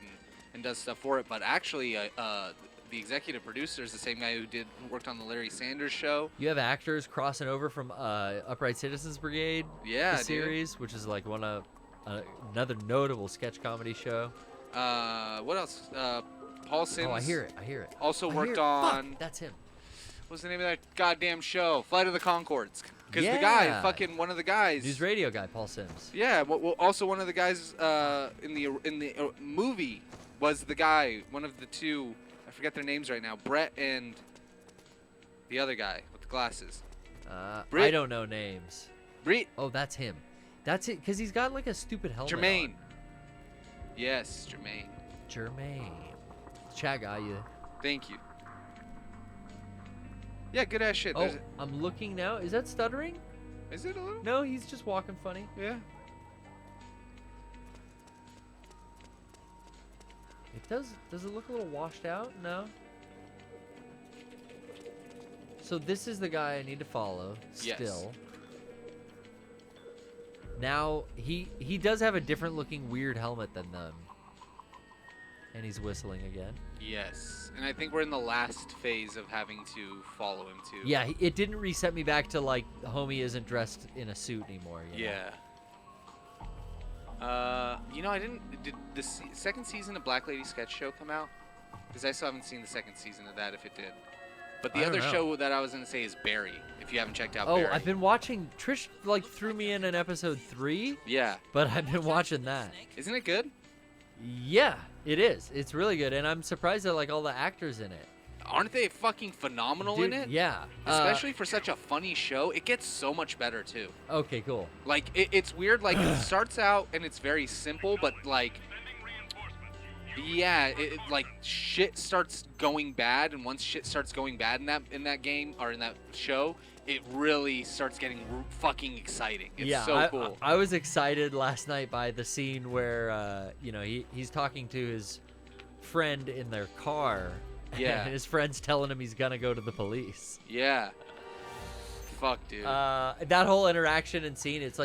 and does stuff for it. But actually, the executive producer is the same guy who worked on the Larry Sanders Show. You have actors crossing over from Upright Citizens Brigade, Yeah, the dude. series, which is like another notable sketch comedy show. What else? Paul Sims. Oh, I hear it. Also I worked hear it. on. Fuck, that's him. What's the name of that goddamn show? Flight of the Conchords. Because the Yeah. guy, one of the guys. News radio guy, Paul Sims. Yeah. Well, also one of the guys in the movie was the guy. One of the two. I forget their names right now. Brett and the other guy with the glasses. I I don't know names. Brett. Oh, that's him. That's it, because he's got like a stupid helmet Jermaine. on. Yes, Jermaine. Jermaine. Chat guy, you. Thank you. Yeah, good ass shit. Oh, I'm looking now. Is that stuttering? Is it a little? No, he's just walking funny. Yeah. It does. Does it look a little washed out? No. So this is the guy I need to follow. Yes. Still. Now he does have a different looking weird helmet than them. and he's whistling again. Yes, and I think we're in the last phase of having to follow him too. Yeah, it didn't reset me back to like the homie isn't dressed in a suit anymore. You know? Yeah. I didn't. Did the second season of Black Lady Sketch Show come out? Because I still haven't seen the second season of that. If it did, but the I don't other know. show that I was gonna say is Barry. If you haven't checked out Oh, Barry. I've been watching. Trish like threw me in episode 3. Yeah. But I've been watching that. Isn't it good? Yeah, it is. It's really good, and I'm surprised at like all the actors in it. Aren't they fucking phenomenal Dude, in it? yeah. Especially for such a funny show, it gets so much better too. Okay, cool. Like it's weird. Like it starts out and it's very simple, but like, yeah, like shit starts going bad, and once shit starts going bad in that game or in that show, it really starts getting fucking exciting. It's yeah, so cool. I was excited last night by the scene where he's talking to his friend in their car. Yeah. And his friend's telling him he's gonna go to the police. Yeah. Fuck, dude. That whole interaction and scene, it's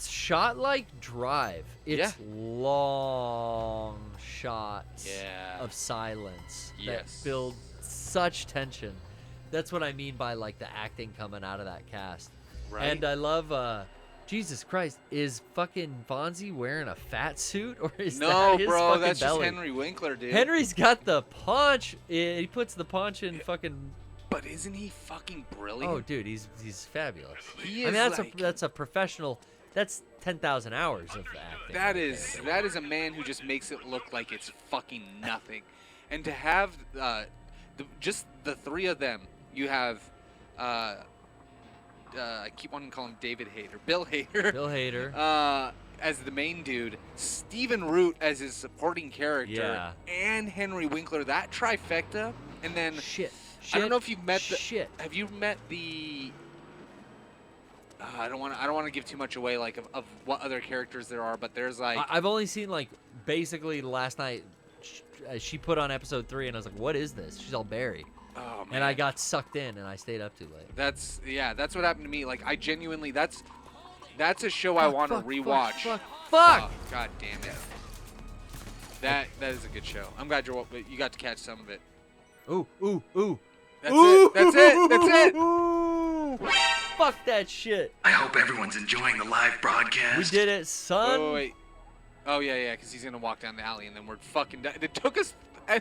shot like Drive. It's long shots of silence that build such tension. That's what I mean by like the acting coming out of that cast. Right. And I love Jesus Christ, is fucking Fonzie wearing a fat suit, or is that his bro, fucking that's belly? just Henry Winkler, dude. Henry's got the punch. He puts the punch in fucking. But isn't he fucking brilliant? Oh, dude, he's fabulous. He I is. mean, that's a professional. That's 10,000 hours of acting. That is a man who just makes it look like it's fucking nothing, and to have just the three of them, you have. I keep wanting to call him David Hayter, Bill Hader. Bill Hader. As the main dude, Stephen Root as his supporting character, and Henry Winkler. That trifecta, and then shit. I don't know if you've met the. Shit. Have you met the? I don't want to give too much away, like of what other characters there are, but there's like. I've only seen like basically last night. She put on episode 3, and I was like, "What is this?" She's all Barry. Oh, man. And I got sucked in, and I stayed up too late. That's what happened to me. Like I genuinely, that's a show I want to rewatch. Fuck. Oh, God damn it. That is a good show. I'm glad you got to catch some of it. Ooh. That's it. That's it. That's it. Fuck that shit. I hope everyone's enjoying the live broadcast. We did it, son. Oh wait. Oh yeah, because he's gonna walk down the alley, and then we're fucking. It took us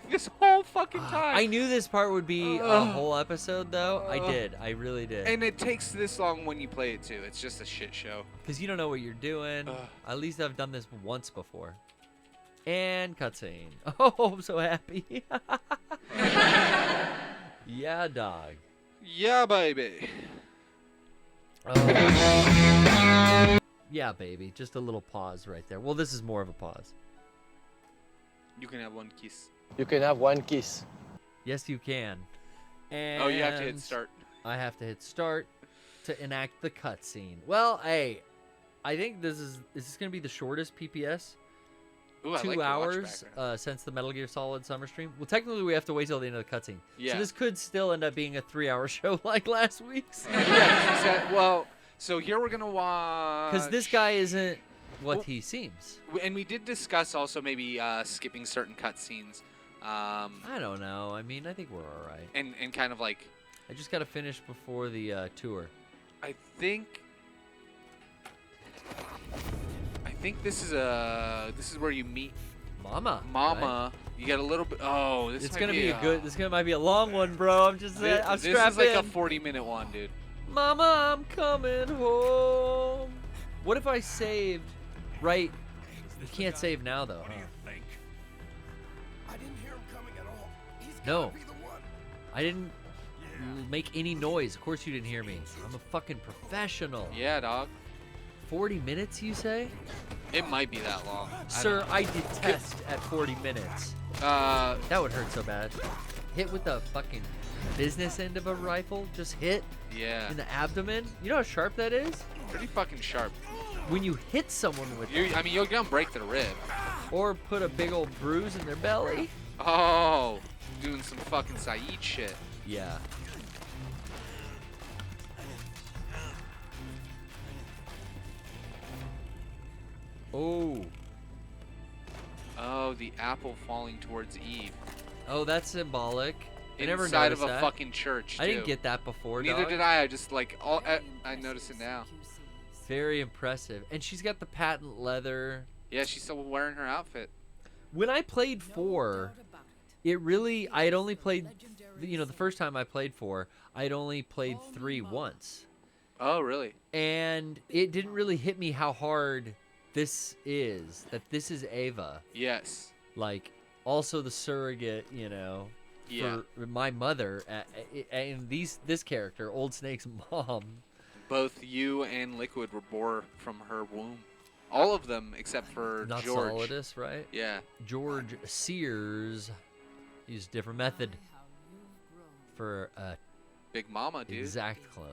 this whole fucking time. I knew this part would be a whole episode, though. I really did. And it takes this long when you play it too. It's just a shit show. Because you don't know what you're doing. At least I've done this once before. And cutscene. Oh, I'm so happy. Yeah, dog. Yeah, baby. Yeah, baby. Just a little pause right there. Well, this is more of a pause. You can have one kiss. You can have one kiss. Yes, you can. And oh, you have to hit start. I have to hit start to enact the cutscene. Well, hey, I think is this going to be the shortest PPS? Ooh, I 2 like the hours since the Metal Gear Solid Summer Stream. Well, technically, we have to wait till the end of the cutscene. Yeah. So this could still end up being a 3-hour show like last week's. Yeah. Well, so here we're gonna watch. Because this guy isn't what he seems. And we did discuss also maybe skipping certain cutscenes. I don't know. I mean, I think we're all right. And kind of like. I just got to finish before the tour. I think this is where you meet Mama. Right? You get a little bit. Oh, this. It's might gonna be a good. This might be a long one, bro. I'm just. I'm this strapped is like in. a 40-minute one, dude. Mama, I'm coming home. What if I saved? Right. You can't save now, though. Huh? No. I didn't make any noise. Of course you didn't hear me. I'm a fucking professional. Yeah, dog. 40 minutes, you say? It might be that long. Sir, I detest at 40 minutes. That would hurt so bad. Hit with the fucking business end of a rifle. Just hit in the abdomen. You know how sharp that is? Pretty fucking sharp. When you hit someone with I mean, you're gonna break their rib. Or put a big old bruise in their belly. Oh, doing some fucking Saeed shit. Yeah. Oh, the apple falling towards Eve. Oh, that's symbolic. I never Inside noticed of a that. fucking church, I didn't too. get that before, Neither dog. did I. I just, like, I noticed it now. Very impressive. And she's got the patent leather. Yeah, she's still wearing her outfit. When I played 4, it really... I had only played... You know, the first time I played 4, I had only played 3 once. Oh, really? And it didn't really hit me how hard this is. That this is Ava. Yes. Like, also the surrogate, you know, Yeah. for my mother. And this character, Old Snake's mom. Both you and Liquid were born from her womb. All of them except for Not George. Solidus, right? Yeah. George Sears used a different method for a Big Mama, dude. exact clone.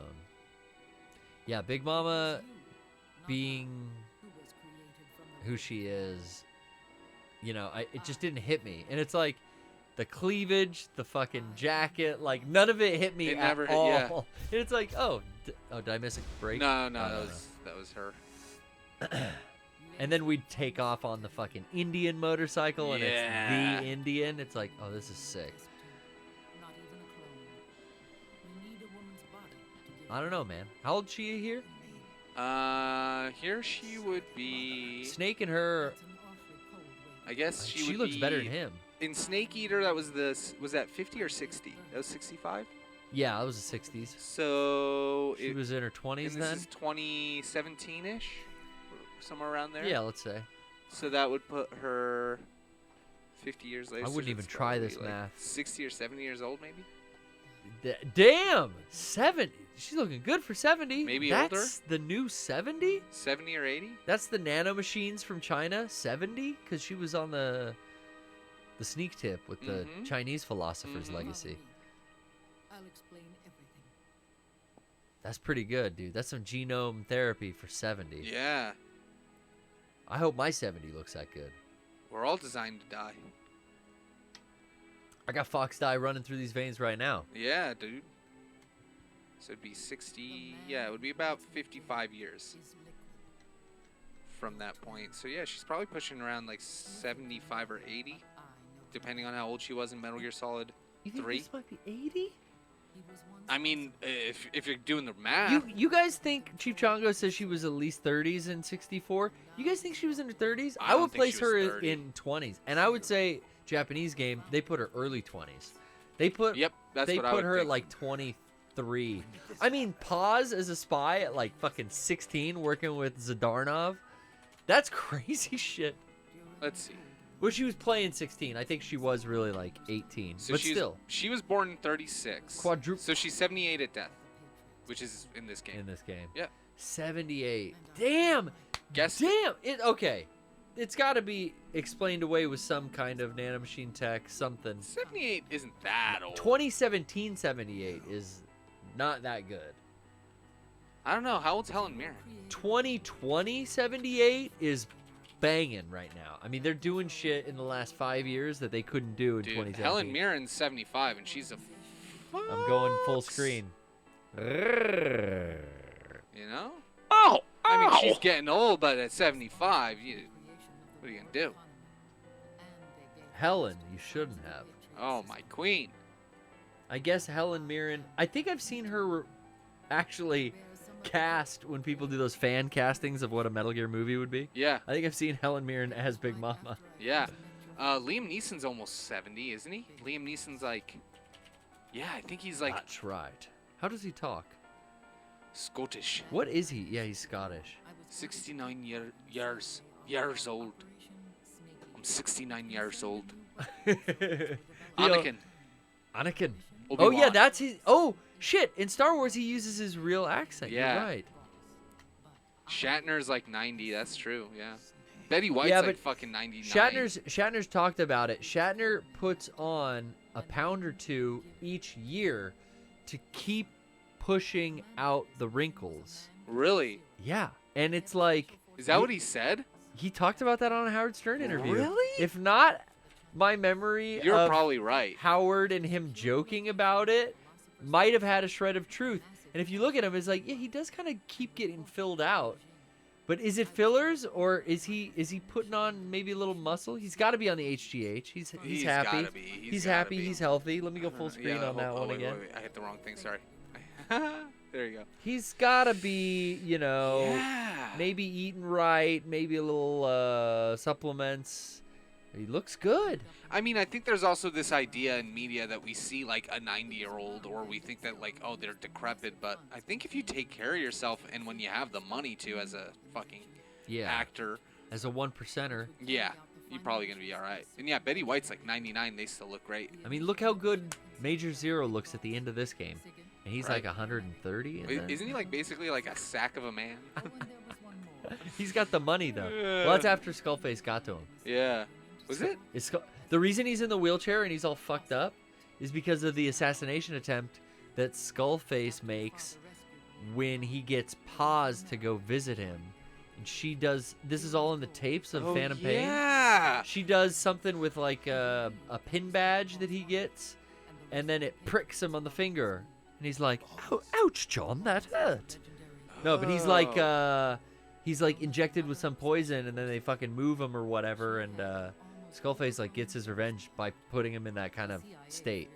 Yeah, Big Mama being who she is, you know, it just didn't hit me. And it's like the cleavage, the fucking jacket, like none of it hit me It at never hit- all. yeah. And it's like, oh, did I miss a break? No, I don't that was her. And then we'd take off on the fucking Indian motorcycle, and Yeah. it's the Indian. It's like, oh, this is sick. I don't know, man. How old is she here? Here she would be. Snake and her. I guess she would looks be, better than him. In Snake Eater, that was was that 50 or 60? That was 65. Yeah, that was the 60s. So She was in her 20s and then? this is 2017-ish, somewhere around there. Yeah, let's say. So that would put her 50 years later. I so wouldn't even that's try this probably, like, math. 60 or 70 years old, maybe. Damn! 70. She's looking good for 70. Maybe That's older? the new 70? 70 or 80. That's the nano machines from China, 70? Because she was on the sneak tip with the Mhm. Chinese philosopher's Mhm. legacy. I'll explain everything. That's pretty good, dude. That's some genome therapy for 70. Yeah, I hope my 70 looks that good. we're all designed to die. I got Fox dye running through these veins right now. Yeah, dude. So it'd be 60. Yeah, it would be about 55 years from that point. So yeah, she's probably pushing around like 75 or 80, depending on how old she was in Metal Gear Solid You think 3. this might be 80? I mean, if you're doing the math, You guys think Chief Chongo says she was at least 30s in 64? You guys think she was in her 30s? I I don't would think place she was her 30. in 20s. And I would say Japanese game, they put her early 20s. They put Yep, that's they what I put would her at think. like 23. I mean, Paz as a spy at like fucking 16 working with Zadarnov. That's crazy shit. let's see. Well, she was playing 16. I think she was really like 18. So but she's, still, she was born in 36. So she's 78 at death, which is in this game. in this game. Yeah. 78. Damn. Guess. Damn. Okay. It's got to be explained away with some kind of nanomachine tech, something. 78 isn't that old. 2017 78 is not that good. I don't know. How old's Helen Mirren? 2020 78 is banging right now. I mean, they're doing shit in the last 5 years that they couldn't do in Dude, 2017. Helen Mirren's 75, and she's a. I'm going full screen. You know? Oh, I mean, ow. she's getting old, but at 75, what are you gonna do? Helen, you shouldn't have. Oh, my queen. I guess Helen Mirren. I think I've seen her actually cast when people do those fan castings of what a Metal Gear movie would be. Yeah, I think I've seen Helen Mirren as Big Mama. yeah. Liam Neeson's almost 70, isn't he? Liam Neeson's like, yeah, I think he's like That's right. How does he talk? Scottish. What is he? Yeah, he's Scottish. 69 years old. I'm 69 years old. Anakin. Anakin. Anakin. Oh Obi-Wan. yeah, that's his. Oh shit! In Star Wars, he uses his real accent. Yeah. You're right. Shatner's like 90. That's true. Yeah. Betty White's Yeah, like but fucking 99. Shatner's talked about it. Shatner puts on a pound or two each year to keep pushing out the wrinkles. Really? Yeah, and it's like. Is that what he said? He talked about that on a Howard Stern interview. Really? If not, my memory You're of probably right. Howard and him joking about it might have had a shred of truth. And if you look at him, it's like, yeah, he does kind of keep getting filled out. But is it fillers or is he putting on maybe a little muscle? He's got to be on the HGH. He's happy. Gotta be. He's gotta happy. be. He's healthy. Let me go full screen on that one wait, again. Wait. I hit the wrong thing. Sorry. There you go. He's got to be, Yeah. maybe eating right, maybe a little supplements. He looks good. I mean, I think there's also this idea in media that we see like a 90-year-old, or we think that like, oh, they're decrepit. But I think if you take care of yourself, and when you have the money to, as a fucking actor, As a 1%er. yeah, you're probably gonna be all right. And yeah, Betty White's like 99. They still look great. I mean, look how good Major Zero looks at the end of this game. And he's like 130. And then... Isn't he like basically like a sack of a man? He's got the money, though. Well, that's after Skullface got to him. Yeah. Was it? The reason he's in the wheelchair and he's all fucked up is because of the assassination attempt that Skullface makes when he gets paused to go visit him. And she does... This is all in the tapes of Phantom Pain. Yeah. She does something with like a pin badge that he gets, and then it pricks him on the finger. And he's like, "Oh, ouch, John, that hurt." No, but he's like injected with some poison, and then they fucking move him or whatever, and Skullface like gets his revenge by putting him in that kind of state.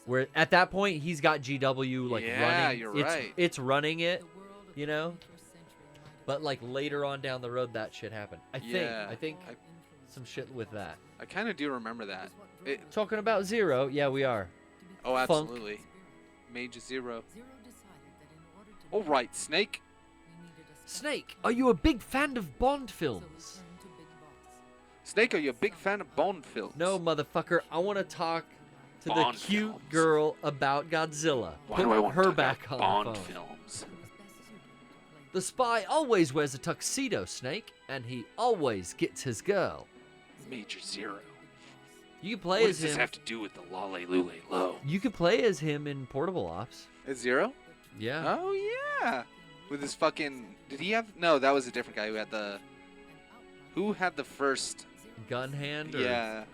Where at that point he's got GW like running. You're right. It's running it, But like later on down the road, that shit happened. I think some shit with that. I kind of do remember that. Talking about Zero, yeah, we are. Oh, absolutely. Major Zero. All right, Snake. Snake, are you a big fan of Bond films? Snake, are you a big fan of Bond films? No, motherfucker. I want to talk to Bond the cute films. girl about Godzilla. Why Put do I want her to talk back about on Bond the phone. films? The spy always wears a tuxedo, Snake, and he always gets his girl. Major Zero. You can play What as does this him. have to do with the Lale Lule Low? You could play as him in Portable Ops. As Zero? Yeah. Oh, yeah. With his fucking... Did he have... No, that was a different guy who had the... Who had the first... Gun hand? Or... Yeah.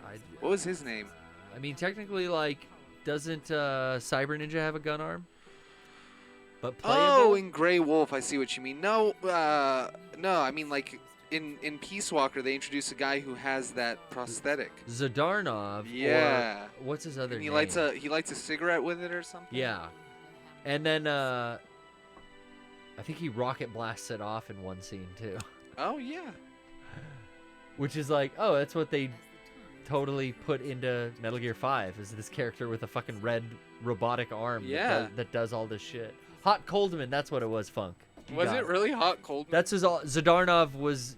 What was his name? I mean, technically, like, doesn't Cyber Ninja have a gun arm? But playable? Oh, in Grey Wolf, I see what you mean. No, no, I mean, like, in Peace Walker, they introduce a guy who has that prosthetic. Zadarnov. Yeah. Or what's his other And he name? lights a cigarette with it or something. Yeah. And then I think he rocket blasts it off in one scene too. Oh yeah. Which is like, oh, that's what they totally put into Metal Gear 5 is this character with a fucking red robotic arm that does all this shit. Hot Coldman, that's what it was, Funk. You Was got it really Hot Coldman? That's his Zadarnov was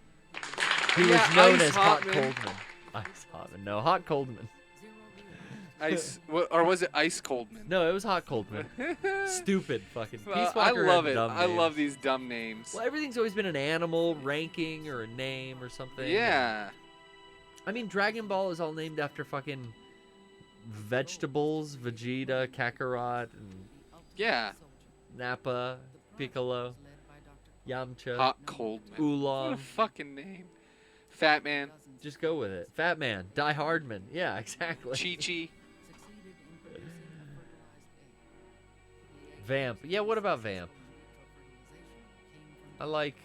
he Yeah, was known Ice as Hot Hotman. Coldman. Ice Hotman. No, Hot Coldman. Ice, or was it Ice Coldman? No, it was Hot Coldman. Stupid fucking Peace I Walker love had it. dumb I names. love these dumb names. Well, everything's always been an animal ranking or a name or something. Yeah. I mean, Dragon Ball is all named after fucking vegetables, Vegeta, Kakarot, and Yeah. Nappa, Piccolo, Yamcha, Hot Coldman. What a Oolong. fucking name. Fat Man. Just go with it. Fat Man, Die Hardman. Yeah, exactly. Chi-Chi. Vamp. Yeah, what about Vamp? I like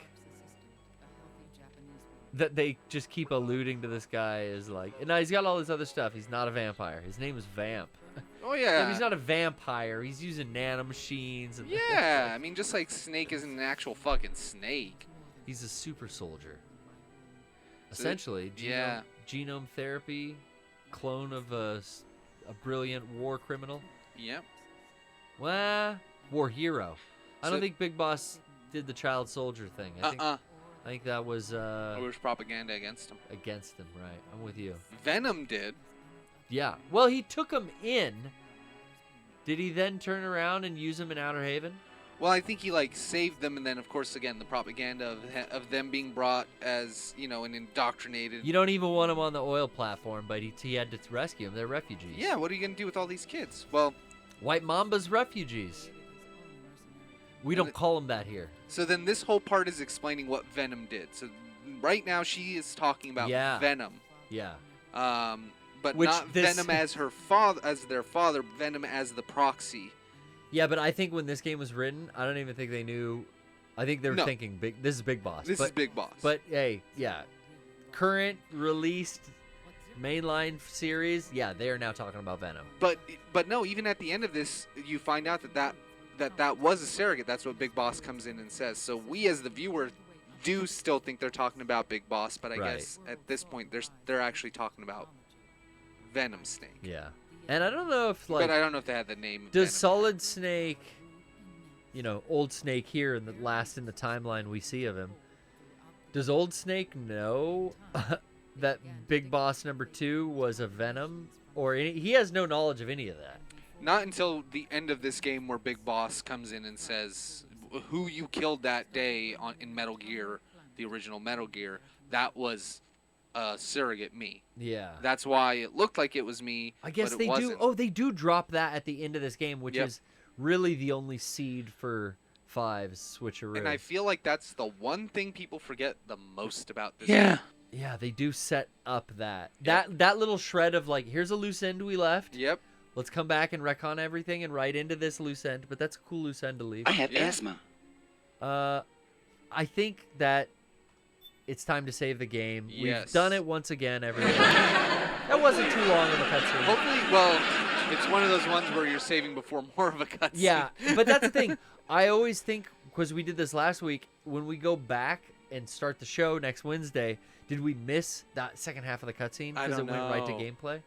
that they just keep alluding to this guy as like, and now he's got all this other stuff. He's not a vampire. His name is Vamp. Oh yeah. Like, he's not a vampire. He's using nanomachines. And Yeah, I mean, just like Snake isn't an actual fucking snake. He's a super soldier. So Essentially, yeah. genome therapy, clone of a brilliant war criminal. Yep. Well, war hero. I So- don't think Big Boss did the child soldier thing. I think that was There was propaganda against him. against him, right? I'm with you. Venom did. Yeah. Well, he took him in. Did he then turn around and use him in Outer Haven? Well, I think he like saved them, and then of course again the propaganda of them being brought as and indoctrinated. You don't even want him on the oil platform, but he had to rescue them. They're refugees. Yeah. What are you gonna do with all these kids? Well, White Mamba's refugees. We don't call them that here. so then this whole part is explaining what Venom did. So right now she is talking about Venom. Yeah. But Which not this- Venom as her father, as their father. Venom as the proxy. Yeah, but I think when this game was written, I don't even think they knew I think they're No. thinking big. This is Big Boss. This is Big Boss. But hey, yeah, current released mainline series, yeah, they are now talking about Venom. But no, even at the end of this, you find out that was a surrogate. That's what Big Boss comes in and says. So we, as the viewer, do still think they're talking about Big Boss, but I Right. guess at this point they're actually talking about Venom Snake. Yeah, and I don't know if like. But I don't know if they had the name. Does Venom. Solid Snake, old Snake here in the last in the timeline we see of him, does old Snake know that Big Boss number 2 was a Venom? Or he has no knowledge of any of that. Not until the end of this game where Big Boss comes in and says, who you killed that day in Metal Gear, the original Metal Gear, that was surrogate me. Yeah. That's why it looked like it was me, I guess but they it wasn't. do. Oh, they do drop that at the end of this game, which Yep. is really the only seed for 5's switcheroo. And I feel like that's the one thing people forget the most about this Yeah. game. Yeah, they do set up that little shred of like, here's a loose end we left. Yep. Let's come back and retcon everything and write into this loose end, but that's a cool loose end to leave. I have asthma. I think that it's time to save the game. Yes. We've done it once again, everyone. That wasn't too long of a cutscene. Hopefully, well, it's one of those ones where you're saving before more of a cutscene. Yeah, but that's the thing. I always think, because we did this last week, when we go back and start the show next Wednesday, did we miss that second half of the cutscene I because it don't went right to know. gameplay?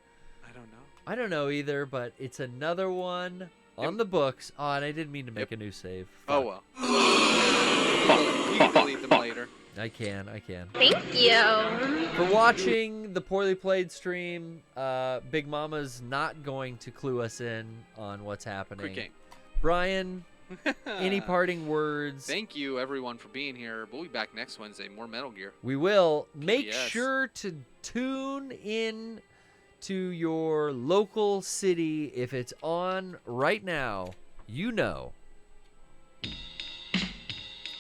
I don't know. I don't know either, but it's another one on the books. Oh, and I didn't mean to make a new save. Oh, Fuck. well. You can delete them later. I can. Thank you. For watching the Poorly Played stream, Big Mama's not going to clue us in on what's happening. Quick game. Brian, any parting words? Thank you, everyone, for being here. We'll be back next Wednesday. More Metal Gear. We will. Make Yes. sure to tune in to your local city. If it's on right now,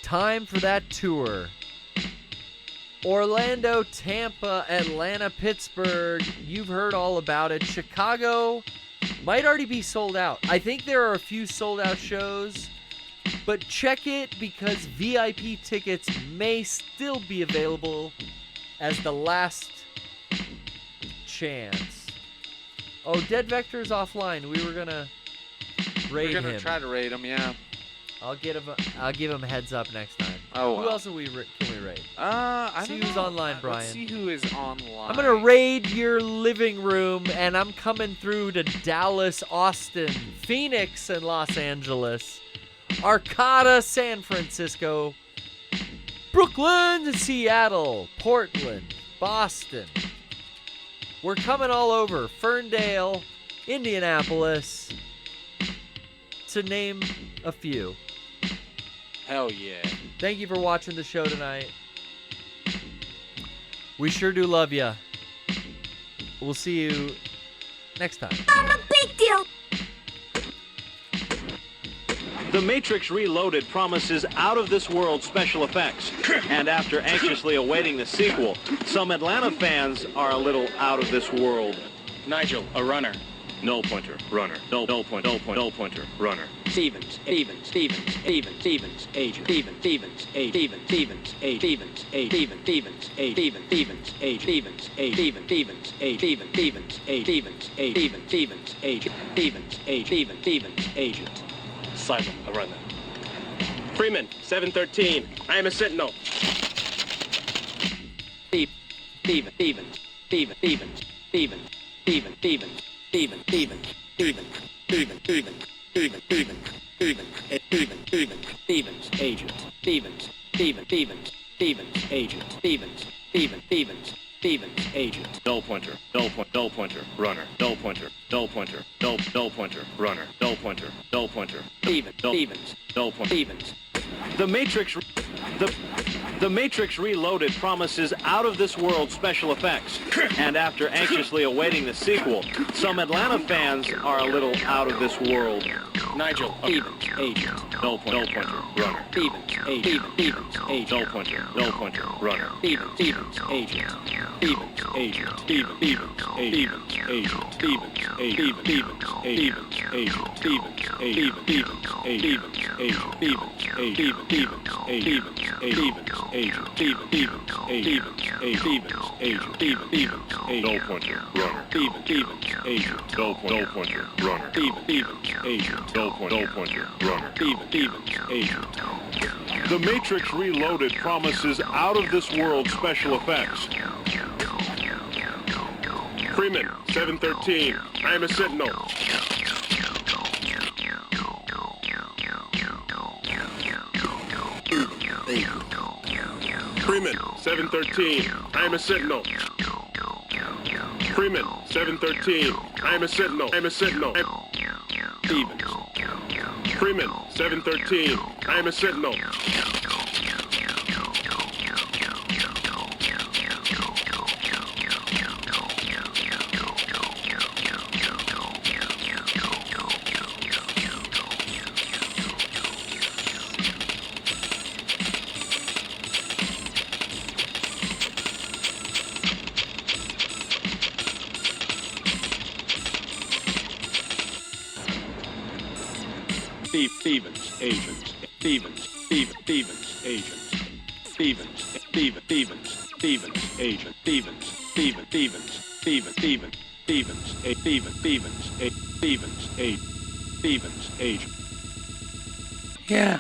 time for that tour. Orlando, Tampa, Atlanta, Pittsburgh. You've heard all about it. Chicago might already be sold out. I think there are a few sold out shows, but check it because VIP tickets may still be available as the last chance. Oh, Dead Vector's offline. We were gonna raid We're gonna him. try to raid him, yeah. I'll give him a heads up next time. Oh, Who well. else can we raid? I See don't who's know. online, Brian. Let's see who is online. I'm gonna raid your living room, and I'm coming through to Dallas, Austin, Phoenix, and Los Angeles, Arcata, San Francisco, Brooklyn, and Seattle, Portland, Boston. We're coming all over. Ferndale, Indianapolis, to name a few. Hell yeah. Thank you for watching the show tonight. We sure do love ya. We'll see you next time. Big deal. The Matrix Reloaded promises out-of-this-world special effects. And after anxiously awaiting the sequel, some Atlanta fans are a little out of this world. Nigel, a runner. Null pointer, runner. Null pointer, runner. Stevens, agent. Stevens, agent. Stevens, agent. Stevens, agent. Stevens, agent. Simon, a runner. Freeman, 713. I am a sentinel. Null pointer, runner. Null pointer, runner. Null pointer. The Matrix Reloaded promises out-of-this-world special effects. And after anxiously awaiting the sequel, some Atlanta fans are a little out of this world. Nigel, Stevens, agent. Null pointer, runner. Stevens, agent. Stevens, agent. Null pointer, runner. Stevens, agent. Stevens, agent. Stevens, agent. Stevens, agent. Stevens, agent. Stevens, agent. Stevens, agent. Stevens, agent. Stevens, agent. Stevens, agent. Stevens, agent. Stevens, agent. Stevens, agent. Stevens, agent. Stevens, agent. Null pointer, runner. Stevens, agent. Null pointer, runner. Stevens, agent. Null pointer, runner. Stevens, agent. The Matrix Reloaded promises out-of-this-world special effects. Freeman, 713. I am a Sentinel. Freeman, 713. I am a Sentinel. Freeman, 713. I am a Sentinel. I am a Sentinel. Stevens. Freeman, 713. I am a Sentinel. Stevens, agent. Stevens, agent. Stevens, agent. Stevens, agent. Yeah.